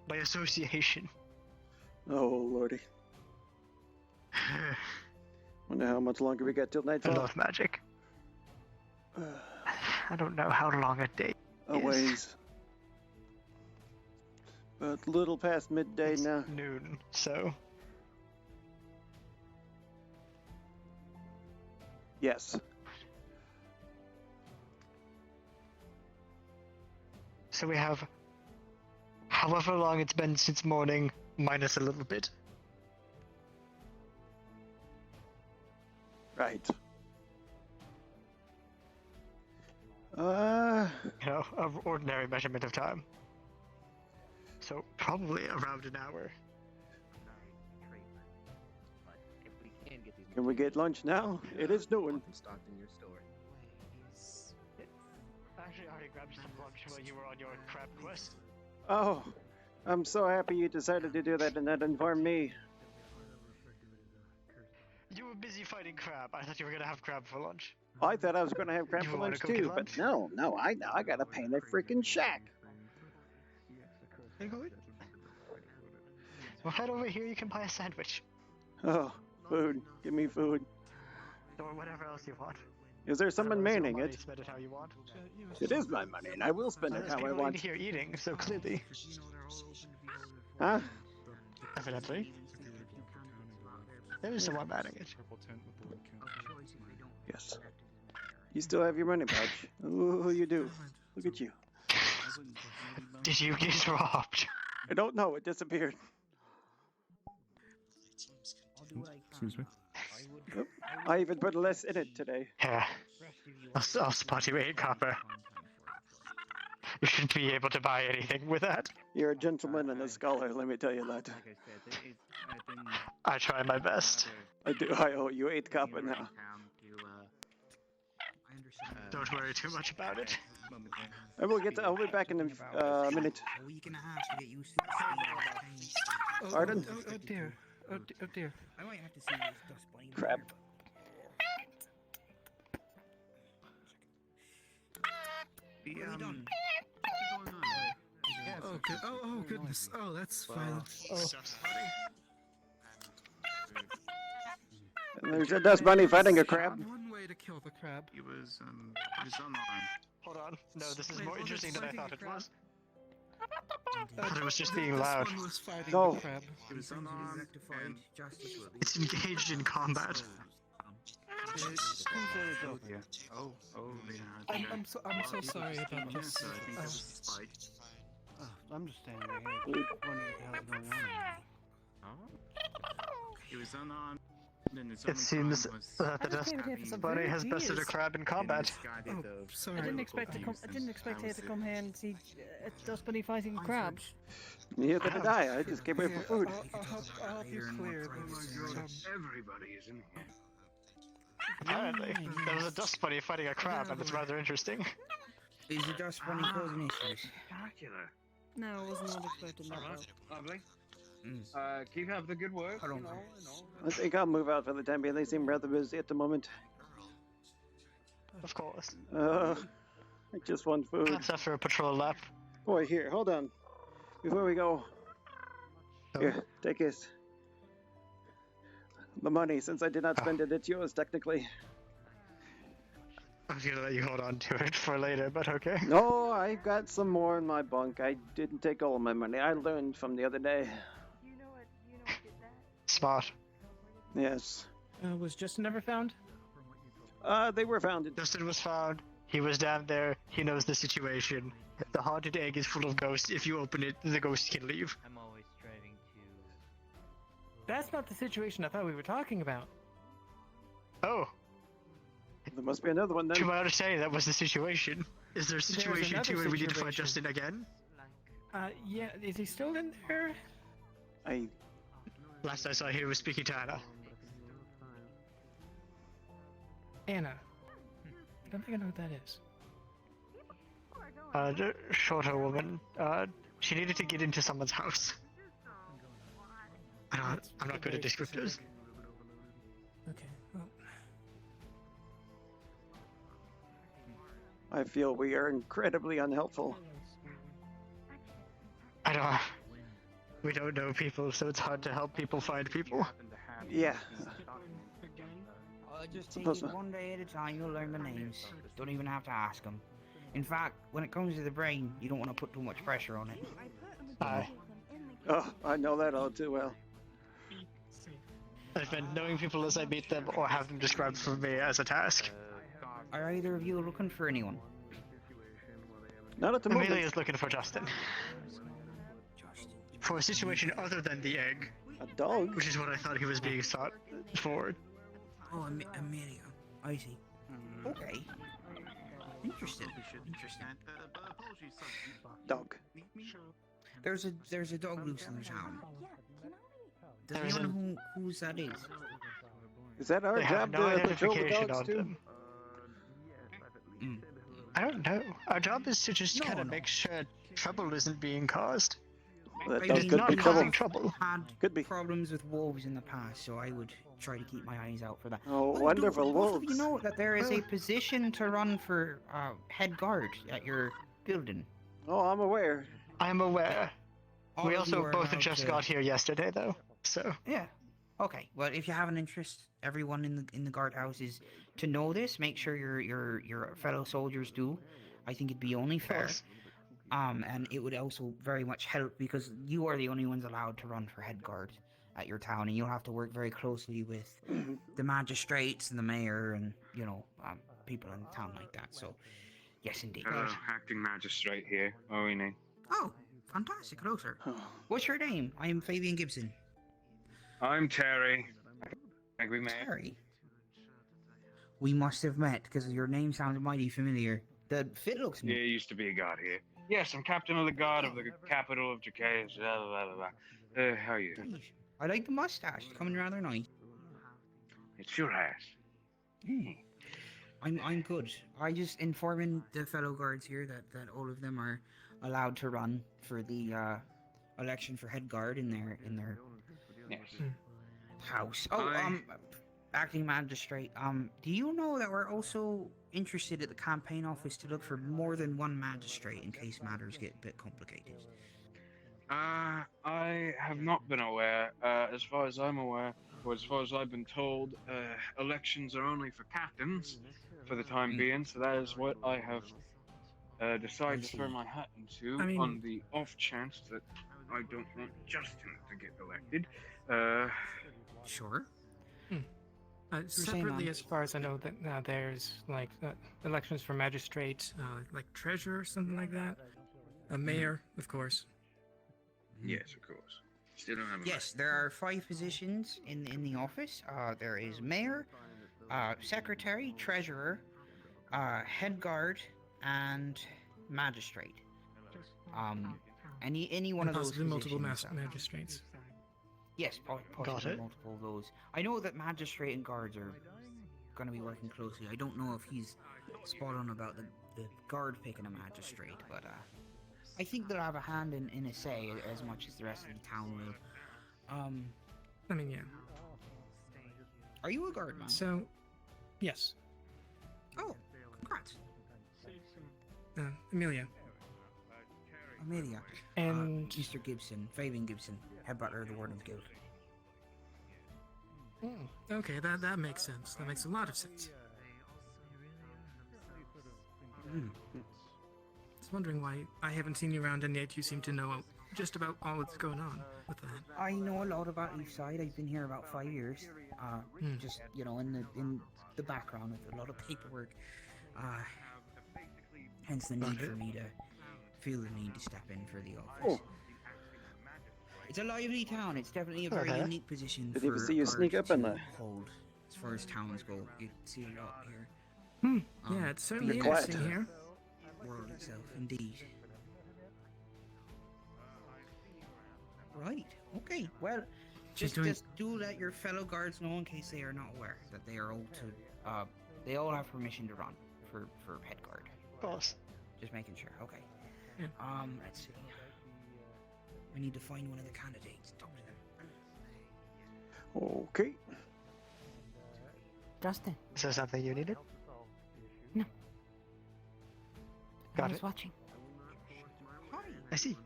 By association. Oh, lordy. Wonder how much longer we got till I nightfall. love magic. I don't know how long a day A is. ways. But little past midday It's now. noon, so Yes. So we have however long it's been since morning, minus a little bit. Right. You know, an ordinary measurement of time. So probably around an hour. Can we get lunch now? It is noon. Stocked in your store. Actually, I already grabbed some lunch while you were on your crab quest. Oh, I'm so happy you decided to do that and not inform me. You were busy fighting crab. I thought you were gonna have crab for lunch. I thought I was going to have crab You for wanna lunch go get too, lunch? but no, I gotta paint a freaking shack. Well, head over here. You can buy a sandwich Oh, food. Give me food. or whatever else you want. Is there someone Otherwise, your manning money, it? Spend it how you want. It is my money, and I will spend it There's how I people want. in here eating, so clearly. Huh? Evidently. There is someone manning it. Yes. You still have your money pouch. Ooh, you do. Look at you. Did you get robbed? I don't know. It disappeared. Excuse me. Yep. I even put less in it today. Yeah. I'll spot you 8 copper. You should be able to buy anything with that. You're a gentleman and a scholar, let me tell you that. I try my best. I do. I owe you 8 copper now. Don't worry too much about it. I'll be back in a minute. A week and a half to get used to the Pardon? Oh dear. Oh dear. I might have to see this dust bunny. Crap. Oh, good. Oh, goodness. Oh, that's violent. Oh. And there's a dust bunny fighting a crab. One way to kill the crab. He was unarmed. Hold on. No, this is more Wait, interesting than I fighting thought a it crab? was. I thought it was just being loud. This one was fighting No. the crab. He was unarmed and It's engaged in combat. Oh, yeah. I'm so sorry about this. So I think that was a spike. I'm just standing right here, wondering what the hell's going on. He was unarmed. And his It only seems crime was that the dust bunny has bested a crab in combat. misguided Oh, of sorry. I didn't expect her to come here and see a dust bunny fighting crabs. Neither did I just came here for food. I'll help you clear this. Everybody is in here. Apparently, there was a dust bunny fighting a crab, and it's rather interesting. Is the dust bunny causing issues? Spectacular. No, I was not expecting that. Alright, lovely. Mm. Keep up the good work. Hold on. I think I'll move out for the time being. They seem rather busy at the moment. Of course. I just want food. That's after a patrol lap. Boy, here, hold on. Before we go. Here, take this. The money, since I did not spend it, it's yours technically. I was gonna let you hold on to it for later, but okay. No, I got some more in my bunk. I didn't take all of my money. I learned from the other day. Smart. Yes. Was Justin ever found? They were found. Justin was found. He was down there. He knows the situation. The haunted egg is full of ghosts. If you open it, the ghost can leave. I'm always striving to. That's not the situation I thought we were talking about. Oh. There must be another one then. To my understanding, that was the situation. Is there a situation another 2 where we need to find situation. Justin again? Yeah, is he still in there? Last I saw, he was speaking to Anna. Anna. I don't think I know what that is. The shorter woman. She needed to get into someone's house. I'm not good at descriptors. Okay, well. I feel we are incredibly unhelpful. We don't know people, so it's hard to help people find people. Yeah. Just take it one day at a time, you'll learn the names. Don't even have to ask them. In fact, when it comes to the brain, you don't want to put too much pressure on it. Oh, I know that all too well. I've been knowing people as I meet them or have them described for me as a task. Are either of you looking for anyone? Not at the Amelia moment. is looking for Justin. For a situation other than the egg. A dog? Which is what I thought he was being sought for. Oh, Amelia. I see. Okay. Interesting. Interesting. Dog. There's a dog loose in the town. Does There's anyone know whose that is? Is that our They job have no to patrol the identification dogs on too? them. I don't know. Our job is to just kind of make sure trouble isn't being caused. That I dog mean, could not be causing trouble. trouble. Had problems with wolves in the past, so I would try to keep my eyes out for that. Oh, Well, wonderful both wolves. of you know that there is a position to run for head guard at your building. Oh, I'm aware. I'm aware. All We of you also are both allowed just to- got here yesterday, though. So Yeah. Okay. Well, if you have an interest, everyone in the guardhouse is to know this. Make sure your fellow soldiers do. I think it'd be only fair. And it would also very much help because you are the only ones allowed to run for head guard at your town, and you'll have to work very closely with the magistrates and the mayor and people in the town like that. So, yes, indeed. Hello, acting magistrate here. Oine. Oh, fantastic. Hello, sir. What's your name? I am Fabian Gibson. I'm Terry. Angry man. Terry. We must have met because your name sounds mighty familiar. The fit looks Yeah, used to be a guard here. Yes, I'm captain of the guard of the capital of Jacaeus. Blah, blah, blah, blah. How are you? I like the mustache. It's coming rather nice. It sure has. I'm good. I just informing the fellow guards here that all of them are allowed to run for the election for head guard in their Yes. house. Oh, acting magistrate. Do you know that we're also interested at the campaign office to look for more than one magistrate in case matters get a bit complicated? I have not been aware. As far as I'm aware, or as far as I've been told, elections are only for captains for the time being, so that is what I have decided to throw my hat into on the off chance that I don't want Justin to get elected. Sure. Separately, as far as I know, that there's like elections for magistrates, like treasurer, something like that. A mayor, of course. Yes, of course. Still don't have a Yes, there are 5 positions in the office. There is mayor, secretary, treasurer, head guard, and magistrate. Any one of those possibly multiple positions, magistrates. Yes, Got possibly it. multiple of those. I know that magistrate and guards are going to be working closely. I don't know if he's spot on about the guard picking a magistrate, but I think they'll have a hand in a say as much as the rest of the town will. I mean, yeah. Are you a guard man? So, yes. Oh, congrats. Amelia. Amelia. And Mr. Gibson, Fabian Gibson, head butler of the Wardens Guild. Okay, that makes sense. That makes a lot of sense. I was wondering why I haven't seen you around, and yet you seem to know just about all that's going on with that. I know a lot about Eastside. I've been here about 5 years. Just in the background with a lot of paperwork. Hence the need for me to feel the need to step in for the office. It's a lively town. It's definitely a very unique position. Did you for see you sneak guards up in to there? hold as far as towns go. You see a lot here. Yeah, it's certainly You're quiet. interesting here. World itself, indeed. Right. Okay. Well, She's just do let your fellow guards know in case they are not aware that they are all to. They all have permission to run for head guard. Of course. Just making sure. Okay. Yeah. Let's see. We need to find one of the candidates and talk to them. Okay. Justin. Is there something you needed? No. Got I was it. watching. Hi. I see.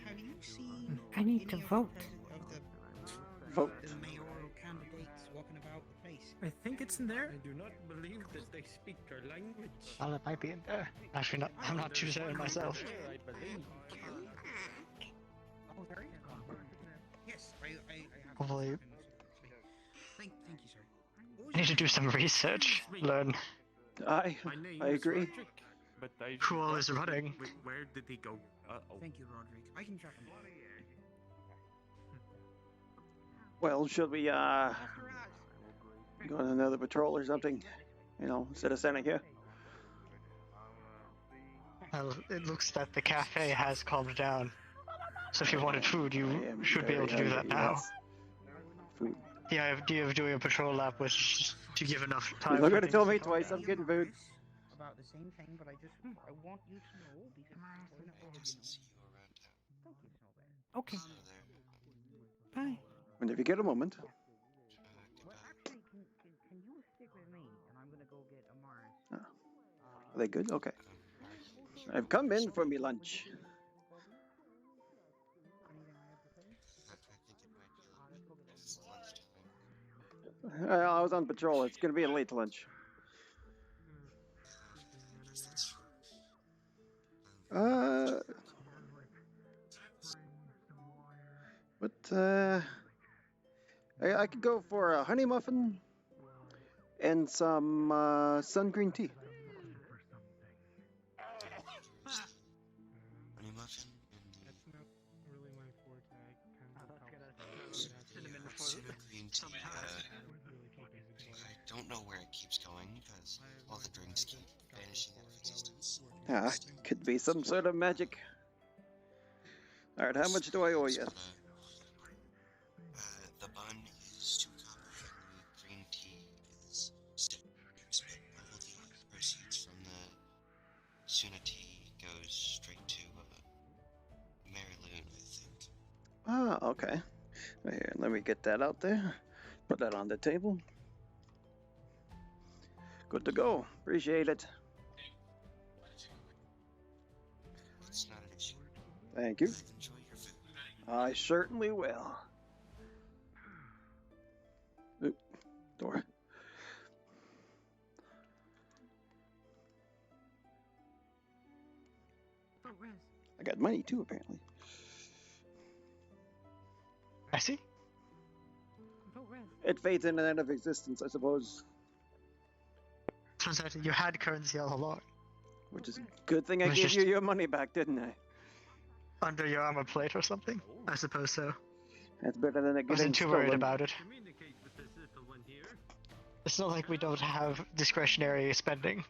Have you seen? I need to vote. Vote. The mayoral candidates walking about the place. I think it's in there. I do not believe that they speak our language. Well, it might be in there. Actually, not. I'm not too certain myself. I believe. Oh, there is one. Yes, I have. Hopefully, I need to do some research. Learn I agree. But I who all is running. Wait, where did he go? Thank you, Roderick. I can track him. Well, should we go on another patrol or something? You know, instead of standing here. Well, it looks that the cafe has calmed down. So if you wanted food, you should be able to do that now. Yes. Food. The idea of doing a patrol lap was just to give enough time. You're not for gonna tell things me to- twice. I'm getting food. About the same thing, but I want you to know because we're not already know. Thank you, Snowbear. Okay. Bye. Whenever you get a moment. Well, actually, can you stick with me? And I'm gonna go get a Mars. Are they good? Okay. I've come in for me lunch. I was on patrol. It's gonna be a late lunch. I could go for a honey muffin and some sun green tea. Honey muffin That's not really my forte. green tea. I don't know where it keeps going because all the drinks keep vanishing out of existence. Could be some sort of magic. Alright, how much do I owe you? The bun is 2 copper and the green tea is 6. All the proceeds from the Suna tea goes straight to Mary Loon, I think. Ah, okay. Here, let me get that out there. Put that on the table. Good to go. Appreciate it. It's not an issue. Thank you. Enjoy your food. I certainly will. Oop, door. I got money too, apparently. I see. It fades in and out of existence, I suppose. Turns out you had currency all along. Which is a good thing I Was gave just- you your money back, didn't I? Under your armor plate or something? I suppose so. That's better than it I getting wasn't too worried stolen. about it. It's not like we don't have discretionary spending.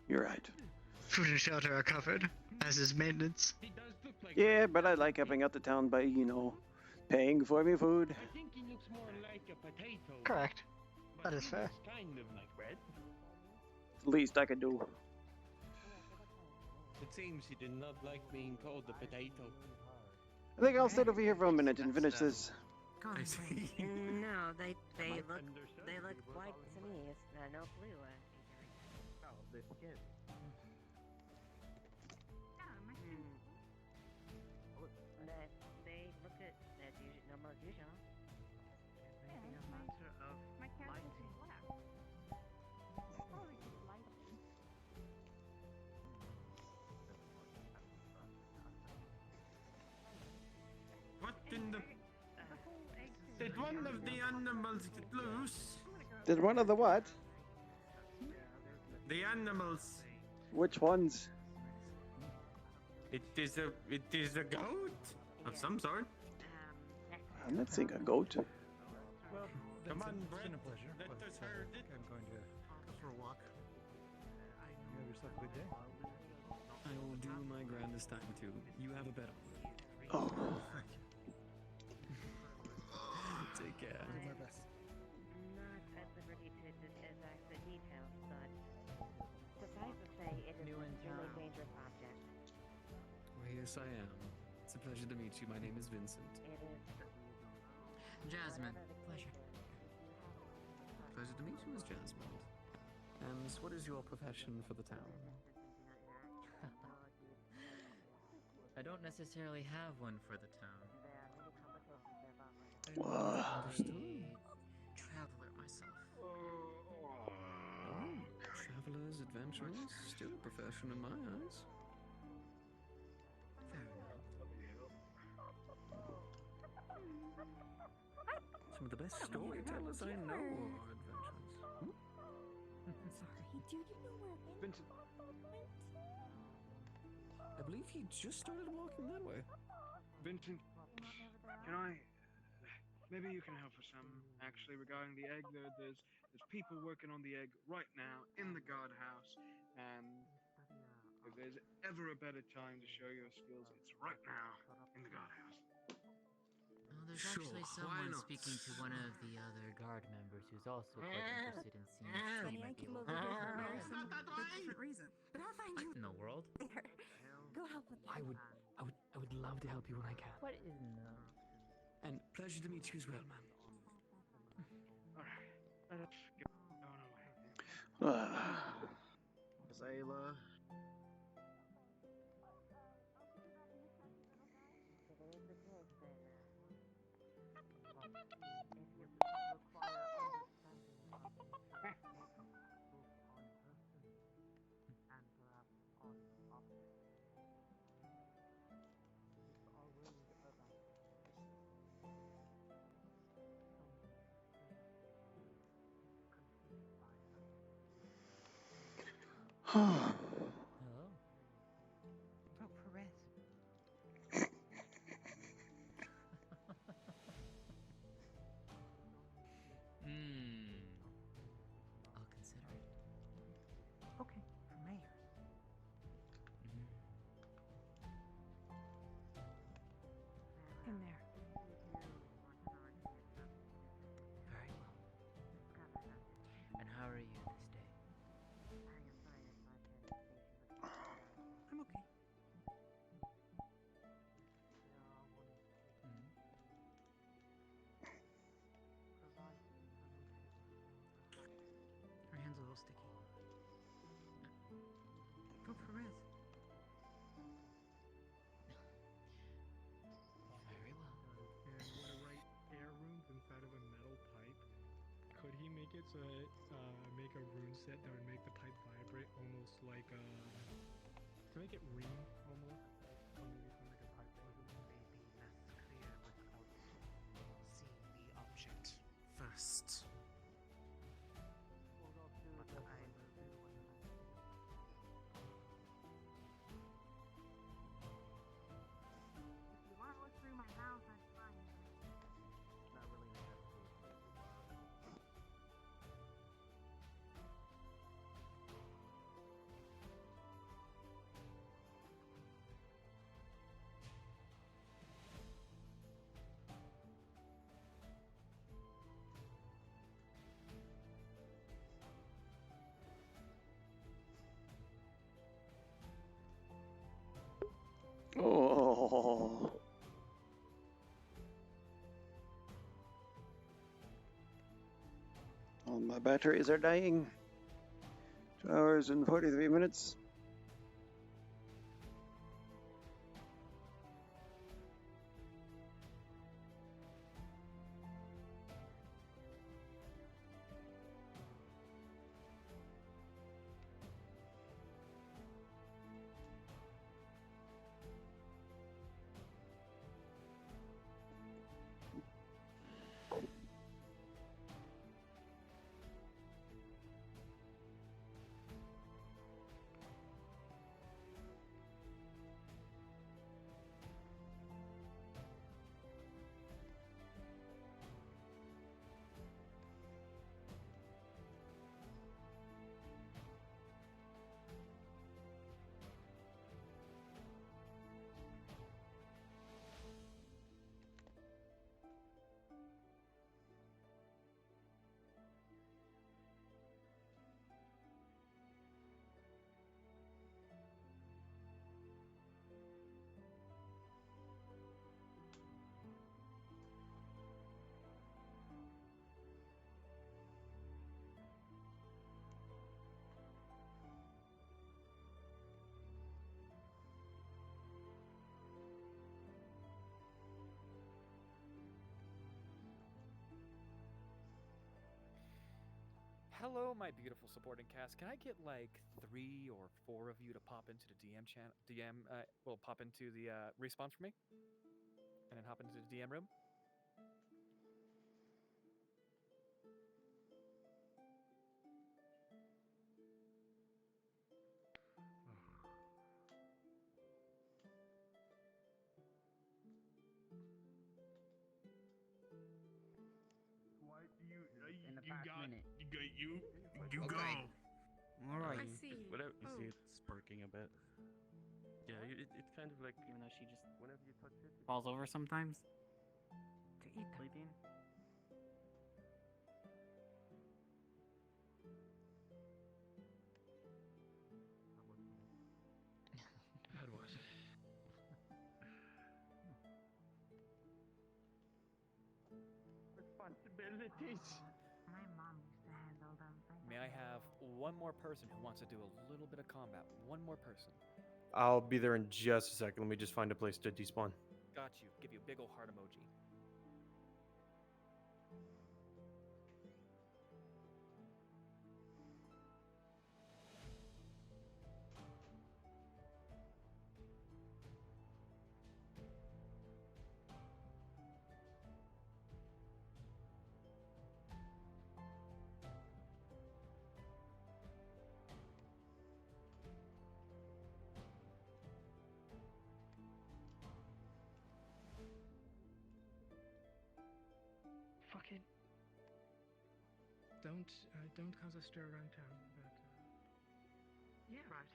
You're right. Food and shelter are covered, as is maintenance. Yeah, but I like helping out the town by, you know, paying for me food. I think he looks more like a potato. Correct. That is fair. It's kind of like bread. It's the least I could do. It seems he did not like being called a potato. I think I'll sit over here for a minute and finish this. I see. No, they look white to me. It's no blue. Oh, the skin. They look at as usual, normal as usual. My cat is black. What in the... Did one of the animals get loose? Did one of the what? The animals. Which ones? It is a goat of some sort. I'm not seeing a goat. Well, Come on, it's Brett. been a pleasure. Let but, us herd it. I'm going to go for a walk. You have yourself a good day. I will do my grandest time to. You have a better one. Oh. Take care. I'm not at liberty to exact the details, but suffice to say, it is a really dangerous object. Well, yes, I am. It's a pleasure to meet you. My name is Vincent. It is. Jasmine, pleasure. Pleasure to meet you, Miss Jasmine. And what is your profession for the town? I don't necessarily have one for the town. Understood. Traveler myself. Travelers, adventurers, still a profession in my eyes. Fair enough. Some of the best storytellers I know are sorry. Do you know where Vincent. I believe he just started walking that way. Vincent, can I? Maybe you can help us actually regarding the egg. There's people working on the egg right now in the guardhouse, and if there's ever a better time to show your skills, it's right now in the guardhouse. Oh, there's Sure, actually why someone not? speaking to one of the other guard members who's also quite interested in seeing if Honey, he I might be came able over to here help. for a different reason. But I'll find you In the world? there. Go help with I would love to help you when I can. What is no? And pleasure to meet you as well, ma'am. Alright, let us get going away. Zayla. Hello. Oh, Perez. I'll consider it. Okay, for mayor. in there. Very well. And how are you this day? I'm okay. Her hand's a little sticky. Go Perez. Very well. And when I write air runes inside of a metal pipe, could he make it so that make a rune set that would make the pipe vibrate almost like to make it ring almost? Or maybe something like a pipe organ? Maybe less clear without seeing the object first. But I will do what I can. If you want to look through my house, that's fine. Not really necessary. Oh. All my batteries are dying. 2 hours and 43 minutes. Hello, my beautiful supporting cast. Can I get like 3 or 4 of you to pop into the DM channel? Pop into the respawn for me, and then hop into the DM room. You go. All right. I see. Whatever. You Oh. see it sparking a bit. Yeah, it's kind of like Even though she just whenever you touch it. falls over sometimes. To eat them. Sleeping. That was. Responsibilities. My mom used to handle them. May I have one more person who wants to do a little bit of combat? One more person. I'll be there in just a second. Let me just find a place to despawn. Got you. Give you a big ol' heart emoji. Fucking. Don't cause a stir around town, but. Yeah, right.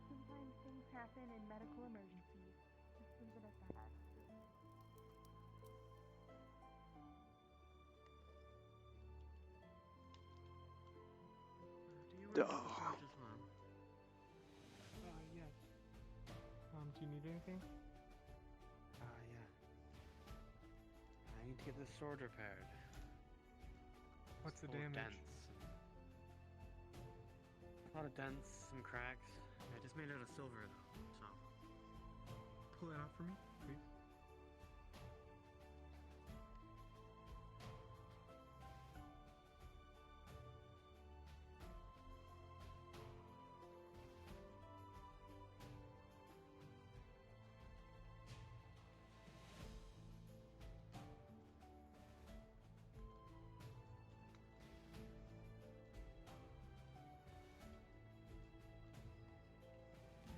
Sometimes things happen in medical emergencies. Just leave it at that. Do you Duh. want as well? Yes. Do you need anything? Yeah. I need to get this sword repaired. What's the Full of damage? Dents a lot of dents, some cracks. I just made it out of silver though, so. Pull it out for me, please.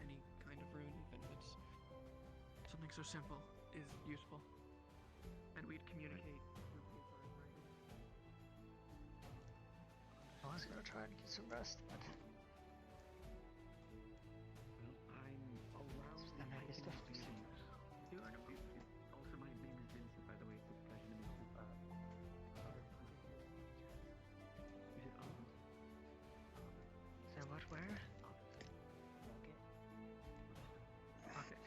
Any kind of rune, even if it's something so simple, is useful. And we'd communicate. I was gonna try and get some rest, but I'm around. then I guess stuff to see. Also, my name is Vincent, by the way. It's a pleasure to meet you. Is it So what? Where? Okay.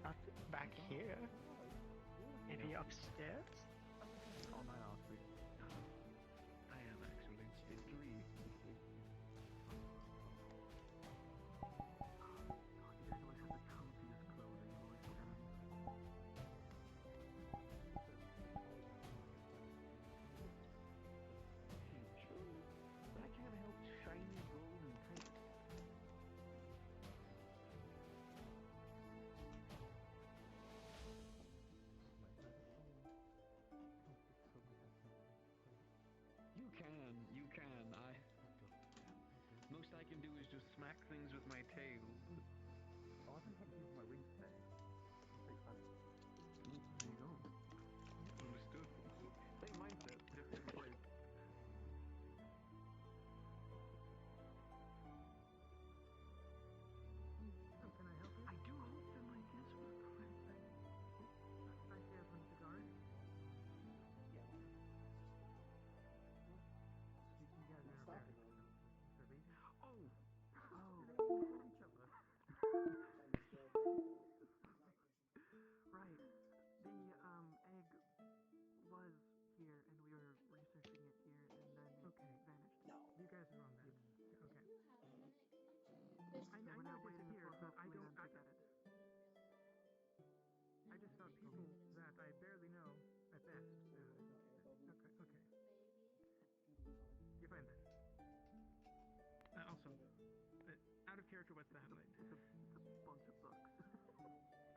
Not back here. Maybe upstairs. Oh, my outfit. I am actually. It's really. But I can't help shiny gold and paint. You can. Most I can do is just smack things with my tail. Oh, I think I can use my wings today. There you go. Understood. Same mindset, different place. Can I help you? I do hope that my guests were correct. I see a bunch of guards. You guys are very for reading. Oh! Each other. Right. The egg was here, and we were researching it here, and then it vanished. You guys are on that. Okay. I know it disappeared, but I don't. I just thought people that I barely know at best. Okay. You find that. Also, out of character, what's that? It's a bunch of books.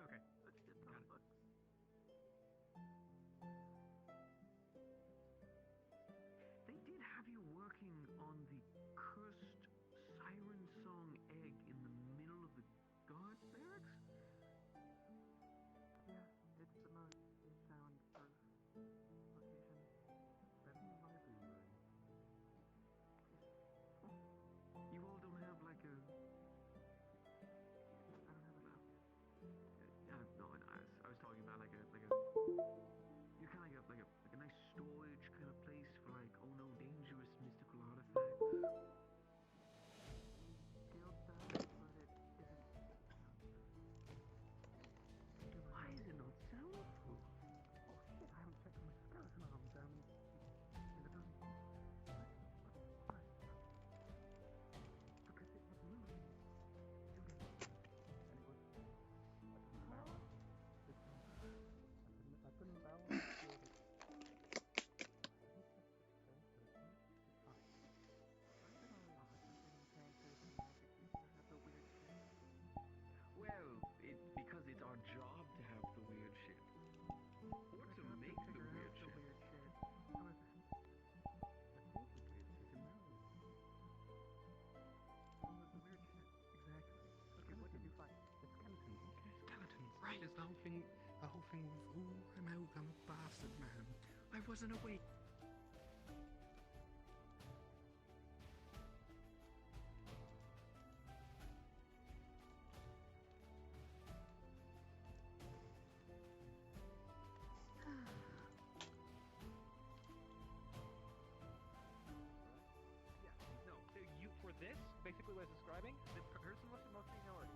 Okay. A shit ton of books. They did have you working on the cursed siren song egg in the middle of the guard barracks? because the whole thing was, ooh, I'm out, I'm a bastard man. I wasn't awake. Yeah, no, you for this, basically what it's describing, the person was the most minority.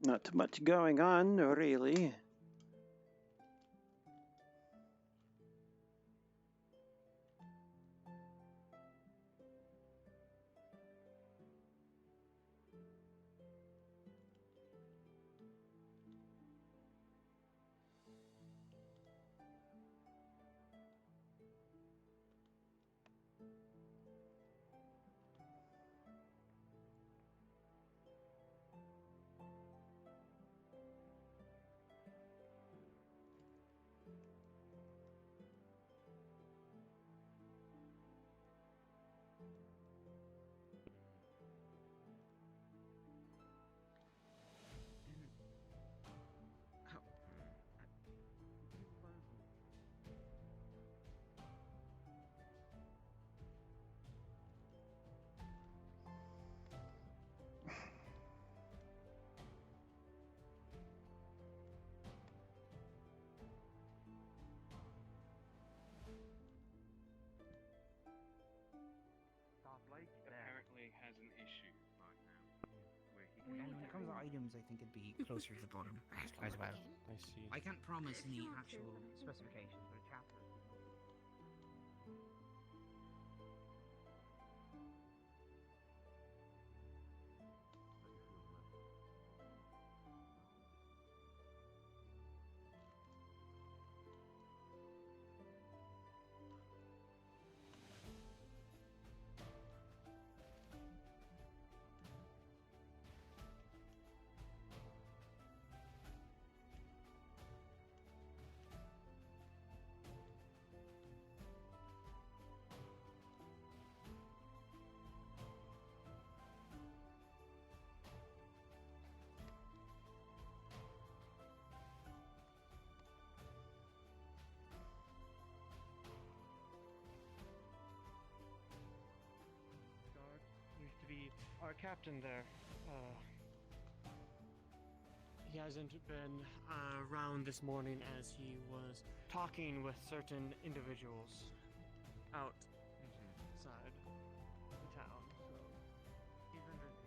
Not too much going on, really. Apparently has an issue right now. Where he And when it comes to items, I think it'd be closer to the bottom as well. I see. I can't promise any actual specifications, but a chapter. our captain there, he hasn't been around this morning as he was talking with certain individuals outside the town. So he's been busy.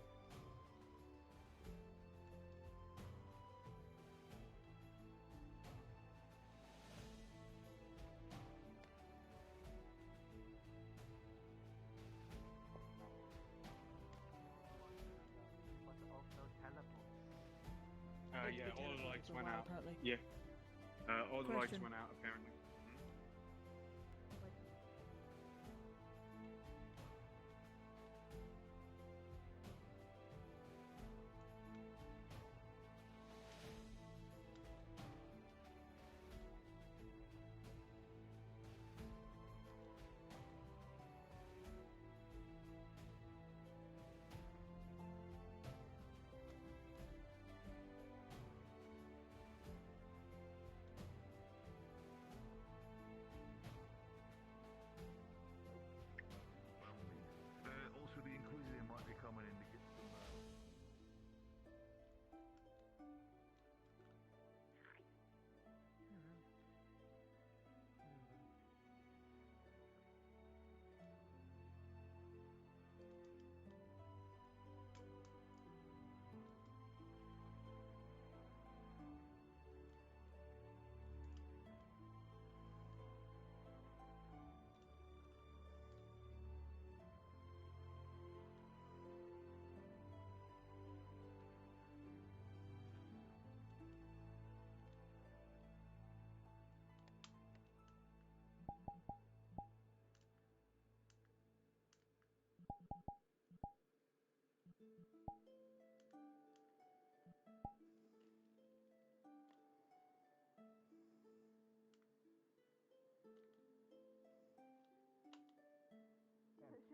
Yeah, all the lights went out. Yeah. All the lights went out apparently. Also, the Inquisitor might be coming in to get some.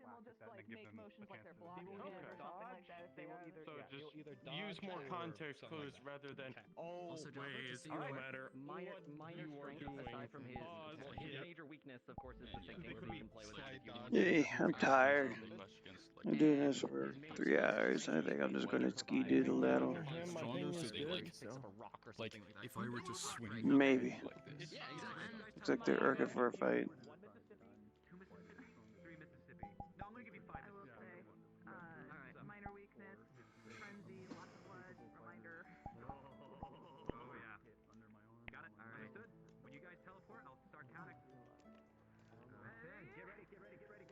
They'll just like make motions like they're blocking it or something like that if they have. So just use more context clues rather than always, no matter minor what you are strength doing. aside from his Pause, his yeah. major weakness, of course, is the thinking. So you can play with it if you want. Hey, I'm tired. I'm doing this for 3 hours. I think I'm just gonna ski doodle daddle. Like, if I were to swing Maybe. like this. Yeah, exactly. Looks like they're working for a fight. I will say, minor weakness, frenzy, lots of blood, reminder. Oh yeah. Got it. Understood. When you guys teleport, I'll start counting. Okay. Get ready. All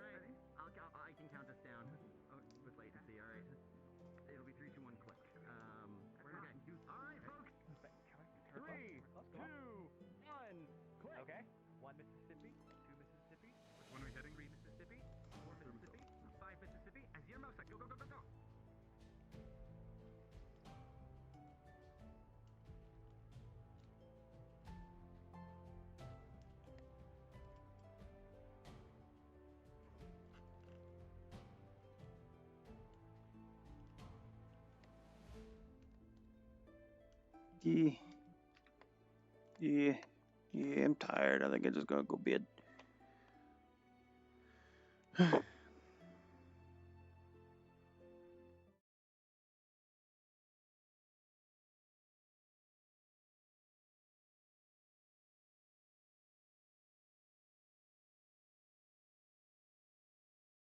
right. I can count us down. Oh, with latency. All right. It'll be 3, 2, 1, click. Okay. All right, folks. 3, 2, 1, click. Okay. 1 Mississippi, 2 Mississippi. Which one are we hitting? 3 Mississippi, 4 Mississippi, 5 Mississippi. As your mouse, go. Yeah, I'm tired. I think I'm just gonna go bed.